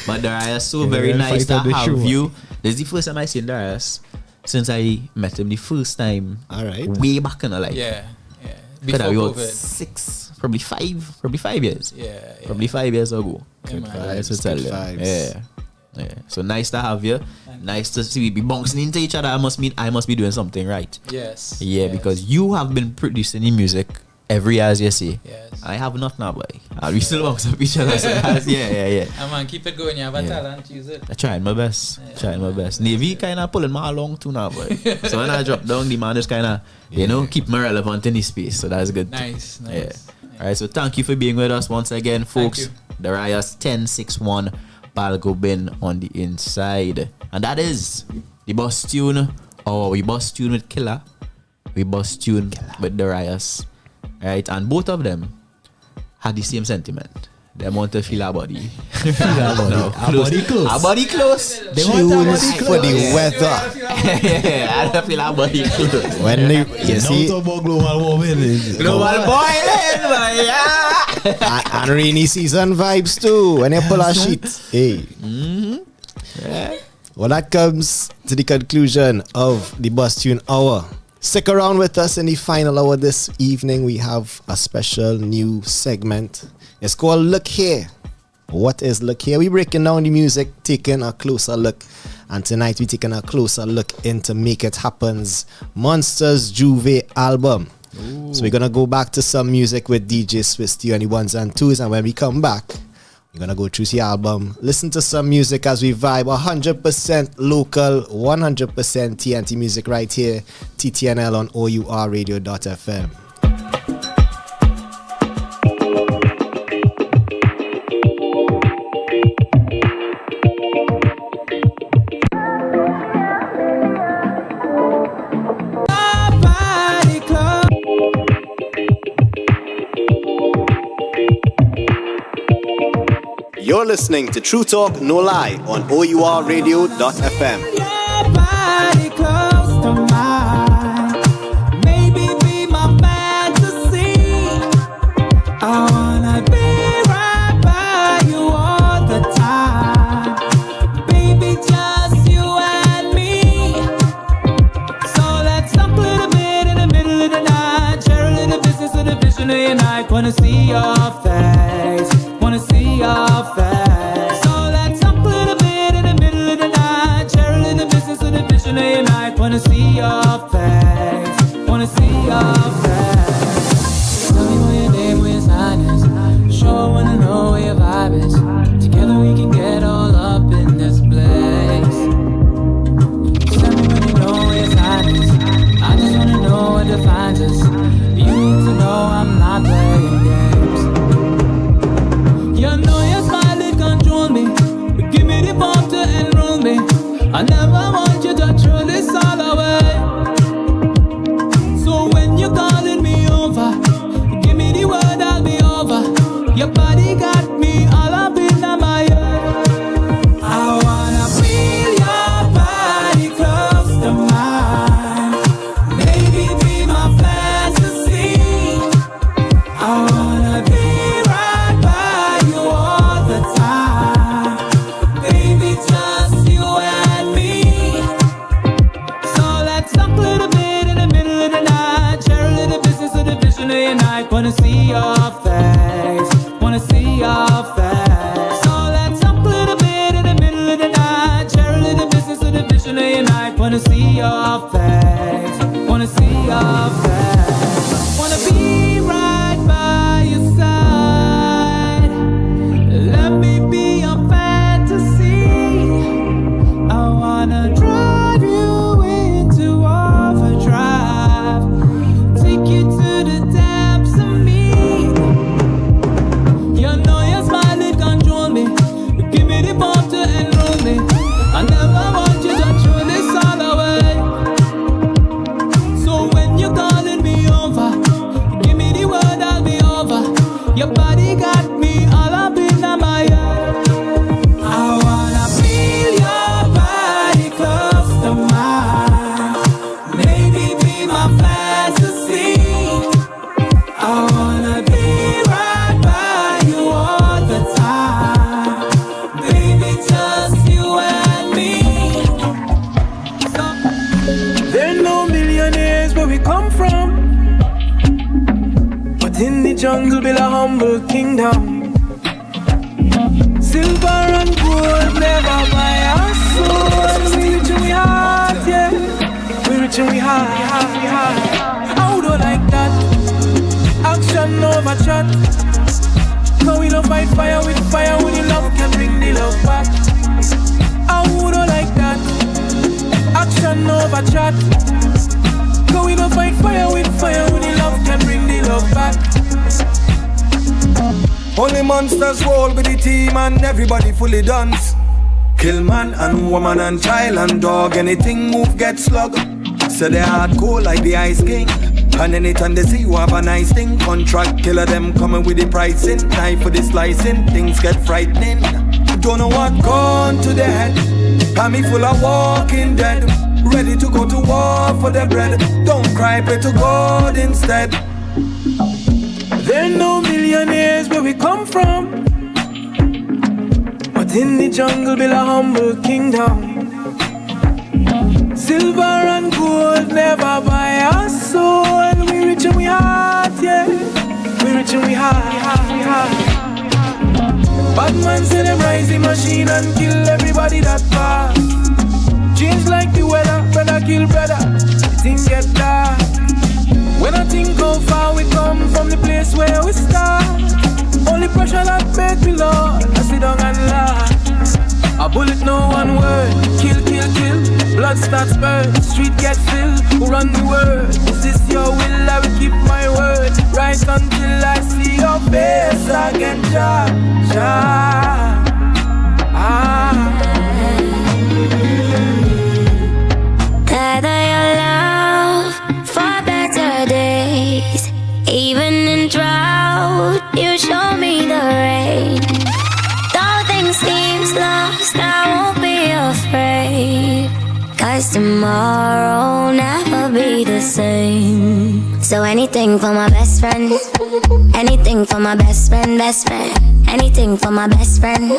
But Darius, so very nice to have you. This is the first time I seen Darius since I met him the first time. Alright. Way back in the life. Yeah. Before we were 6, probably 5 years. Yeah. Probably 5 years ago. Good vibes. Yeah. So nice to have you. Nice to see we be bouncing into each other. I must be doing something right. Yes. Yeah, because you have been producing the music every year, as you say. Yes. I have not now, boy. We still bounce up each other. So yeah. Man, keep it going. You have a talent. Use it. I tried my best. Navy kind of pulling me along too now, boy. So when I drop down, the man is kind of, keep me relevant in this space. So that's good. Nice. Yeah. All right. So thank you for being with us once again, folks. Darius 1061 Balgobin on the inside, and that is the bus tune. We bus tune with Killer. We bus tune with Darius. Right, and both of them had the same sentiment. They want to feel our body. Our body close. They want our body for the weather. I don't feel our body close. When you see global warming. Global boiling, and rainy season vibes too. When you pull a sheet, hey. Yeah. Well, that comes to the conclusion of the Bus Tune Hour. Stick around with us in the final hour this evening. We have a special new segment. It's called Look Here. What is Look Here? We're breaking down the music, taking a closer look. And tonight we're taking a closer look into Make It Happen's Monsters Juve album. Ooh. So we're going to go back to some music with DJ Swisty on the ones and twos. And when we come back, we're going to go through the album, listen to some music as we vibe. 100% local, 100% TNT music right here. TTNL on O.U.R radio.fm. You're listening to True Talk No Lie on O.U.R radio.fm. Body close to mine. Maybe be my fantasy. I wanna be right by you all the time. Baby, just you and me. So let's stop a little bit in the middle of the night. Share a little business of the vision of your night. Wanna see your face. Wanna see your face. So let's talk a little bit in the middle of the night. Share a little business of the vision of your night. Wanna see your face. Wanna see your face. Tell me what your name, what your sign is. Sure wanna know where your vibe is. Together we can get all up in this place. Tell me when you know where your sign is. I just wanna know what defines us. You need to know I'm not playing games. You know your smile, it control me. But give me the form to enroll me. I never want you to throw this all away. So when you're calling me over, give me the word, I'll be over. Your body got me all up in my head. I wanna feel your body close to mine. Maybe be my fantasy. I wanna be right by you all the time. Baby, just you and me. Wanna see your face, wanna see your face. Wanna be right by your side. Let me be your fantasy. I wanna drive you into overdrive. Take you to the depths of me. You know your smile, it control me. You give me the bomb to enroll me. I never want you to throw this all away. So when you're calling me over, give me the word, I'll be over. Your body got me all up in my head. I wanna feel your body close to mine. Maybe be my fantasy. I wanna be right by you all the time. Baby, just you and me. There are no millionaires where we come from, but in the jungle build a humble kingdom. Silver and gold never buy our soul. We rich and we hard, yeah. We rich and we hard. I don't like that. Action over chat. No, we don't fight fire with fire. When you love can bring the love back. I don't like that. Action over chat. No, we don't fight fire with fire. When you love can bring the love back. Only monsters roll with the team and everybody fully dance. Kill man and woman and child and dog. Anything move get slug. So they hardcore like the Ice King. And anytime they see you have a nice thing, contract killer them coming with the pricing. Knife for the slicing, things get frightening. Don't know what gone to the head. And me full of walking dead. Ready to go to war for the bread. Don't cry, pray to God instead. There are no millionaires where we come from, but in the jungle build a humble kingdom. Silver and gold never buy our soul. We rich and we hard, yeah. We rich and we hard. Bad man say them rising machine and kill everybody that pass. Change like the weather, brother kill brother. The thing get dark. When I think how far we come from the place where we start. Only pressure that make me Lord, I sit down and laugh. A bullet, no one word. Kill, kill, kill. Blood starts burn. Street get filled. Who run the world? Is this your will? I will keep my word. Right until I see your face again. Ja, ja. Gather your love for better days. Even in drought, you show me the rain. Though things seem lost, I won't be afraid. 'Cause tomorrow never be the same. So anything for my best friend. Anything for my best friend, best friend. Anything for my best friend.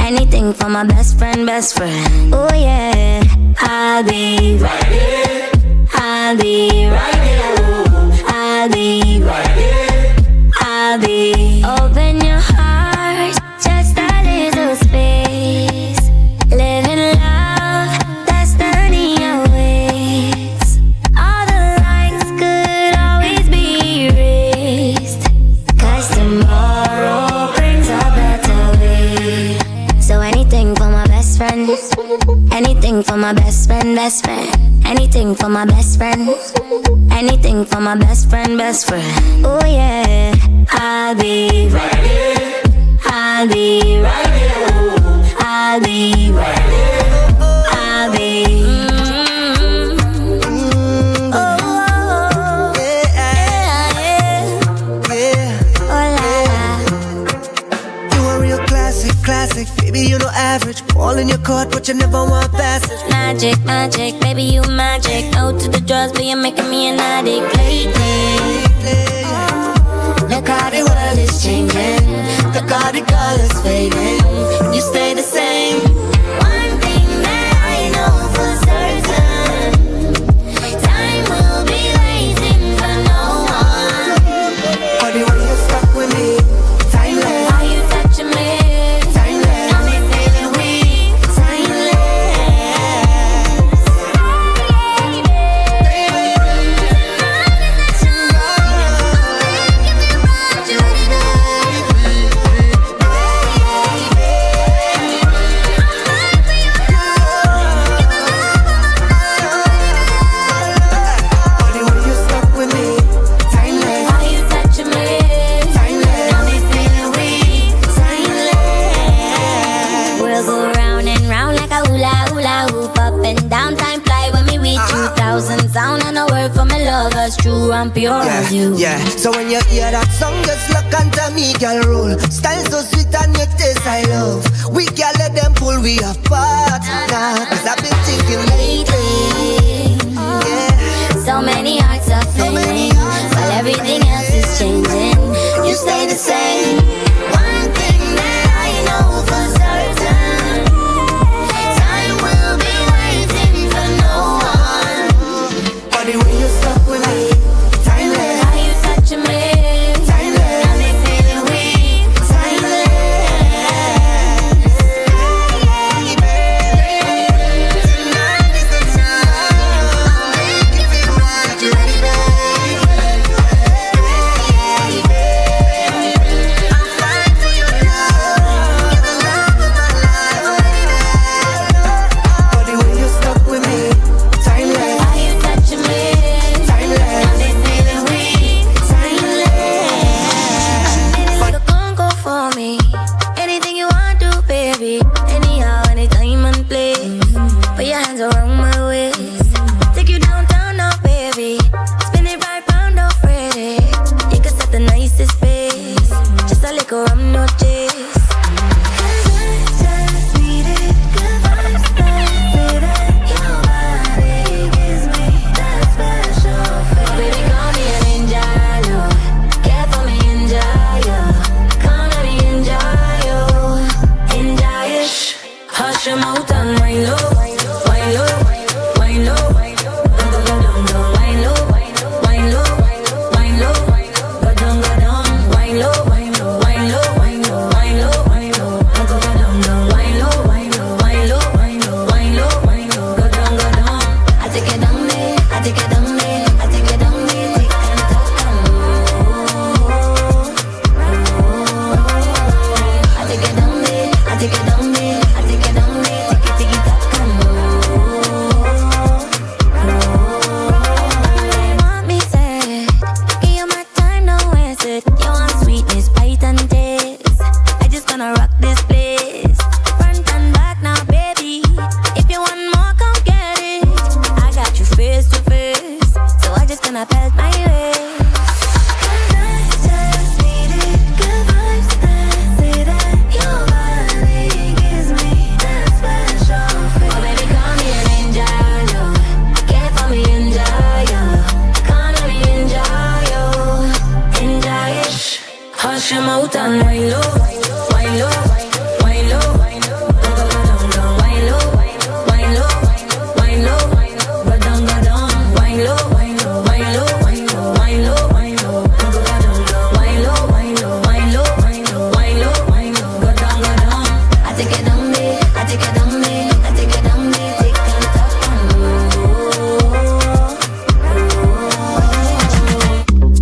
Anything for my best friend, best friend. Oh yeah, I'll be right here. I'll be right here. I'll be right here. I'll be. Open your heart, just a little space. Live in love, destiny awaits. All the lights could always be erased. 'Cause tomorrow brings a better way. So anything for my best friend. Anything for my best friend, best friend. Anything for my best friend. Anything for my best friend, best friend. Oh yeah, I'll be right here. I'll be right here. I'll be right here. I'll be. Classic, baby, you know average. Ball in your court, but you never want passage. Magic, magic, baby, you magic. No to the drugs, but you're making me an addict. Play. Look how the world is changing. Look how the colors fading. You stay the same. One thing that I know for certain, time will be waiting for no one. But the way you stuck with me, timeless. How you touching me? when downtime fly when me reach 2,000 sound and a word for my lovers, true and pure as you. Yeah, so when you hear that song, just look under me, girl, roll. Style so sweet and your taste I love. We can't let them pull we apart now, cause I've been thinking lately. Yeah. So many hearts are failing, while everything else is changing. You stay the same. One thing that I know for certain, time will be waiting for no one. But the way you stuck with me, timeless. How you touching me, timeless. Got me feeling weak, timeless. Tonight is the time. I'll make you feel right, you ready, babe? I'm flying for your love. You're the love of my life, but the way you stuck with me, timeless. How you touching me, Timeless. got me feeling weak, timeless. Like a Congo for me, anything you want to, baby. Anyhow, anytime and place. Put your hands around my waist. Take you downtown now, baby. Spin it right round, don't fret it. You can set the nicest pace. Just a little rum, no chase. 'Cause I just needed good vibes, say that your body gives me that special feeling. Baby, call me an angel, care for me, enjoy you. Come let me enjoy you, enjoy it. Hush your mouth and wine low, wine low, wine low, wine low, wine low, wine low, wine low, go down, wine low, wine low, wine low, wine low, wine low, wine low, go down, wine low, wine low, wine low, wine low, wine low, wine low, go down. I take it down there, I take it down there, I take it down there, take and talk and I take it down there, I take it down there, I take it down there, take it talk and want me said, give you my time, no waste it. You want sweetness, bite and taste. I just gonna rock this place, front and back now, baby. If you want more, come get it. I got you face to face, so I just gonna pelt my way. 'Cause I just needed good vibes that say that your body gives me that special feeling. Oh baby, call me an angel, care for me, enjoy you. Come let me enjoy you, enjoy it. Hush your mouth and wine low, wine low, wine low, wine low, wine low, wine low, wine low, go down, wine low, wine low, wine low, wine low, wine low, wine low, go down, wine low, wine low, wine low, wine low, wine low, wine low, go down. I take it down there, I take it down there, I take it down there, take and talk and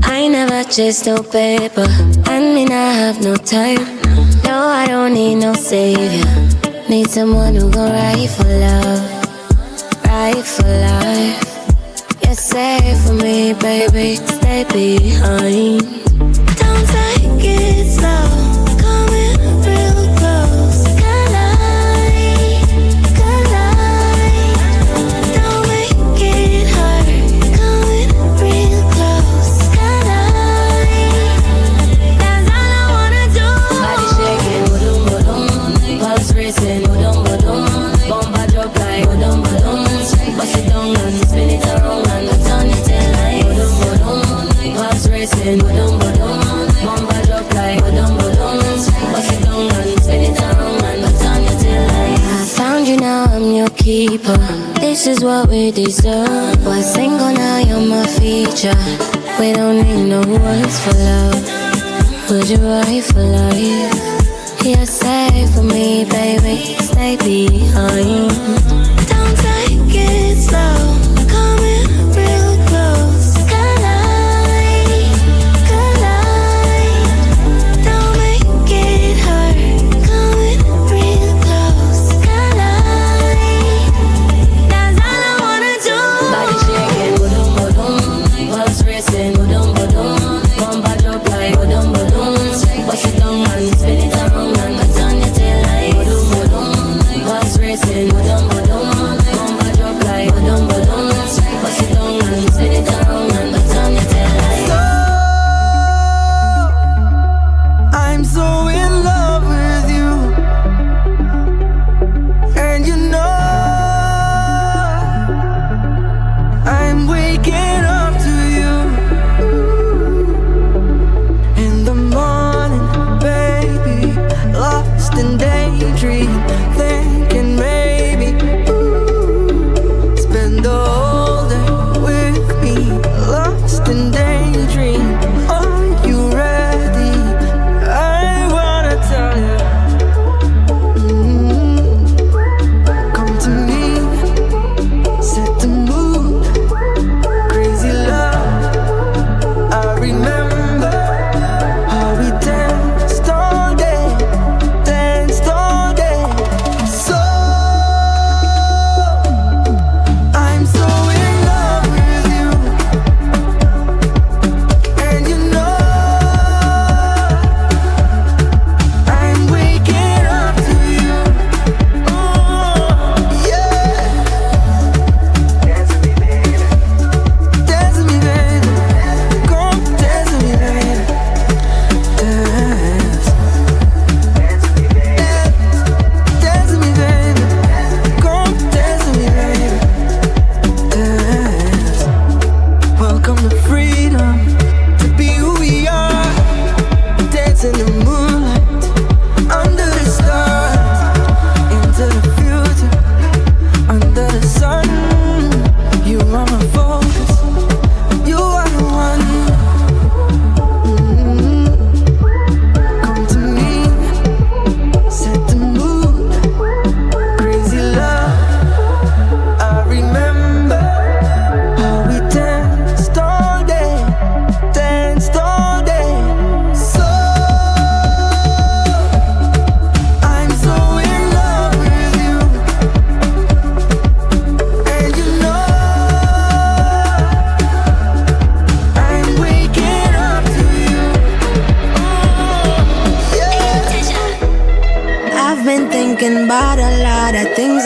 I never chase no paper, and me not have no time. No, I don't need no savior. Need someone who gon' ride for love, ride for life. You're safe for me, baby. Stay behind. Don't take it slow. Coming real close. Collide. Don't make it hard. Coming real close. Collide. That's all I wanna do. Body shaking, pulse racing, bumper drop like, bust it down and spin it around and turn it till like, pulse racing, bumper drop like, bust it down and spin it around and turn it till like. I found you, now I'm your keeper. This is what we deserve. We're single now, you're my feature. We don't need no words for love. Would you ride for life? You're safe for me, baby. Stay behind. Don't take it slow. Coming real close. Collide. Don't make it hard. Coming real close. Collide. That's all I wanna do. Body shaking, pulse racing, bumper drop like, bust it down and spin it around and turn it till like, pulse racing,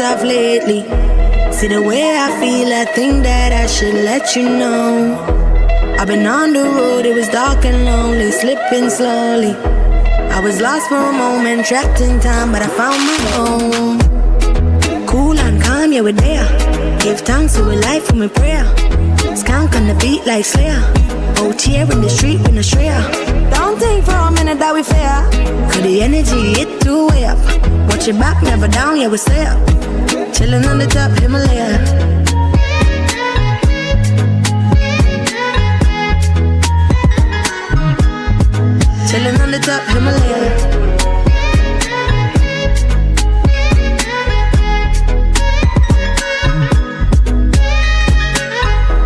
off lately. See the way I feel, I think that I should let you know. I've been on the road, it was dark and lonely, slipping slowly. I was lost for a moment, trapped in time, but I found my home. Cool and calm, yeah, we're there. Give thanks to a life for my prayer. Skank on the beat like Slayer. O.U.R in the street with a Shreya. Don't think for a minute that we fair. Cause the energy, it too way up. Watch your back, never down, yeah, we stay up. Chillin' on the top Himalaya. Chillin' on the top Himalaya.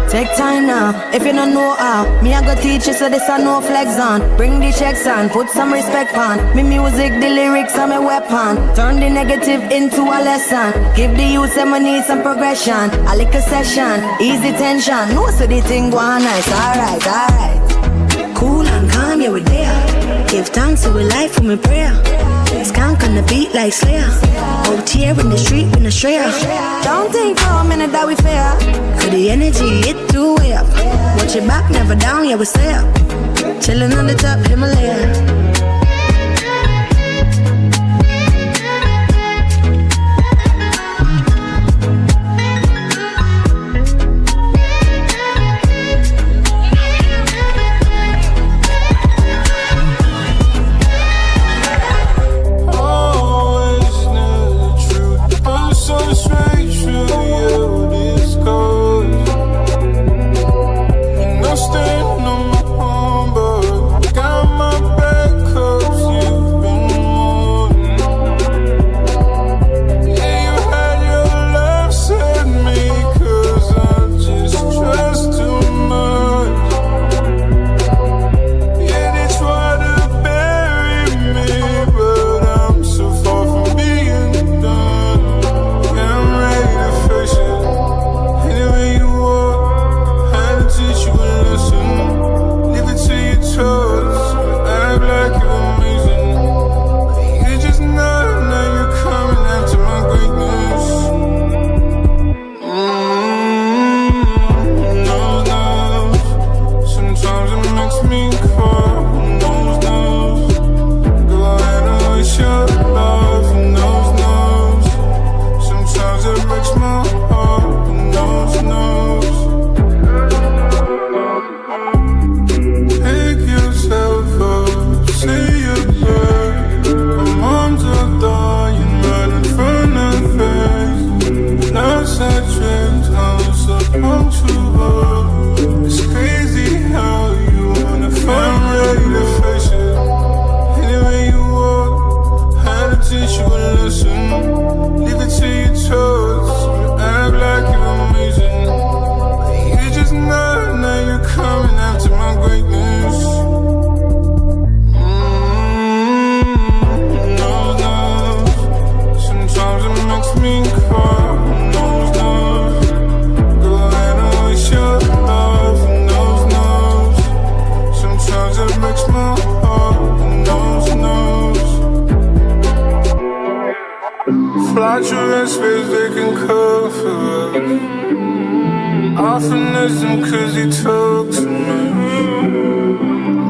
Take time now, if you don't know how. Me I go teach you so this I no flex on. Bring the checks on, put some respect on. Me music, the lyrics are my weapon. Turn the negative into a lesson. Give the youth some money, some progression. A little session, easy tension. No so the thing go on nice, alright, alright. Cool and calm, yeah we there. Give thanks to a life for my prayer. Skank on the beat like Slayer. O.U.R in the street with a Shreya. Don't think for a minute that we fair. Cause the energy, it too way up. Watch your back, never down, yeah we stay up. Chillin' on the top Himalaya. Flatulence ways they can cover us. Often listen cause he talks too much.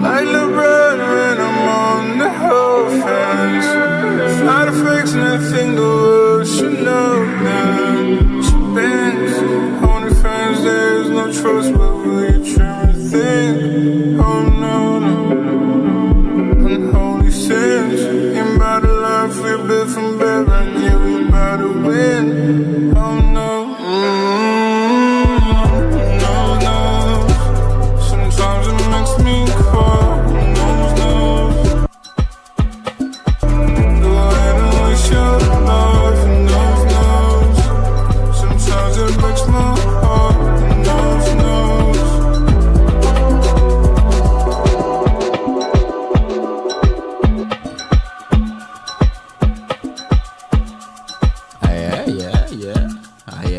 Like LeBron when I'm on the offense. Side effects, nothing the world should know them. She bends, only fans, there's no trust. What will you try to think? Oh no, no. Unholy sins. In by the life we built from bed, right here we about to win. Oh no. No, no. Sometimes it makes me cry. No, no. Go ahead and waste your life. No, no. Sometimes it breaks my heart. No, no.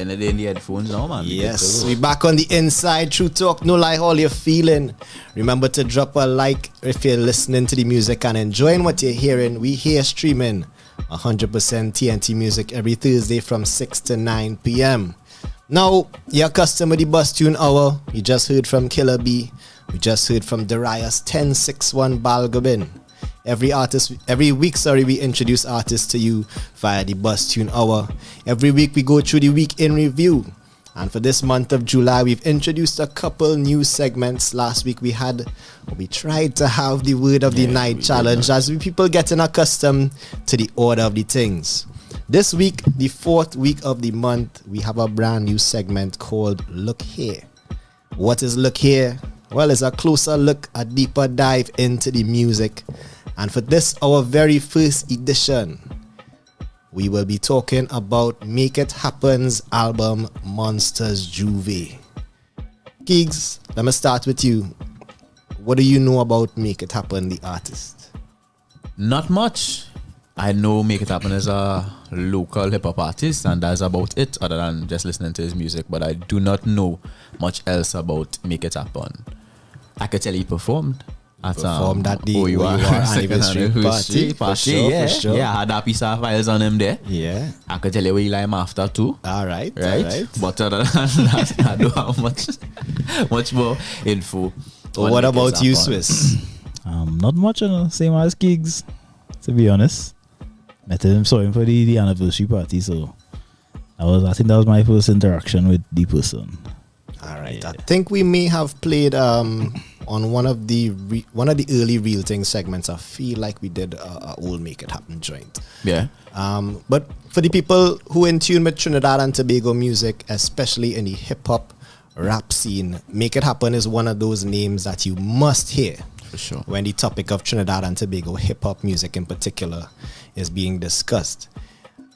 In the headphones now, man. Yes, we back on the inside. True talk, no lie, all you're feeling. Remember to drop a like if you're listening to the music and enjoying what you're hearing. We here streaming 100% TNT Music every Thursday from 6 to 9 p.m. Now, you're accustomed with the Bus Tune Hour. You just heard from Killabee. We just heard from Darius 1061 Balgobin. Every week, we introduce artists to you via the Bus Tune Hour. Every week we go through the week in review. And for this month of July, we've introduced a couple new segments. Last week we tried to have the Word of the Night challenge as people getting accustomed to the order of the things. This week, the fourth week of the month, we have a brand new segment called Look Here. What is Look Here? Well, it's a closer look, a deeper dive into the music. And for this, our very first edition, we will be talking about Make It Happen's album, Monsters Juve. Kiegs, let me start with you. What do you know about Make It Happen, the artist? Not much. I know Make It Happen is a local hip-hop artist, and that's about it, other than just listening to his music. But I do not know much else about Make It Happen. I could tell he performed at the O.U.R. anniversary party. For sure. Yeah, I had a piece of files on him there. Yeah. I could tell you where he like him after too. All right. But other than that, I don't have much more info. So what about you, Swiss? Not much, same as Kiegs, to be honest. Met him, saw him for the anniversary party, so I think that was my first interaction with the person. All right. Yeah. I think we may have played on one of the early Real Things segments. I feel like we did a old Make It Happen joint. Yeah. But for the people who in tune with Trinidad and Tobago music, especially in the hip hop rap scene, Make It Happen is one of those names that you must hear. For sure. When the topic of Trinidad and Tobago hip hop music in particular is being discussed.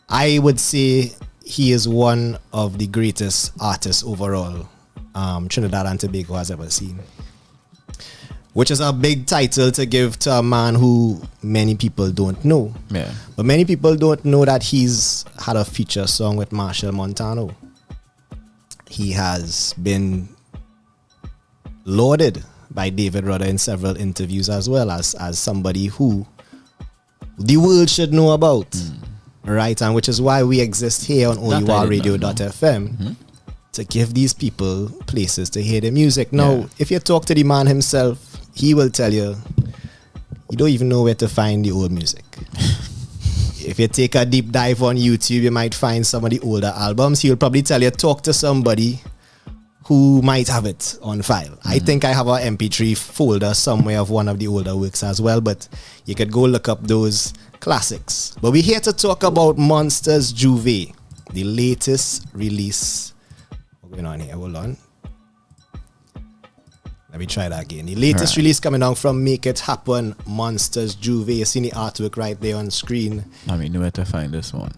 I would say he is one of the greatest artists overall Trinidad and Tobago has ever seen. Which is a big title to give to a man who many people don't know. Yeah. But many people don't know that he's had a feature song with Marshall Montano. He has been lauded by David Rudder in several interviews as well as somebody who the world should know about. Right? And which is why we exist here on O.U.R. Radio.fm to give these people places to hear the music. Now, if you talk to the man himself, he will tell you don't even know where to find the old music. If you take a deep dive on YouTube, you might find some of the older albums. He'll probably tell you talk to somebody who might have it on file. I think I have an MP3 folder somewhere of one of the older works as well, but you could go look up those classics. But we're here to talk about Monsters Juve, the latest release. What's going on here? Hold on. Let me try that again. The latest release coming out from Make It Happen, Monsters Juve. You see the artwork right there on screen. I mean, where to find this one.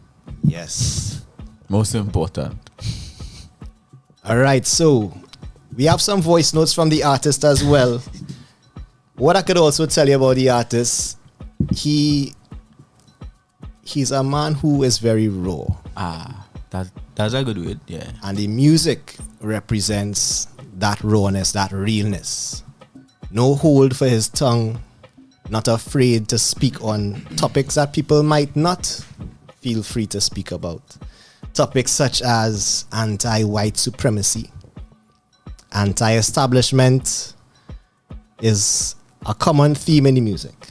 Yes. Most important. All right, so we have some voice notes from the artist as well. What I could also tell you about the artist, he's a man who is very raw. That's a good word, yeah. And the music represents that rawness, that realness. No hold for his tongue, not afraid to speak on topics that people might not feel free to speak about. Topics such as anti-white supremacy, anti-establishment is a common theme in the music.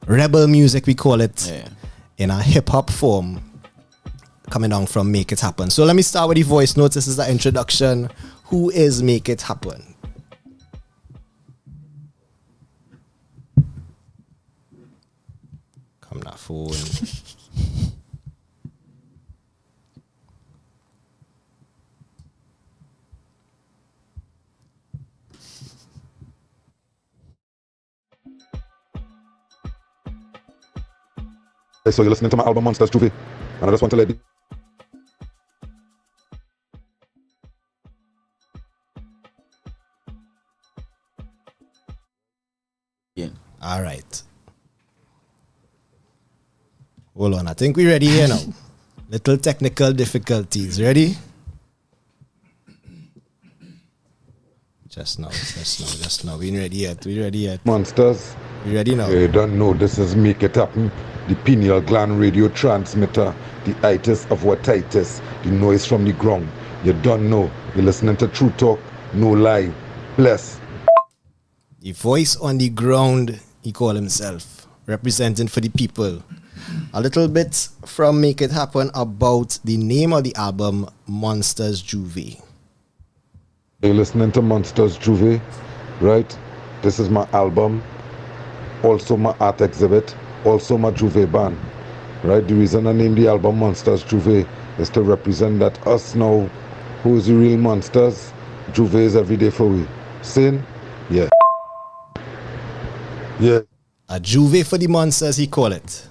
Rebel music, we call it, in a hip-hop form, coming down from Make It Happen. So let me start with the voice notes. This is the introduction. Who is Make It Happen? Come that phone. So you're listening to my album Monsters Juve, and I just want to let you. All right. Hold on, I think we're ready here now. Little technical difficulties. Ready? Just now. We ain't ready yet. We ready yet. Monsters. We ready now. You don't know this is Make It Happen. the pineal gland radio transmitter, the itis of otitis, the noise from the ground. You don't know. You're listening to True Talk, no lie. Bless. The voice on the ground, he called himself, representing for the people. A little bit from Make It Happen about the name of the album, Monsters Juve. You're listening to Monsters Juve, right? This is my album, also my art exhibit, also my Juve band, right? The reason I named the album Monsters Juve is to represent that us now, who is the real monsters, Juve is every day for we. Sin? Yeah. Yeah. A Juve for the monsters, he call it.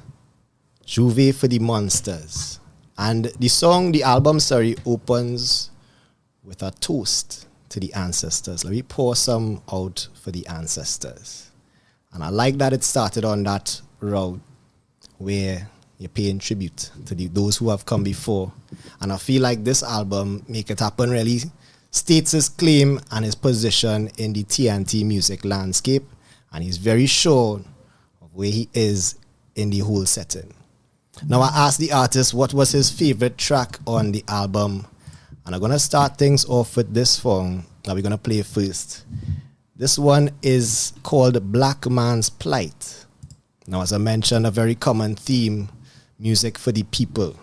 Juve for the monsters. And the song, the album, opens with a toast to the ancestors. Let me pour some out for the ancestors. And I like that it started on that route where you're paying tribute to those who have come before. And I feel like this album, Make It Happen, really states his claim and his position in the TNT music landscape. And he's very sure of where he is in the whole setting. Now I asked the artist what was his favorite track on the album. And I'm going to start things off with this song that we're going to play first. This one is called Black Man's Plight. Now, as I mentioned, a very common theme, music for the people.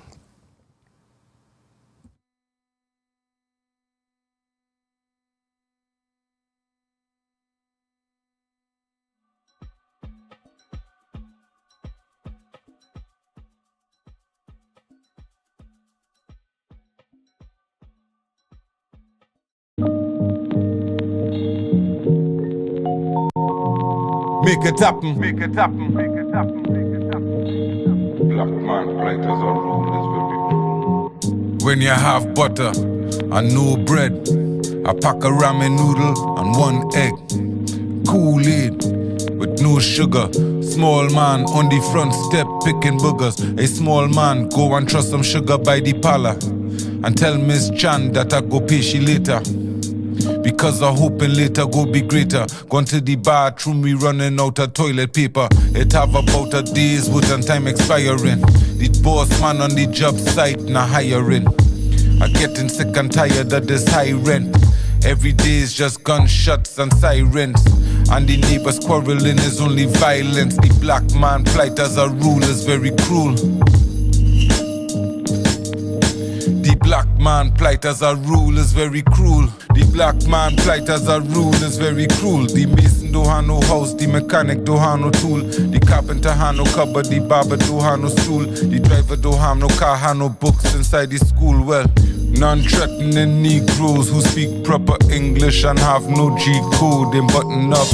Make it happen. Make it happen. Make it happen. Make it happen. Black man plight as a rule is very. When you have butter and no bread, a pack of ramen noodle and one egg, Kool-Aid with no sugar. Small man on the front step picking boogers. A small man go and trust some sugar by the parlor and tell Miss Chan that I go pay she later. Because I hoping later go be greater. Gone to the bathroom, we running out of toilet paper. It have about a day's worth and time expiring. The boss man on the job site now hiring. I getting sick and tired of this high rent. Every day is just gunshots and sirens. And the neighbors quarreling is only violence. The black man plight as a rule is very cruel. The black man plight as a rule is very cruel. The black man plight as a rule is very cruel. The mason don't have no house, the mechanic don't have no tool. The carpenter have no cupboard, the barber don't have no stool. The driver don't have no car, have no books inside the school. Well, non-threatening Negroes who speak proper English and have no G-code and button up.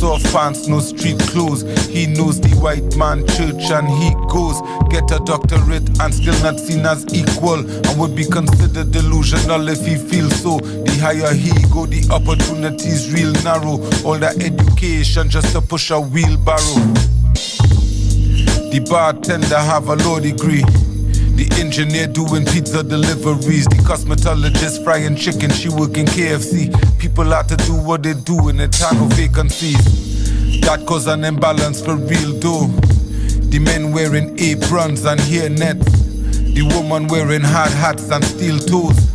Soft pants, no street clothes. He knows the white man church and he goes. Get a doctorate and still not seen as equal, and would be considered delusional if he feels so. The higher he go, the opportunities real narrow. All that education just to push a wheelbarrow. The bartender have a law degree. The engineer doing pizza deliveries. The cosmetologist frying chicken, she working KFC. People have to do what they do in a time of vacancies. That cause an imbalance for real though. The men wearing aprons and hairnets. The woman wearing hard hats and steel toes.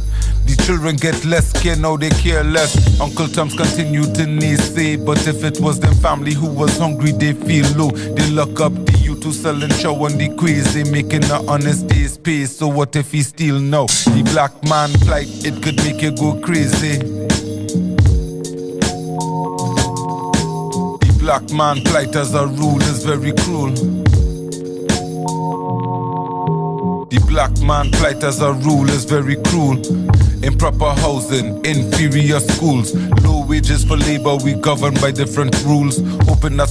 The children get less care, now they care less. Uncle Tom's continue to naysay, but if it was them family who was hungry, they feel low. They lock up the youth who selling chow on the quiz. They making a honest day's pay, so what if he steal now? The black man plight, it could make you go crazy. The black man plight as a rule is very cruel. The black man plight as a rule is very cruel. Improper housing, inferior schools, low wages for labor, we govern by different rules. Open that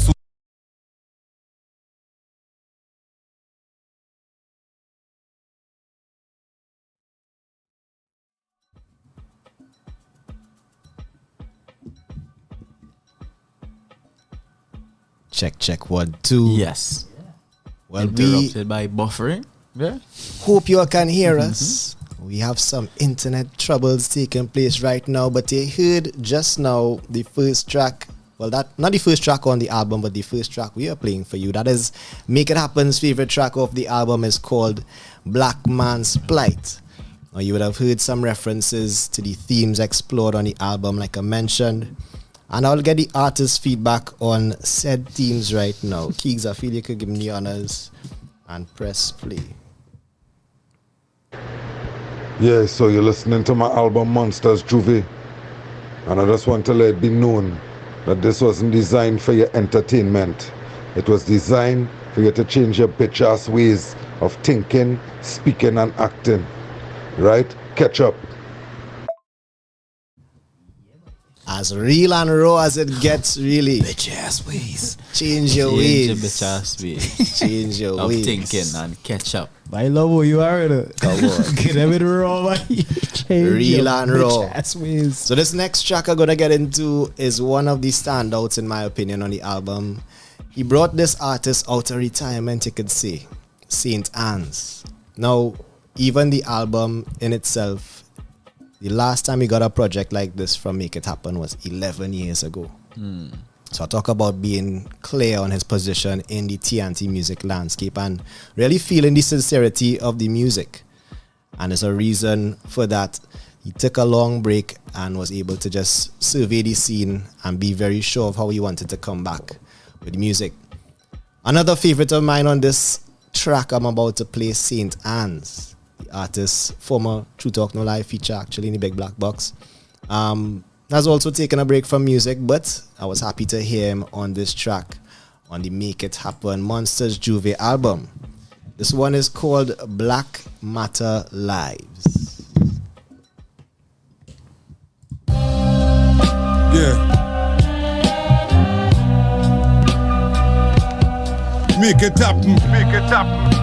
Check 1 2. Yes. Well, interrupted by buffering. Yeah. Hope you all can hear us. We have some internet troubles taking place right now, but you heard just now the first track well, that not the first track on the album, but the first track we are playing for you. That is Make It Happen's favorite track of the album is called Black Man's Plight. Now, you would have heard some references to the themes explored on the album, like I mentioned. And I'll get the artist's feedback on said themes right now. Kiegs, I feel you could give me the honors and press play. Yeah, so you're listening to my album Monsters Juve. And I just want to let it be known that this wasn't designed for your entertainment. It was designed for you to change your bitch ass ways of thinking, speaking and acting. Right? Catch up. As real and raw as it gets, really. Bitch ass ways. Change your Change ways. your bitch ass ways. Change your of ways. thinking and catch up. I love who you are. Come on. Get a bit raw, man. Real and raw. Ass ways. So this next track I'm gonna get into is one of the standouts in my opinion on the album. He brought this artist out of retirement, you could say. St. Anne's. Now, even the album in itself, the last time he got a project like this from Make It Happen was 11 years ago. So I talk about being clear on his position in the TNT music landscape and really feeling the sincerity of the music. And there's a reason for that. He took a long break and was able to just survey the scene and be very sure of how he wanted to come back with music. Another favorite of mine on this track I'm about to play, St. Anne's. The artist, former True Talk No Lie feature actually in the Big Black Box. Has also taken a break from music, but I was happy to hear him on this track on the Make It Happen Monsters Juve album. This one is called Black Matter Lives. Yeah. Make it happen. Make it happen.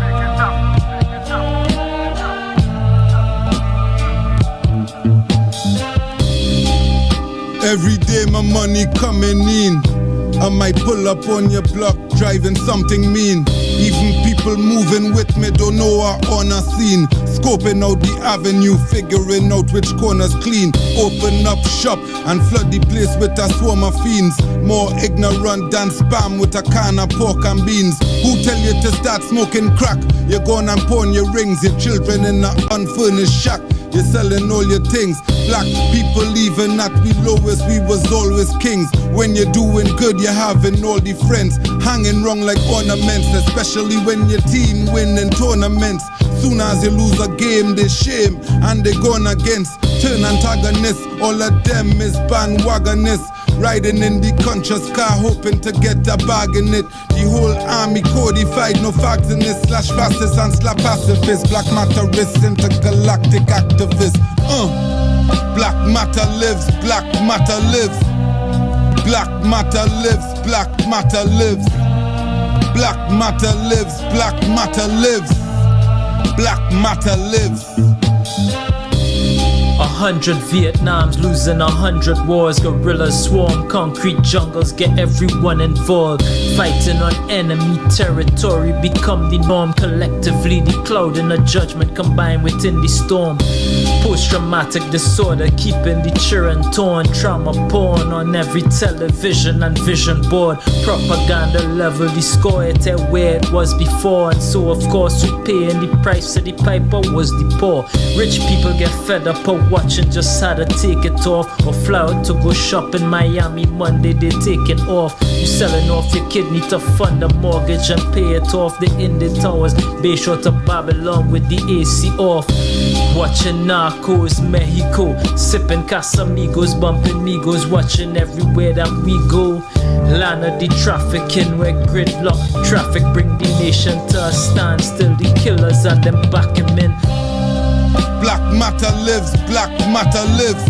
Every day my money coming in. I might pull up on your block driving something mean. Even people moving with me don't know I on a scene. Scoping out the avenue, figuring out which corners clean. Open up shop and flood the place with a swarm of fiends. More ignorant than spam with a can of pork and beans. Who tell you to start smoking crack? You're gone and pawn your rings. Your children in an unfurnished shack. You're selling all your things. Black people even at we lowest, we was always kings. When you're doing good, you're having all the friends. Hanging wrong like ornaments, especially when your team win in tournaments. Soon as you lose a game, they shame and they gone against. Turn antagonists, all of them is bandwagonists. Riding in the conscious car, hoping to get a bag in it. The whole army codified, no facts in this. Slash fascists and slap pacifists. Black matterists, intergalactic activists. Black matter lives, black matter lives. Black matter lives, black matter lives. Black matter lives, black matter lives. Black matter lives. 100 Vietnams, losing 100 wars. Guerrillas swarm, concrete jungles, get everyone involved. Fighting on enemy territory, become the norm. Collectively, the cloud and the judgment combine within the storm. Post-traumatic disorder, keeping the children torn. Trauma porn on every television and vision board. Propaganda level, the score it at where it was before. And so of course we paying the price of the piper was the poor. Rich people get fed up of watching, just had to take it off. Or fly out to go shop in Miami Monday, they take it off. You selling off your kidney to fund a mortgage and pay it off. The Indian towers, Bay Shore to Babylon with the AC off. Watching Narcos, Mexico, sipping Casamigos, bumping Migos, watching everywhere that we go. Land of the trafficking where gridlock traffic bring the nation to a standstill. The killers and them back him in. Black matter lives, black matter lives.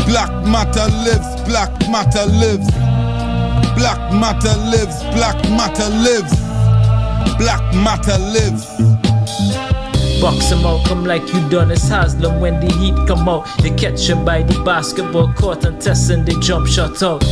Black matter lives, black matter lives. Black matter lives, black matter lives. Black matter lives. Box him out, come like you done as Haslam when the heat come out. They catch him by the basketball court and testing the jump shot out.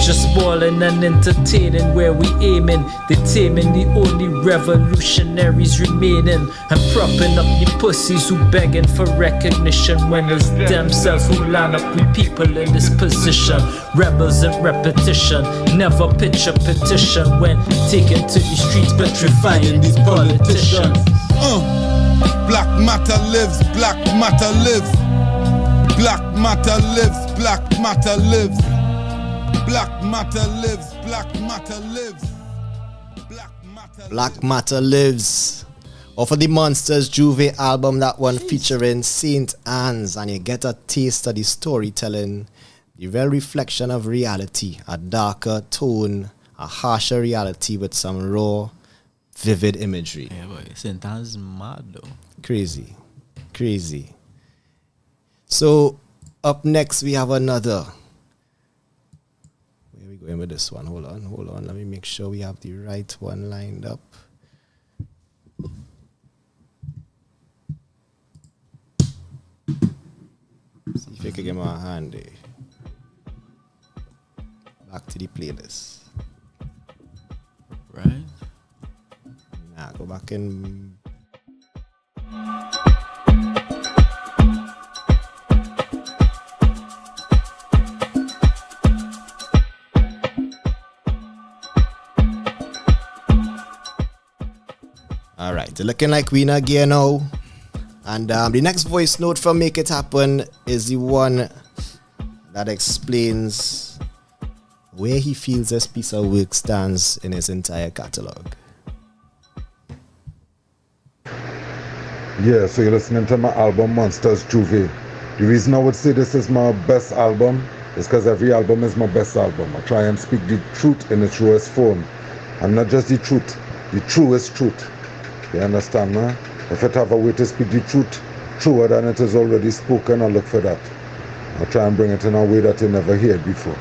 Just balling and entertaining where we aiming. They taming the only revolutionaries remaining. And propping up the pussies who begging for recognition when it's themselves who line up with people in this position. Rebels in repetition, never pitch a petition when taken to the streets petrifying these politicians. Black matter lives, black matter lives. Black matter lives, black matter lives. Black matter lives, black matter lives. Black Matter Lives. Off of the Monsters Juve album, that one featuring Saint Anne's, and you get a taste of the storytelling, the real reflection of reality, a darker tone, a harsher reality with some raw, vivid imagery. Yeah, boy, Saint Anne's mad though. Crazy. So, up next we have another. Where are we going with this one? Hold on. Let me make sure we have the right one lined up. See if I can get my hand there. Back to the playlist. Right? Nah, go back in. Alright, looking like we in a gear now. And the next voice note from Make It Happen is the one that explains where he feels this piece of work stands in his entire catalog. Yeah, so you're listening to my album Monsters Juve. The reason I would say this is my best album is because every album is my best album. I try and speak the truth in its truest form. And not just the truth, the truest truth. You understand, man? If it have a way to speak the truth truer than it is already spoken, I look for that. I try and bring it in a way that you never heard before.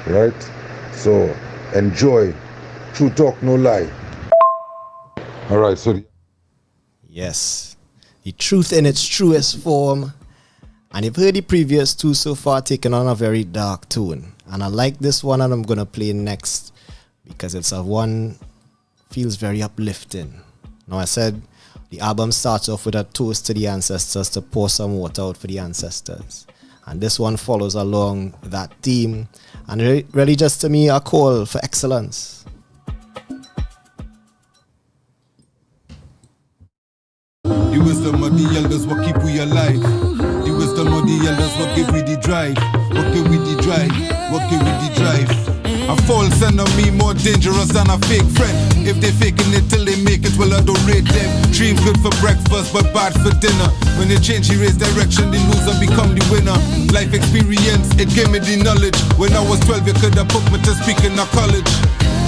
Right? So, enjoy. True talk, no lie. Alright, so... Yes, the truth in its truest form. And you've heard the previous two so far taking on a very dark tone. And I like this one and I'm going to play next because it's a one feels very uplifting. Now I said the album starts off with a toast to the ancestors, to pour some water out for the ancestors. And this one follows along that theme. And really just to me a call for excellence. The wisdom of the elders what keep we alive. The wisdom of the elders what give we the drive. What give we the drive? What give we the drive? A false enemy more dangerous than a fake friend. If they faking it till they make it, well I don't rate them. Dreams good for breakfast but bad for dinner. When they change the race direction, the loser become the winner. Life experience, it gave me the knowledge. When I was 12 you could have put me to speak in a college.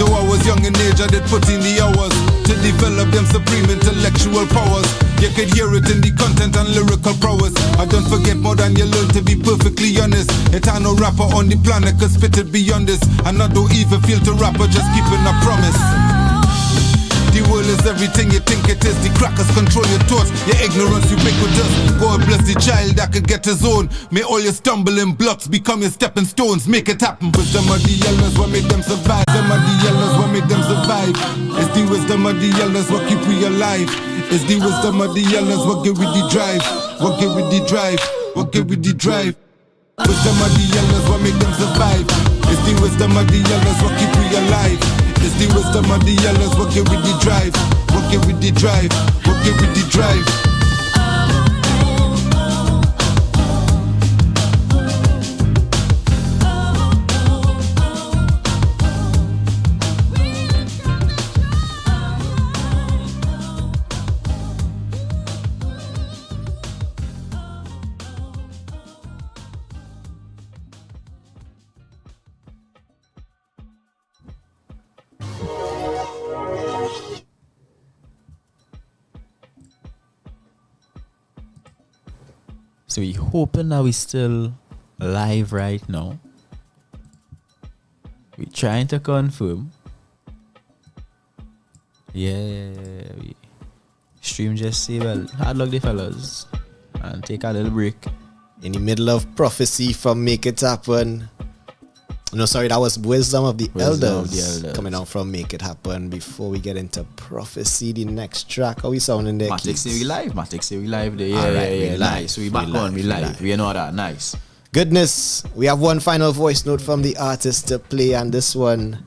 Though I was young in age, I did put in the hours to develop them supreme intellectual powers. You could hear it in the content and lyrical prowess. I don't forget more than you learn, to be perfectly honest. It ain't no rapper on the planet could spit it beyond this. And I don't even feel to rapper, just keeping a promise. The world is everything you think it is. The crackers control your thoughts, your ignorance ubiquitous. God bless the child that could get his own. May all your stumbling blocks become your stepping stones. Make it happen. Wisdom of the elders what make them survive. Wisdom of the elders what make them survive. It's the wisdom of the elders what keep we alive. It's the wisdom of the elders what give we the drive. What give we the drive? What give we the drive? Wisdom of the elders what make them survive. It's the wisdom of the elders what keep we alive. It's the wisdom of the elders what give we the drive. What give we the drive? What give we the drive? So we hoping that we still live right now. We trying to confirm. Yeah, we Stream just say, well, hard luck the fellas. And take a little break. In the middle of prophecy from Make It Happen. No, sorry, that was Wisdom of the Elders coming out from Make It Happen. Before we get into prophecy, the next track, how we sounding there? Matic say we live there. Yeah, nice. We back on, we live. We know that, nice. Goodness, we have one final voice note from the artist to play, and this one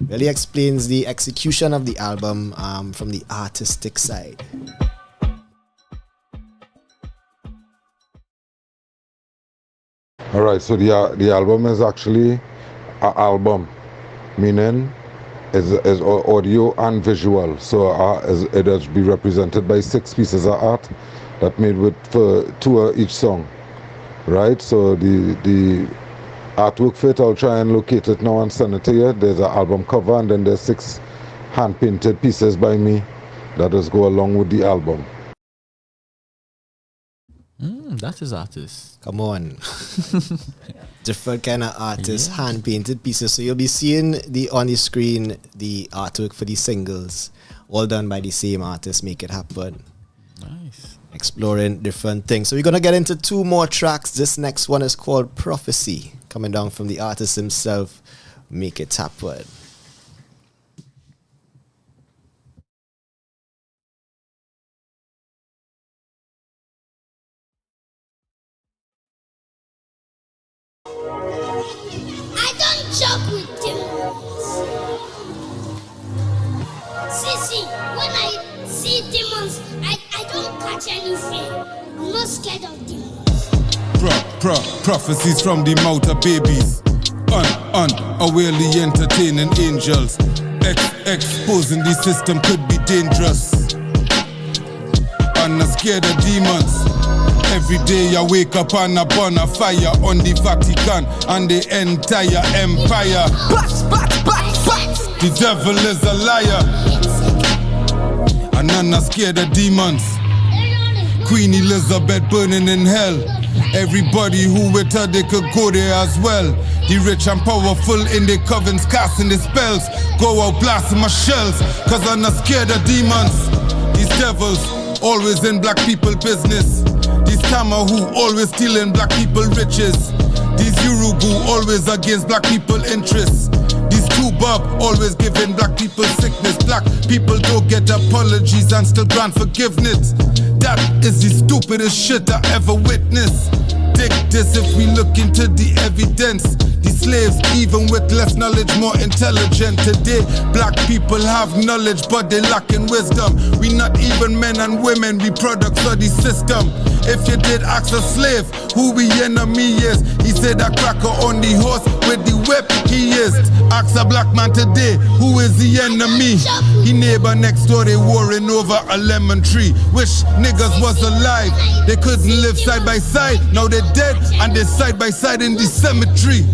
really explains the execution of the album from the artistic side. All right, so the album is actually an album, meaning is audio and visual. So it has be represented by 6 pieces of art that made with for 2 of each song, right? So the artwork fit, I'll try and locate it now and send it to you. There's an album cover, and then there's 6 hand painted pieces by me that does go along with the album. That is artist. Come on. Different kind of artists, hand painted pieces. So you'll be seeing on the screen the artwork for the singles, all done by the same artist. Make It Happen. Nice. Exploring different things. So we're gonna get into 2 more tracks. This next one is called Prophecy, coming down from the artist himself. Make It Happen. I don't joke with demons. See, when I see demons, I don't catch anything. I'm not scared of demons. Prophecies from the mouth of babies. Unawarely entertaining angels. Exposing the system could be dangerous. I'm not scared of demons. Every day I wake up and I burn a fire on the Vatican and the entire empire. The devil is a liar, and I'm not scared of demons. Queen Elizabeth burning in hell. Everybody who with her, they could go there as well. The rich and powerful in their covens casting the spells. Go out blasting my shells, cause I'm not scared of demons. These devils always in black people business. These Tama who always stealing black people riches. These Urugu always against black people interests. These Tubab always giving black people sickness. Black people don't get apologies and still grant forgiveness. That is the stupidest shit I ever witnessed. Take this if we look into the evidence. The slaves, even with less knowledge, more intelligent. Today, black people have knowledge, but they lack in wisdom. We not even men and women, we products of the system. If you did ask a slave who we enemy is, he said a cracker on the horse with the whip he is. Ask a black man today, who is the enemy? He neighbor next door, they warring over a lemon tree. Wish niggas was alive, they couldn't live side by side. Now they're dead and they're side by side in the cemetery.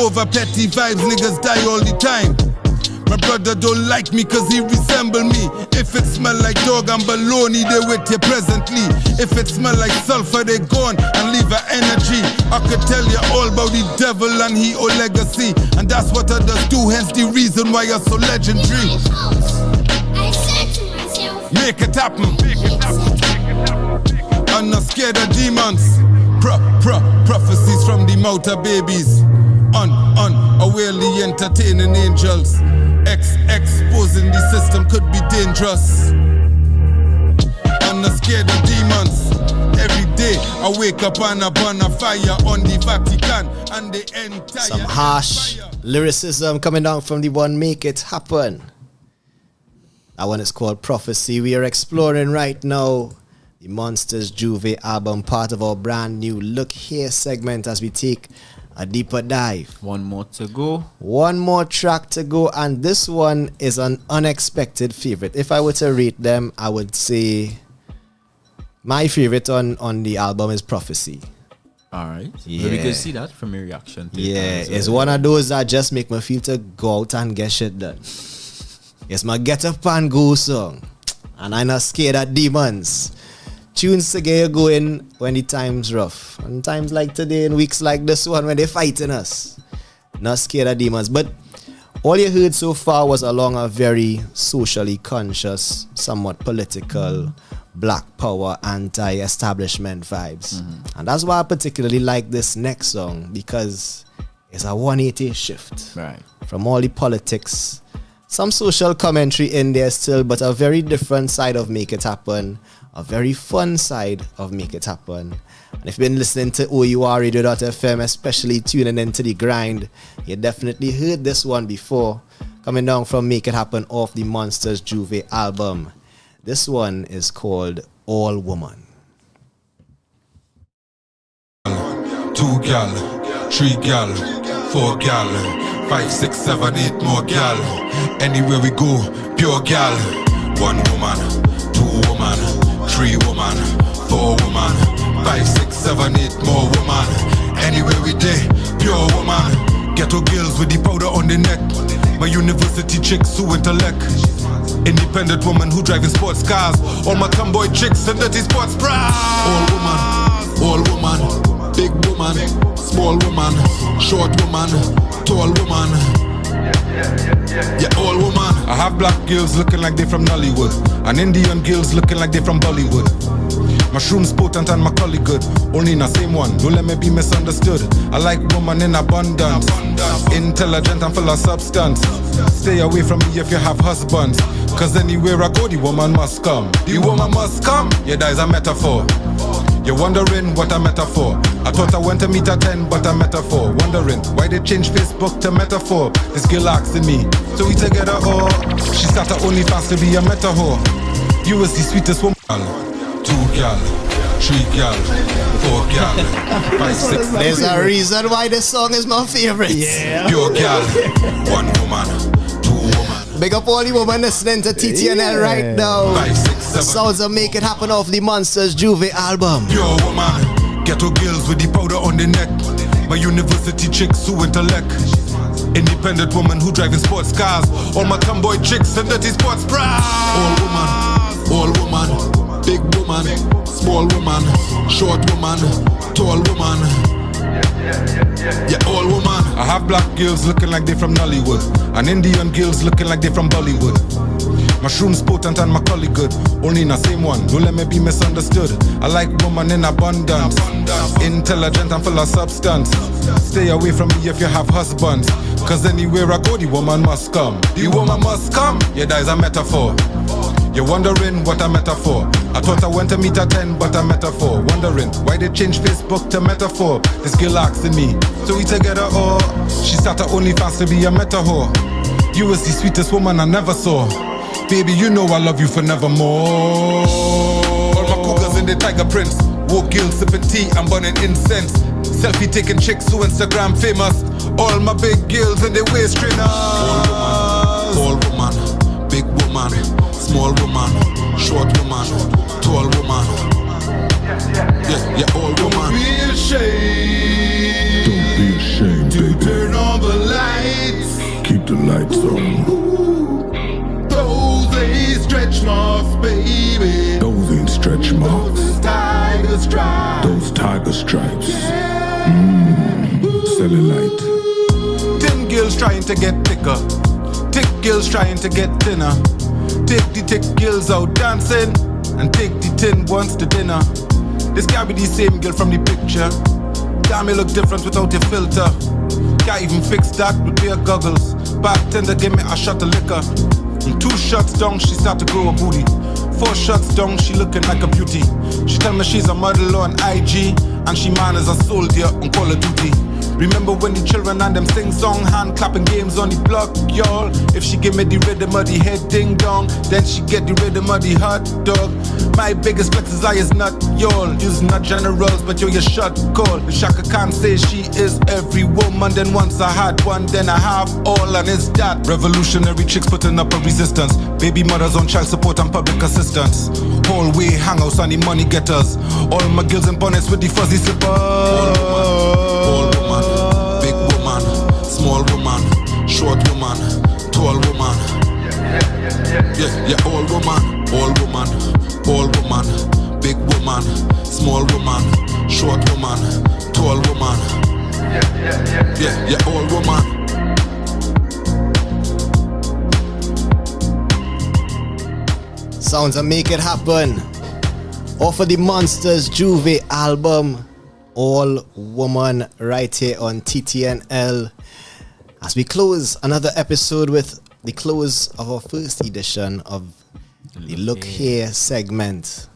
Over petty vibes, niggas die all the time. My brother don't like me cause he resemble me. If it smell like dog and baloney, they with you presently. If it smell like sulfur, they gone and leave her energy. I could tell you all about the devil and he old legacy. And that's what others do, hence the reason why you're so legendary. I said to myself, make it happen. I'm not scared of demons. Prophecies from the mouth of babies. Unawarely entertaining angels. Exposing the system could be dangerous. I'm not scared of demons. Every day I wake up and I burn a fire on the Vatican and the entire. Some harsh lyricism coming down from the one Make It Happen. That one is called Prophecy. We are exploring right now the Monsters Juve album, part of our brand new Look Here segment as we take a deeper dive. One more to go. One more track to go, and this one is an unexpected favorite. If I were to rate them, I would say my favorite on the album is Prophecy. Alright. Yeah. We could see that from your reaction to it. It's one of those that just make me feel to go out and get shit done. It's my get up and go song. And I'm not scared of demons. Tunes to get you going when the time's rough. And times like today and weeks like this one when they're fighting us. Not scared of demons. But All you heard so far was along a very socially conscious, somewhat political, black power, anti-establishment vibes. And that's why I particularly like this next song, because it's a 180 shift. Right. From all the politics, some social commentary in there still, but a very different side of Make It Happen, a very fun side of Make It Happen. And if you've been listening to O.U.R Radio.fm, especially tuning into the grind, you definitely heard this one before, coming down from Make It Happen off the Monsters Juve album. This one is called All Woman. 2 gal, 3 gal, 4 gal, 5, 6, 7, 8 more gal. Anywhere we go, pure gal. 1 woman, 2 woman, 3 woman, 4 woman, 5, 6, 7, 8 more woman. Anywhere we day, pure woman. Ghetto girls with the powder on the neck. My university chicks who intellect. Independent woman who driving sports cars. All my tomboy chicks and dirty sports bras. All woman, big woman, small woman, short woman, tall woman. Yeah, all woman. I have black girls looking like they from Nollywood, and Indian girls looking like they from Bollywood. Mushrooms potent and Macaulay good, only in the same one, don't let me be misunderstood. I like woman in abundance, intelligent and full of substance. Stay away from me if you have husbands, cause anywhere I go the woman must come. The woman must come, yeah, that is a metaphor. You're wondering what a metaphor. I thought I went to meet a 10, but a metaphor. Wondering why they changed Facebook to metaphor. This girl asking me, so we together or? She started OnlyFans to be a meta whore. You was the sweetest woman. 2 gal, 3 gal, 4 gal, 5, 6. There's a reason why this song is my favorite. Yeah. Pure gal, 1 woman, 2 woman. Big up all the women listening to TTNL right now. 5, 6, 7. Sounds of Make It Happen off the Monsters Juve album. Pure woman, ghetto girls with the powder on the neck. My university chicks who intellect. Independent woman who driving sports cars. All my tomboy chicks and dirty sports bras. All woman, big woman, small woman, short woman, tall woman. Yeah, all woman. I have black girls looking like they from Nollywood, and Indian girls looking like they from Bollywood. Mushrooms potent and Macaulay good, only in the same one, don't let me be misunderstood. I like woman in abundance, intelligent and full of substance. Stay away from me if you have husbands, cause anywhere I go the woman must come. The woman must come, yeah, that is a metaphor. You're wondering what a metaphor. I thought I went to meet a 10, but a metaphor. Wondering why they changed Facebook to metaphor. This girl asking me, so we together or? She started OnlyFans to be a meta whore. You was the sweetest woman I never saw. Baby, you know I love you for nevermore. All my cougars in the tiger prints. Woke girls sipping tea and burning incense. Selfie taking chicks who Instagram famous. All my big girls in the waist trainers. All woman, big woman, small woman, short woman, tall woman. Yeah, all woman. Don't be ashamed. Don't be ashamed, baby. Turn on the lights. Keep the lights on. Those ain't stretch marks, baby. Those ain't stretch marks. Those tiger stripes. Those tiger stripes. Cellulite. Thin girls trying to get thicker. Thick girls trying to get thinner. Take the thick girls out dancing and take the thin ones to dinner. This can't be the same girl from the picture. Damn, you look different without your filter. Can't even fix that with bare goggles. Bartender give me a shot of liquor. And 2 shots down, she start to grow a booty. 4 shots down, she looking like a beauty. She tell me she's a model on IG, and she man is a soldier on Call of Duty. Remember when the children and them sing song, hand clapping games on the block, y'all. If she give me the rhythm of the head ding dong, then she get the rhythm of the hot dog. My biggest flex is I is not y'all. You's not generals, but you're your shot call. If Shaka Khan says she is every woman, then once I had one, then I have all, and it's that. Revolutionary chicks putting up a resistance. Baby mothers on child support and public assistance. Hallway hangouts and the money getters. All my girls in bonnets with the fuzzy slippers. All woman, big woman, small woman, short woman, tall woman. Yeah, all woman, all woman, big woman, small woman, short woman, tall woman. Yeah, all woman. sounds and make it happen. Off of the Monsters Juve album, All Woman, right here on TTNL. As we close another episode with the close of our first edition of the Look Here segment.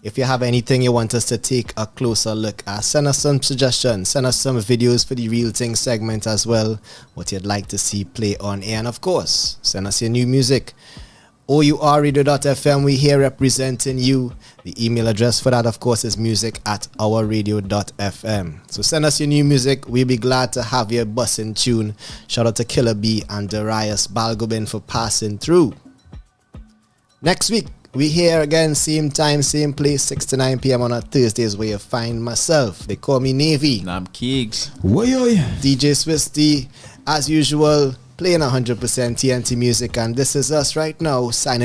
If you have anything you want us to take a closer look at, send us some suggestions, send us some videos for the Real Thing segment as well, what you'd like to see play on air, and of course, send us your new music. O.U.R radio.fm, we here representing you. The email address for that, of course, is music@ourradio.fm. So send us your new music. We'll be glad to have your bussin' tune. Shout out to Killabee and Darius Balgobin for passing through. Next week, we here again, same time, same place, 6 to 9 p.m. on a Thursdays, where you find myself. They call me Navy. And I'm Kiegs. DJ Swisty, as usual, playing 100% TNT music. And this is us right now, signing